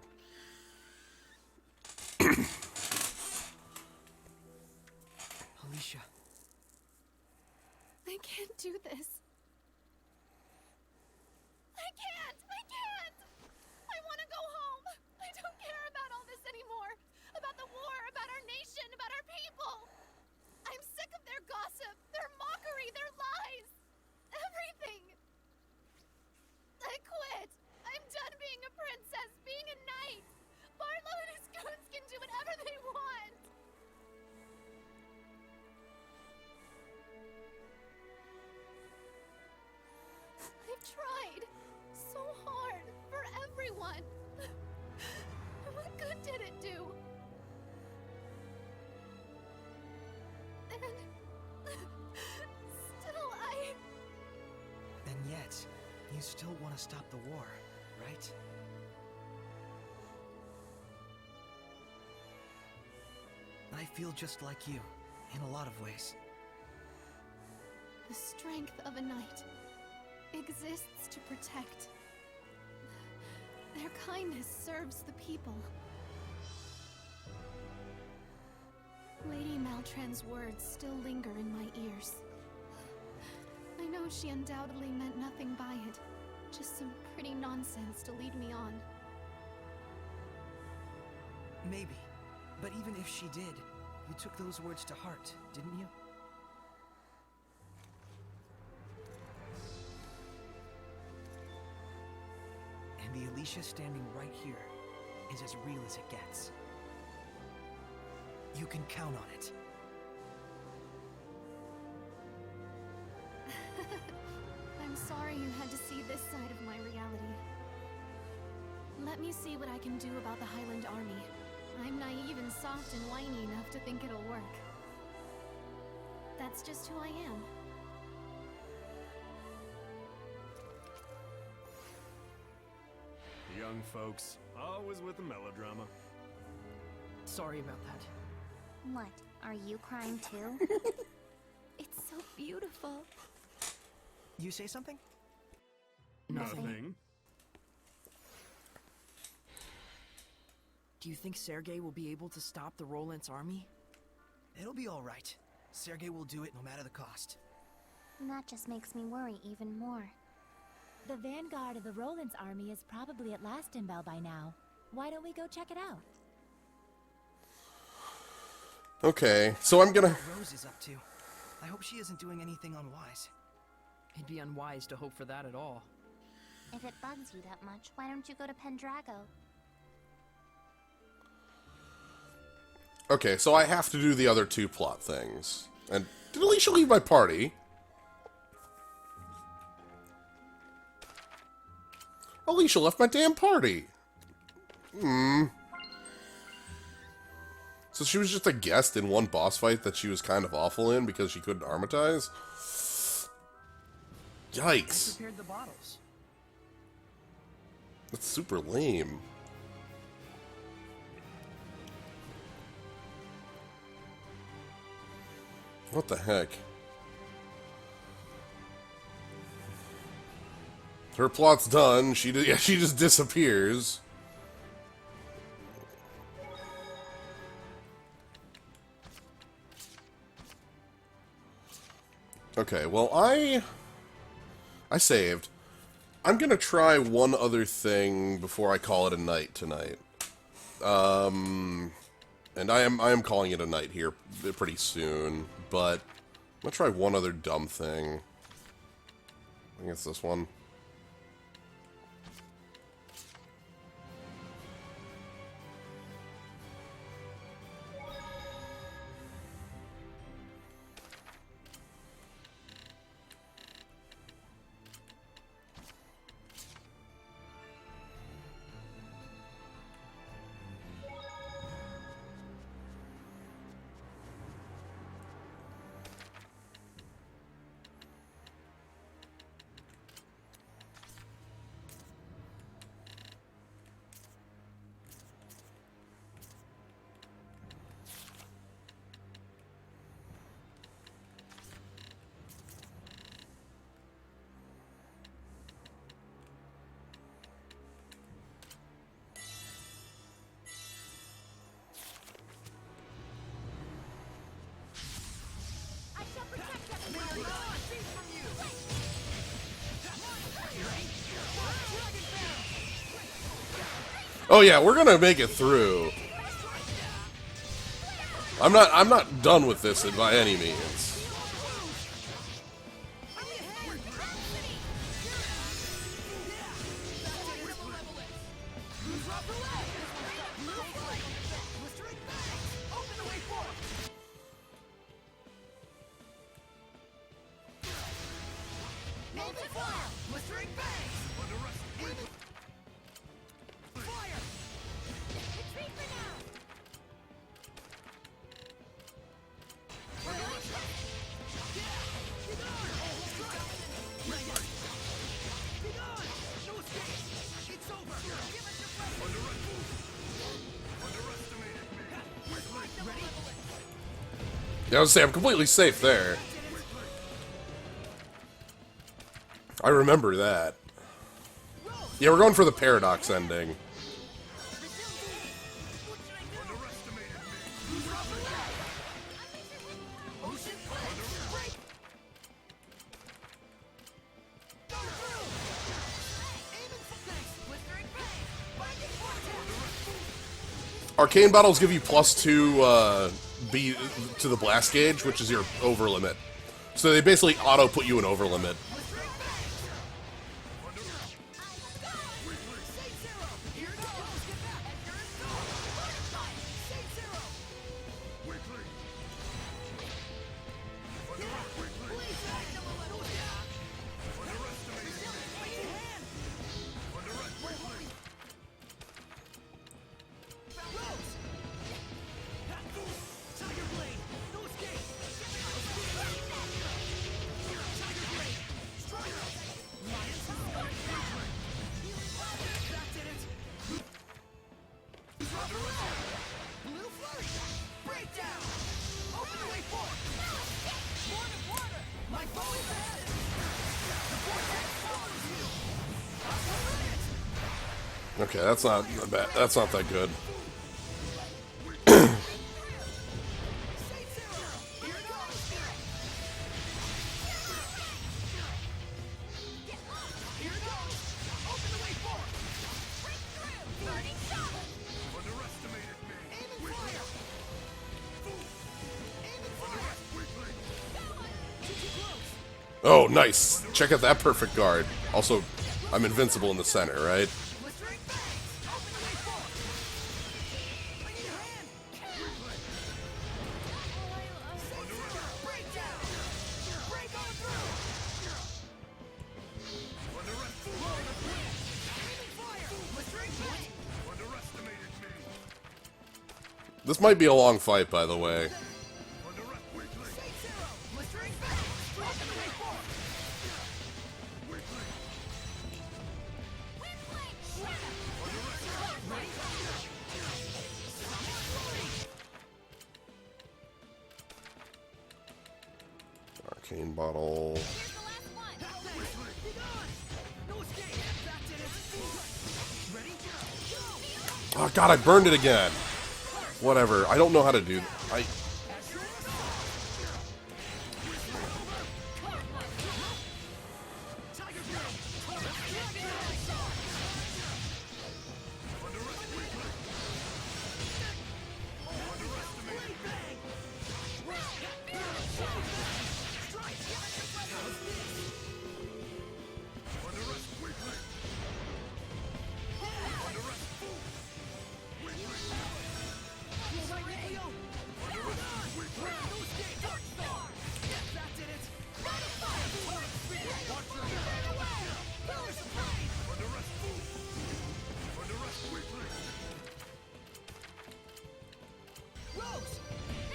Alicia. I can't do this. I can't! I want to go home! I don't care about all this anymore! About the war, about our nation, about our people! I'm sick of their gossip, their mockery, their lies! Everything! I quit! I'm done being a princess, being a knight! Barlow and his goons can do whatever they want! did it do? And still And yet, you still want to stop the war, right? I feel just like you, in a lot of ways. The strength of a knight exists to protect. Their kindness serves the people. Lady Maltran's words still linger in my ears. I know she undoubtedly meant nothing by it, just some pretty nonsense to lead me on. Maybe. But even if she did, you took those words to heart, didn't you? And the Alicia standing right here is as real as it gets. You can count on it. I'm sorry you had to see this side of my reality. Let me see what I can do about the Highland Army. I'm naive and soft and whiny enough to think it'll work. That's just who I am. Young folks, always with the melodrama. Sorry about that. What? Are you crying too? It's so beautiful. You say something? Nothing. Do you think Sergei will be able to stop the Roland's army? It'll be all right. Sergei will do it no matter the cost. That just makes me worry even more. The vanguard of the Roland's army is probably at Lastenbell by now. Why don't we go check it out? Okay, so I'm gonna... What Rose is up to. I hope she isn't doing anything unwise. It'd be unwise to hope for that at all. If it bugs you that much, why don't you go to Pendrago? Okay, so I have to do the other two plot things. And did Alicia leave my party? Alicia left my damn party. So she was just a guest in one boss fight that she was kind of awful in because she couldn't armatize? Yikes. I prepared the bottles. That's super lame. What the heck? Her plot's done. She just disappears. Okay, well, I saved. I'm gonna try one other thing before I call it a night tonight. And I am calling it a night here pretty soon, but I'm gonna try one other dumb thing. I think it's this one. Oh yeah, we're gonna make it through. I'm not done with this by any means. Yeah, I was saying, I'm completely safe there. I remember that. Yeah, we're going for the paradox ending. Arcane battles give you +2 B to the blast gauge, which is your over limit. So they basically auto put you in over limit. Okay, that's not bad. That's not that good. Oh, nice. Check out that perfect guard. Also, I'm invincible in the center, right? This might be a long fight, by the way. Arcane bottle. Oh god, I burned it again. Whatever. I don't know how to do.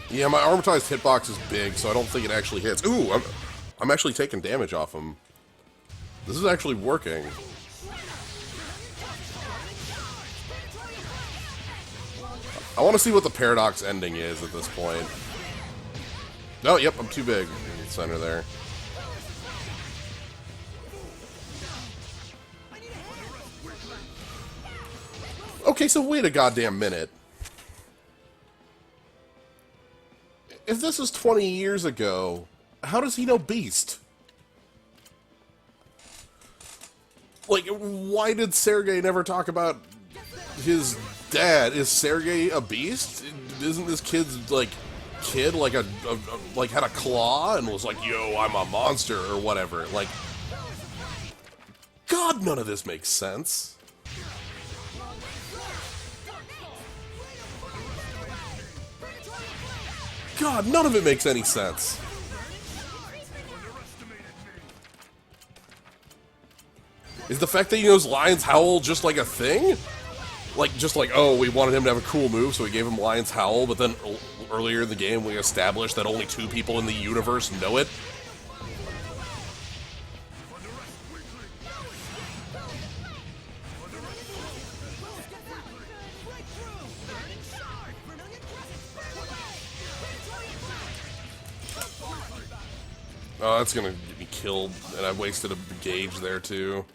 Yeah, my armatized hitbox is big, so I don't think it actually hits. Ooh, I'm actually taking damage off him. This is actually working. I want to see what the paradox ending is at this point. Oh, yep, I'm too big in the center there. Okay, so wait a goddamn minute. If this is 20 years ago, how does he know Beast? Like, why did Sergei never talk about his dad? Is Sergei a beast? Isn't this kid's, like, kid, like, like, had a claw and was like, yo, I'm a monster, or whatever? Like, God, none of this makes sense. God, none of it makes any sense. Is the fact that he knows Lion's Howl just like a thing? Like, just like, oh, we wanted him to have a cool move, so we gave him Lion's Howl, but then earlier in the game we established that only 2 people in the universe know it? Oh, that's gonna get me killed, and I wasted a gauge there too.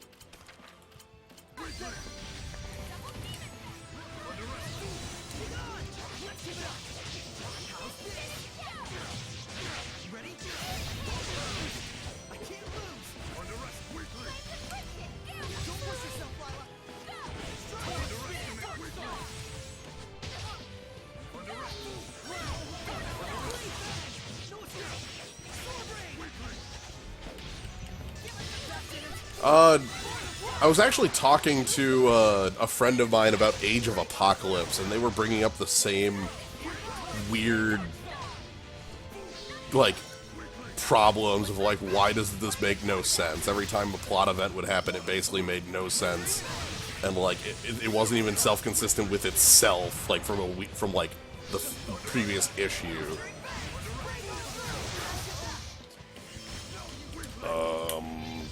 I was actually talking to a friend of mine about Age of Apocalypse, and they were bringing up the same weird, like, problems of, like, why does this make no sense? Every time a plot event would happen, it basically made no sense, and, like, it wasn't even self-consistent with itself, like, from like, the previous issue.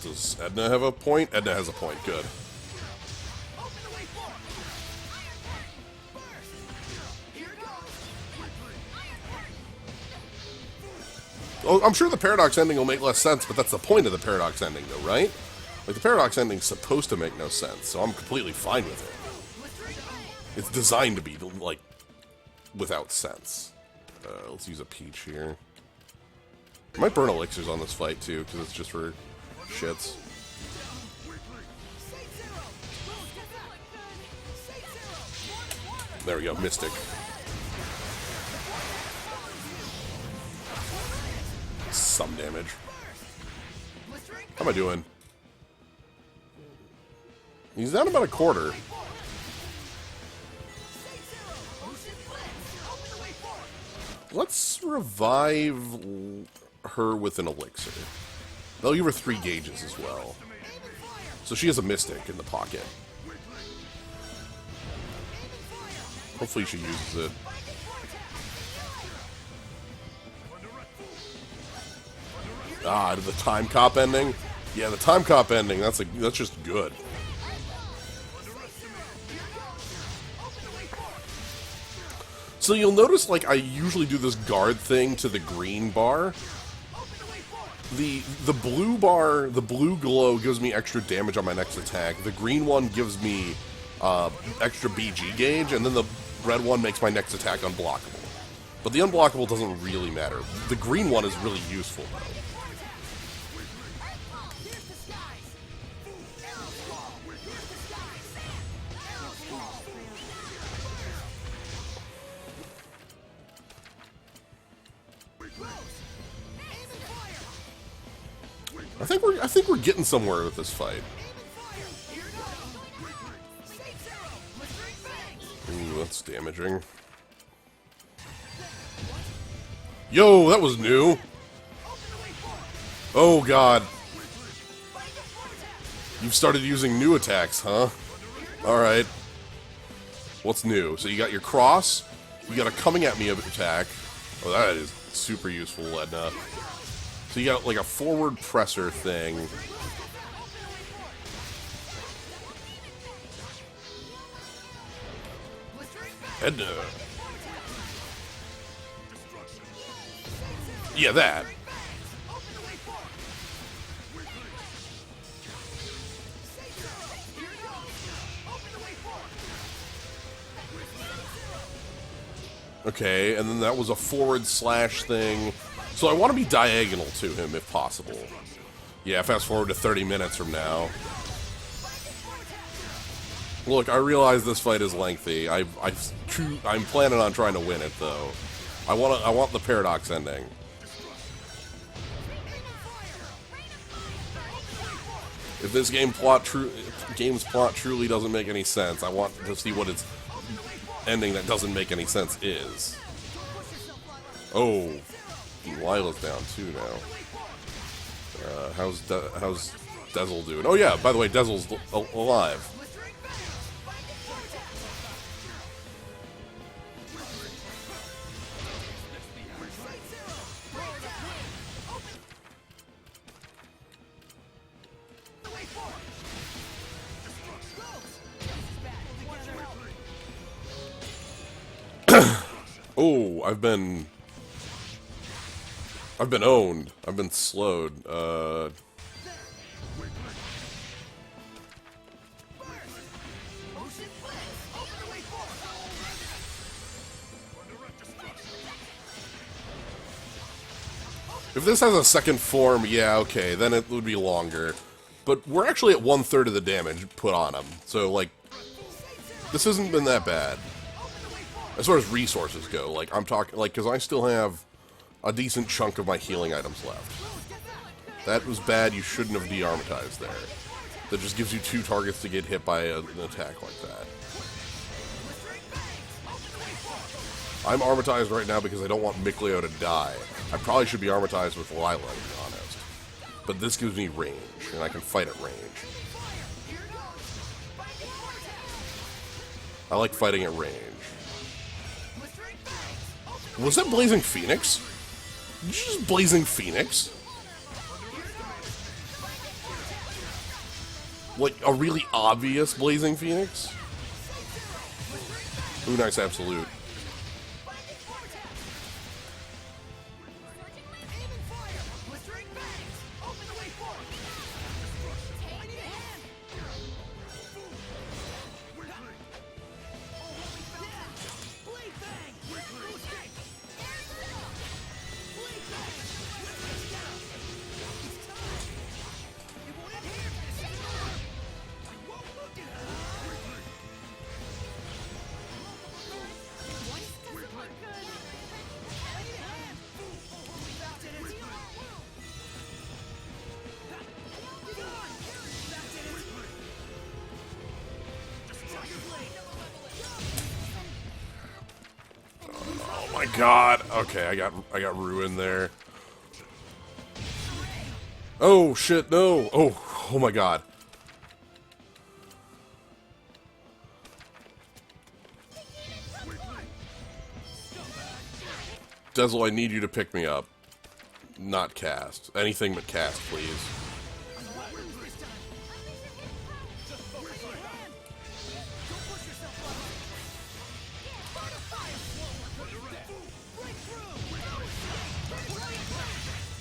Does Edna have a point? Edna has a point, good. Oh, I'm sure the paradox ending will make less sense, but that's the point of the paradox ending, though, right? Like, the paradox ending's supposed to make no sense, so I'm completely fine with it. It's designed to be, like, without sense. Let's use a peach here. I might burn elixirs on this fight, too, because it's just for shits. There we go, Mystic. Some damage. How am I doing? He's down about a quarter. Let's revive her with an elixir. They'll give her 3 gauges as well. So she has a Mystic in the pocket. Hopefully she uses it. Ah, the time cop ending? Yeah, the time cop ending, that's just good. So you'll notice, like, I usually do this guard thing to the green bar. The blue bar, the blue glow gives me extra damage on my next attack. The green one gives me extra BG gauge, and then the red one makes my next attack unblockable. But the unblockable doesn't really matter. The green one is really useful, though. I think we're getting somewhere with this fight. Ooh, that's damaging. Yo, that was new. Oh god. You've started using new attacks, huh? Alright. What's new? So you got your cross, you got a coming at me attack. Oh, that is super useful, Edna. So you got like a forward presser thing. Edna. Yeah, that. Okay, and then that was a forward slash thing. So I want to be diagonal to him if possible. Yeah, fast forward to 30 minutes from now. Look, I realize this fight is lengthy. I'm planning on trying to win it though. I want the paradox ending. If this game's plot truly doesn't make any sense, I want to see what its ending that doesn't make any sense is. Oh, Lila's down too now. How's Dezel doing? Oh yeah, by the way, Dezel's alive. Oh, I've been owned. I've been slowed. If this has a second form, yeah, okay, then it would be longer. But we're actually at 1/3 of the damage put on him. So, like, this hasn't been that bad. As far as resources go, like, I'm talking, like, because I still have a decent chunk of my healing items left. That was bad, you shouldn't have de-armatized there. That just gives you 2 targets to get hit by an attack like that. I'm armatized right now because I don't want Mikleo to die. I probably should be armatized with Lila, to be honest. But this gives me range, and I can fight at range. I like fighting at range. Was that Blazing Phoenix? Did you just Blazing Phoenix? Like, a really obvious Blazing Phoenix? Ooh, nice absolute. My God. Okay, I got ruined there. Oh shit, no. Oh my God. Dezel, I need you to pick me up. Not cast. Anything but cast, please.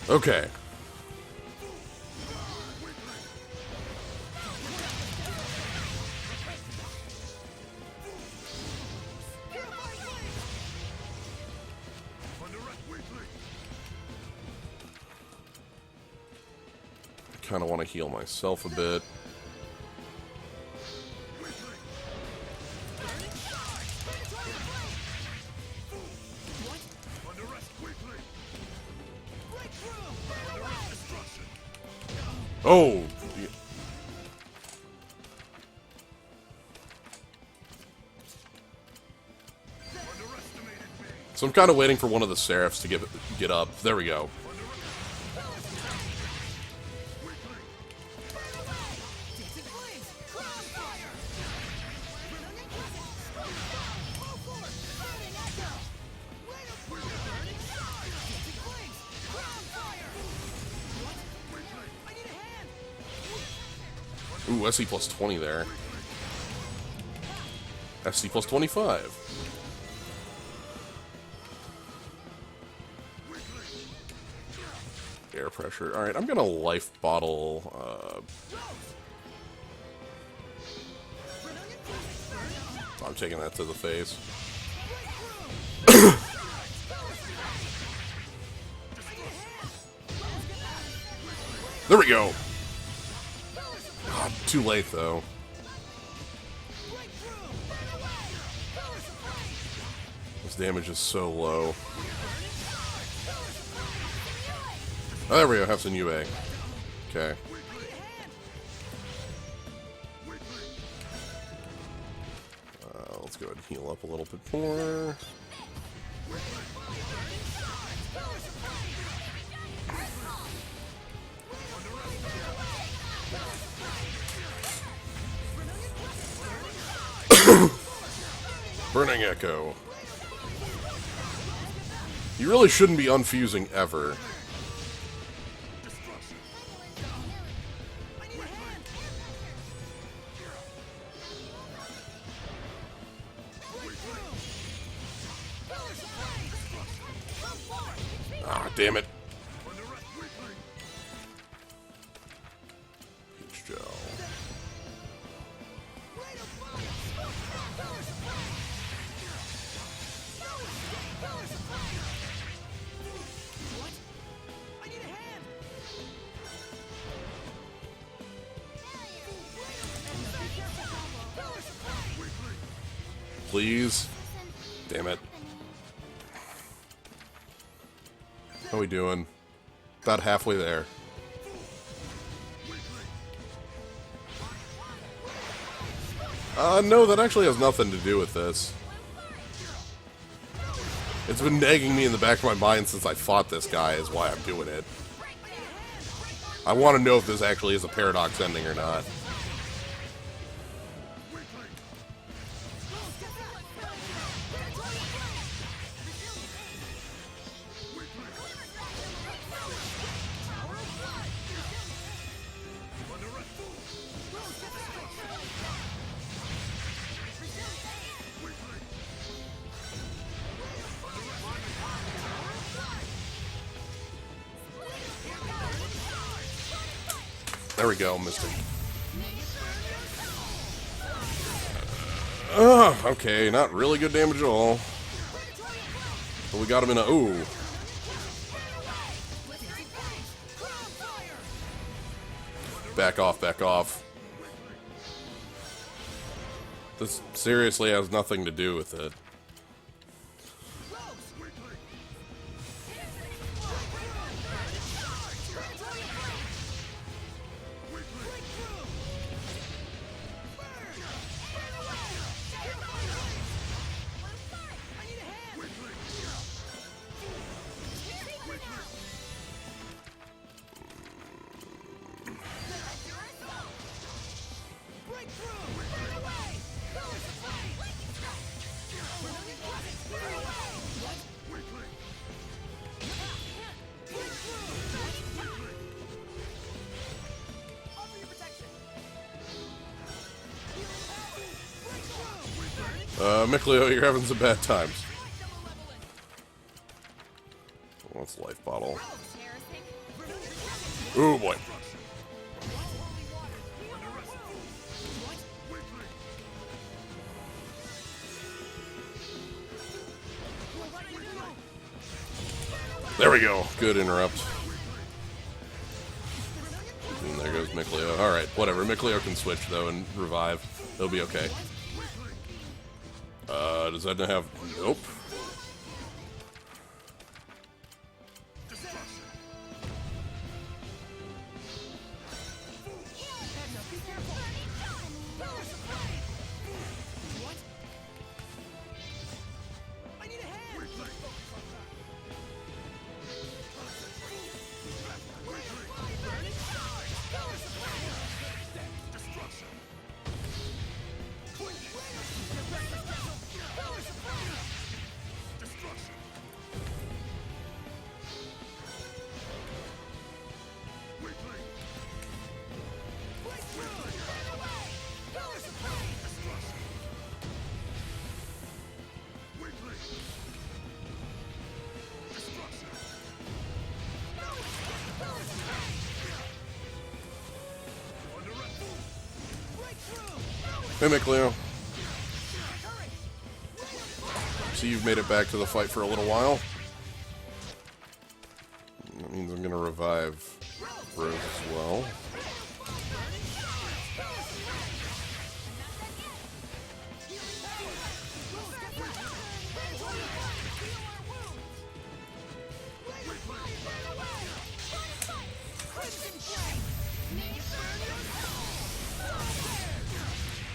Okay. I kind of want to heal myself a bit. Oh! So I'm kind of waiting for one of the Seraphs to get up. There we go. Ooh, SC plus 20 there. SC plus 25. Air pressure. Alright, I'm gonna life bottle. I'm taking that to the face. There we go! God, too late, though. This damage is so low. Oh, there we go, have some UA. Okay. Let's go ahead and heal up a little bit more. Burning Echo. You really shouldn't be unfusing ever. Ah, damn it. please. Damn it. How we doing? About halfway there. No, that actually has nothing to do with this. It's been nagging me in the back of my mind since I fought this guy is why I'm doing it. I want to know if this actually is a paradox ending or not. There we go, Mr. Okay, not really good damage at all. But we got him in a... Ooh. Back off, back off. This seriously has nothing to do with it. Mickleo, you're having some bad times. What's life bottle? Ooh, boy. There we go. Good interrupt. And there goes Mickleo. Alright, whatever. Mickleo can switch, though, and revive. It'll be okay. Does that not have... Nope. Hey, Mickleo. See, you've made it back to the fight for a little while. That means I'm going to revive Rose as well.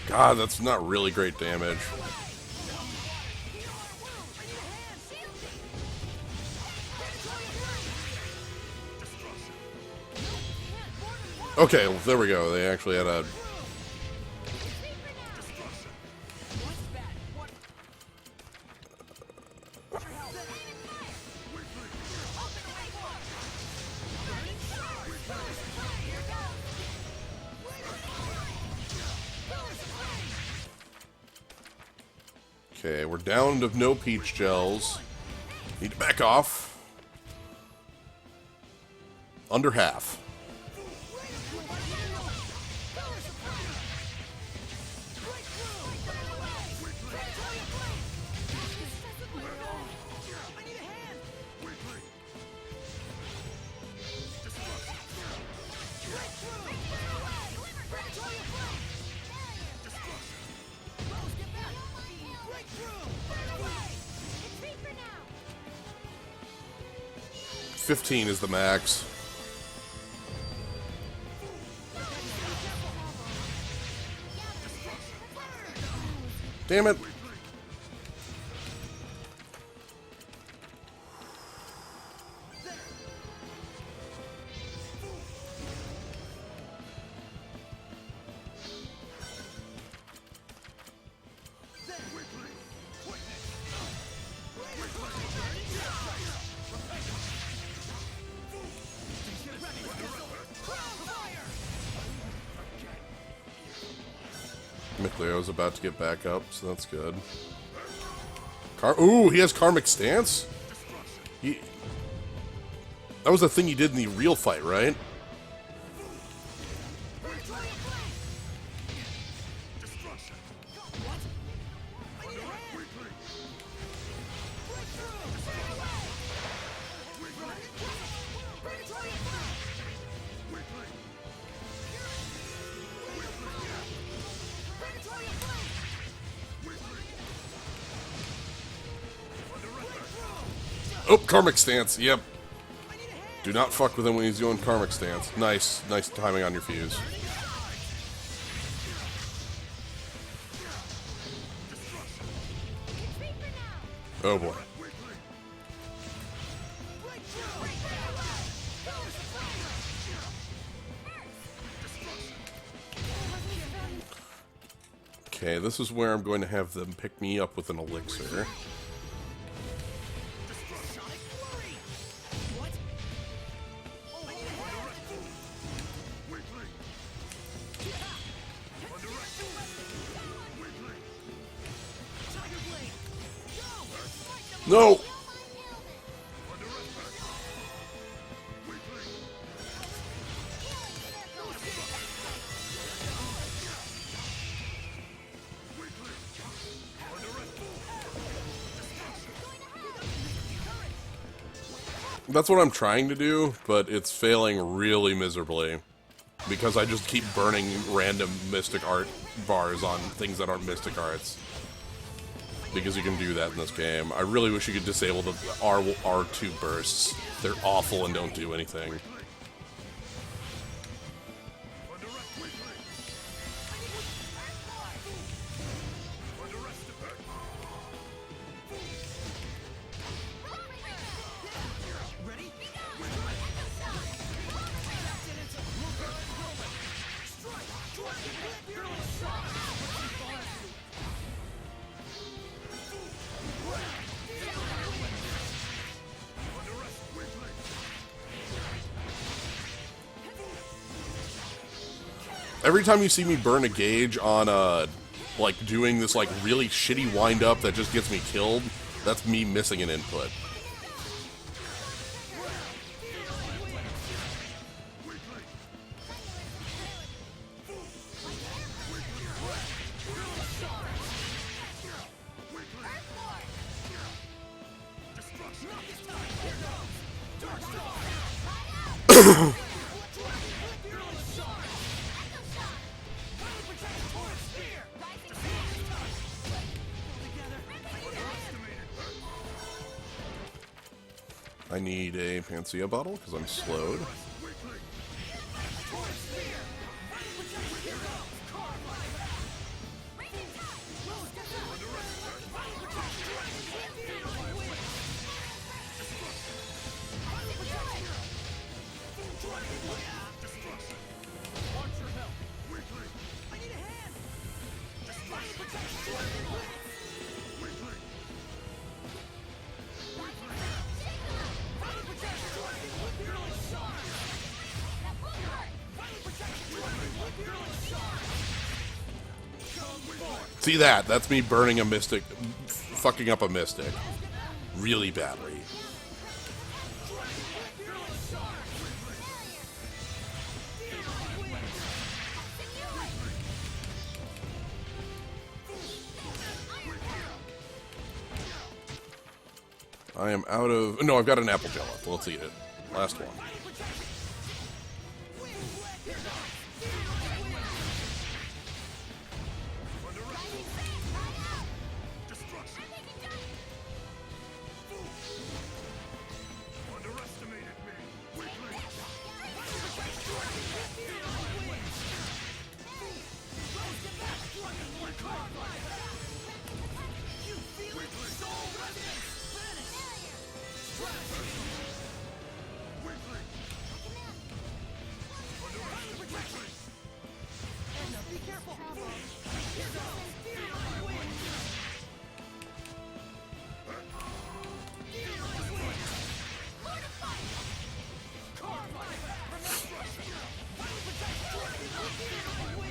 God, that's not really great damage. Okay, there we go. They actually had a... Okay, we're down to no peach gels. Need to back off. Under half. 15 is the max. Damn it. McLeo's about to get back up, so that's good. Ooh, he has Karmic Stance? That was a thing he did in the real fight, right? Oh, Karmic Stance, yep. Do not fuck with him when he's doing Karmic Stance. Nice, nice timing on your fuse. Oh boy. Okay, this is where I'm going to have them pick me up with an elixir. No! That's what I'm trying to do, but it's failing really miserably. Because I just keep burning random Mystic Art bars on things that aren't Mystic Arts. Because you can do that in this game. I really wish you could disable the R2 bursts. They're awful and don't do anything. Every time you see me burn a gauge on, like, doing this, like, really shitty wind-up that just gets me killed, that's me missing an input. I need a Panacea bottle because I'm slowed. See that? That's me burning a Mystic, fucking up a Mystic. Really badly. I am out of... No, I've got an apple gel left. Let's eat it. Last one.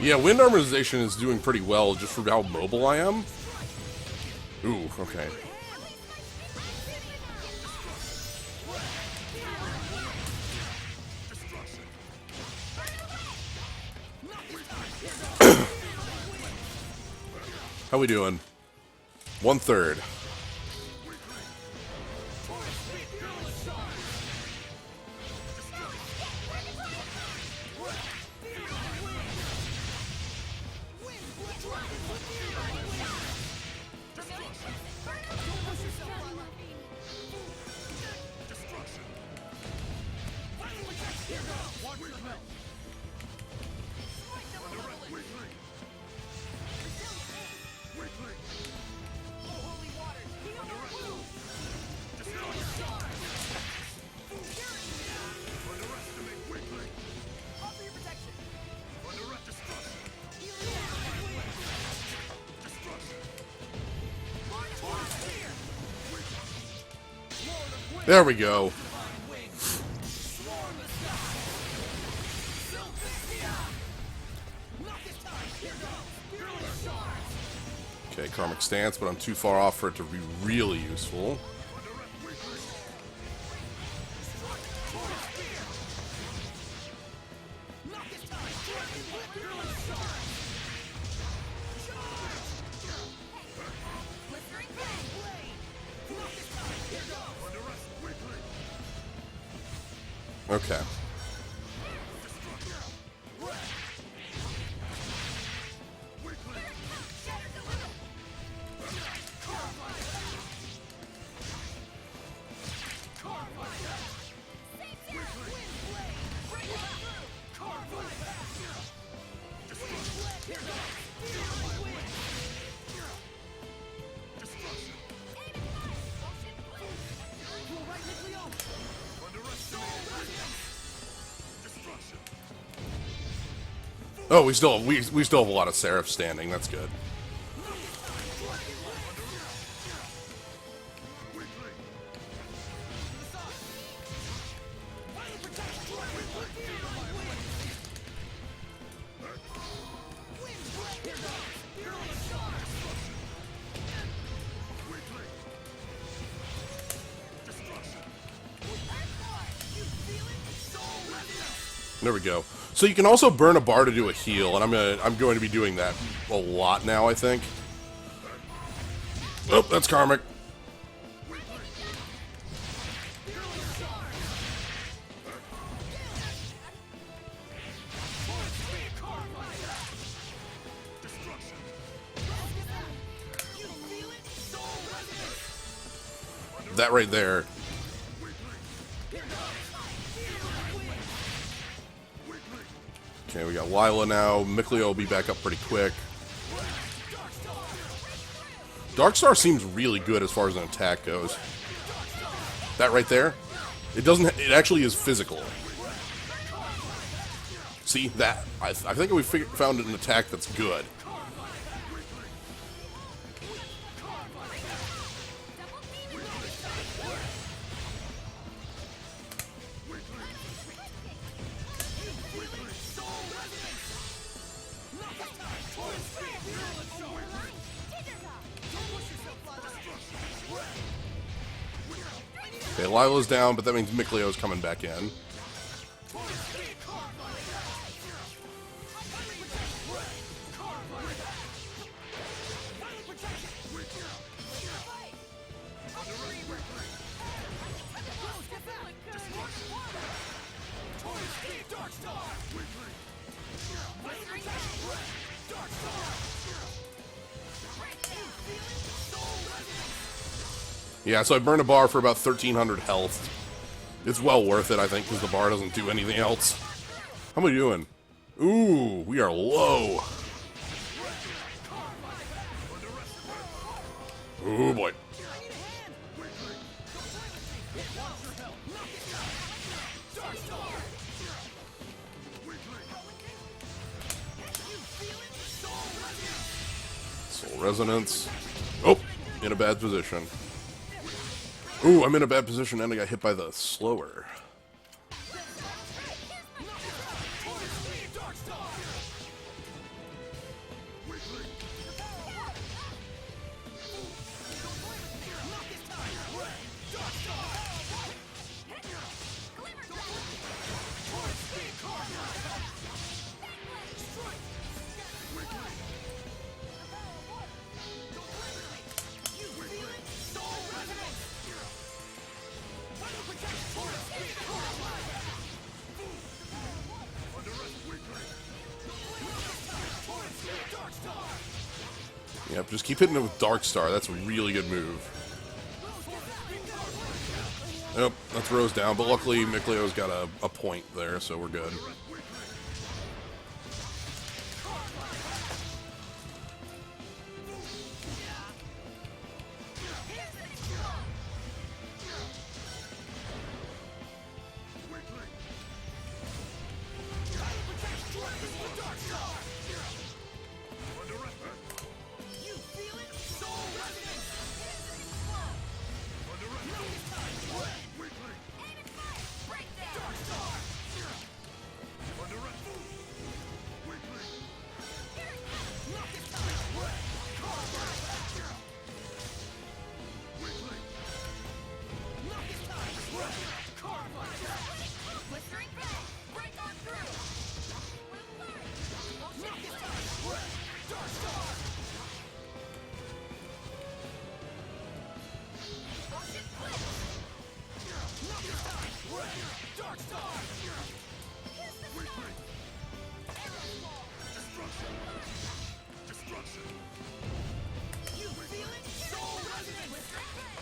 Yeah, wind harmonization is doing pretty well just for how mobile I am. Ooh, okay. How we doing? 1/3. There we go. Okay, Karmic Stance, but I'm too far off for it to be really useful. Okay. Oh, we still have a lot of Seraph standing. That's good. There we go. So you can also burn a bar to do a heal, and I'm going to be doing that a lot now, I think. Oh, that's Karmic. That right there. Okay, we got Lila now. Mikleo will be back up pretty quick. Darkstar seems really good as far as an attack goes. That right there, it actually is physical. See that? I think we found an attack that's good. Okay, Lila's down, but that means Mikleo's coming back in. Yeah, so I burned a bar for about 1,300 health. It's well worth it, I think, because the bar doesn't do anything else. How are we doing? Ooh, we are low. Ooh, boy. Soul Resonance. Oh, in a bad position. Ooh, I'm in a bad position and I got hit by the slower. Yep, just keep hitting it with Dark Star. That's a really good move. Yep, that throws down, but luckily Miklio's got a point there, so we're good.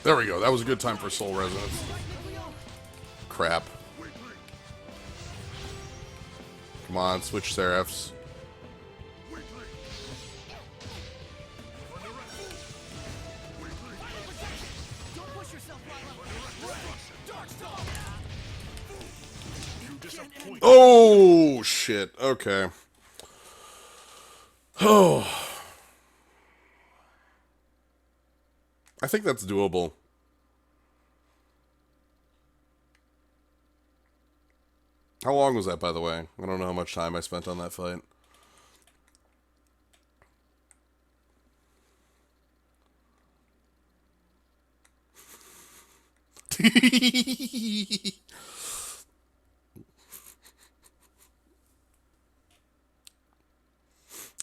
There we go. That was a good time for Soul Resonance. Crap. Come on, switch Seraphs. Oh, shit. Okay. Oh. I think that's doable. How long was that, by the way? I don't know how much time I spent on that fight.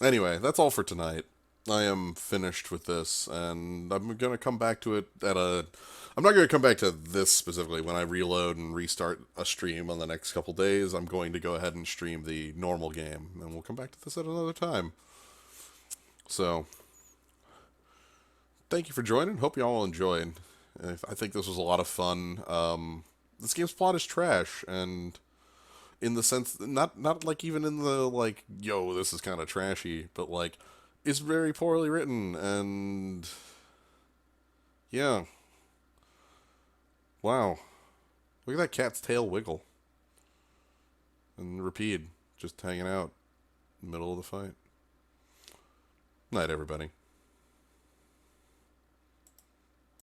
Anyway, that's all for tonight. I am finished with this, and I'm going to come back to it at a... I'm not going to come back to this specifically. When I reload and restart a stream on the next couple days, I'm going to go ahead and stream the normal game, and we'll come back to this at another time. So, thank you for joining. Hope you all enjoyed. I think this was a lot of fun. This game's plot is trash, and in the sense, not like even in the, like, yo, this is kind of trashy, but, like, it's very poorly written, and yeah. Wow. Look at that cat's tail wiggle. And Rapide, just hanging out in the middle of the fight. Night, everybody.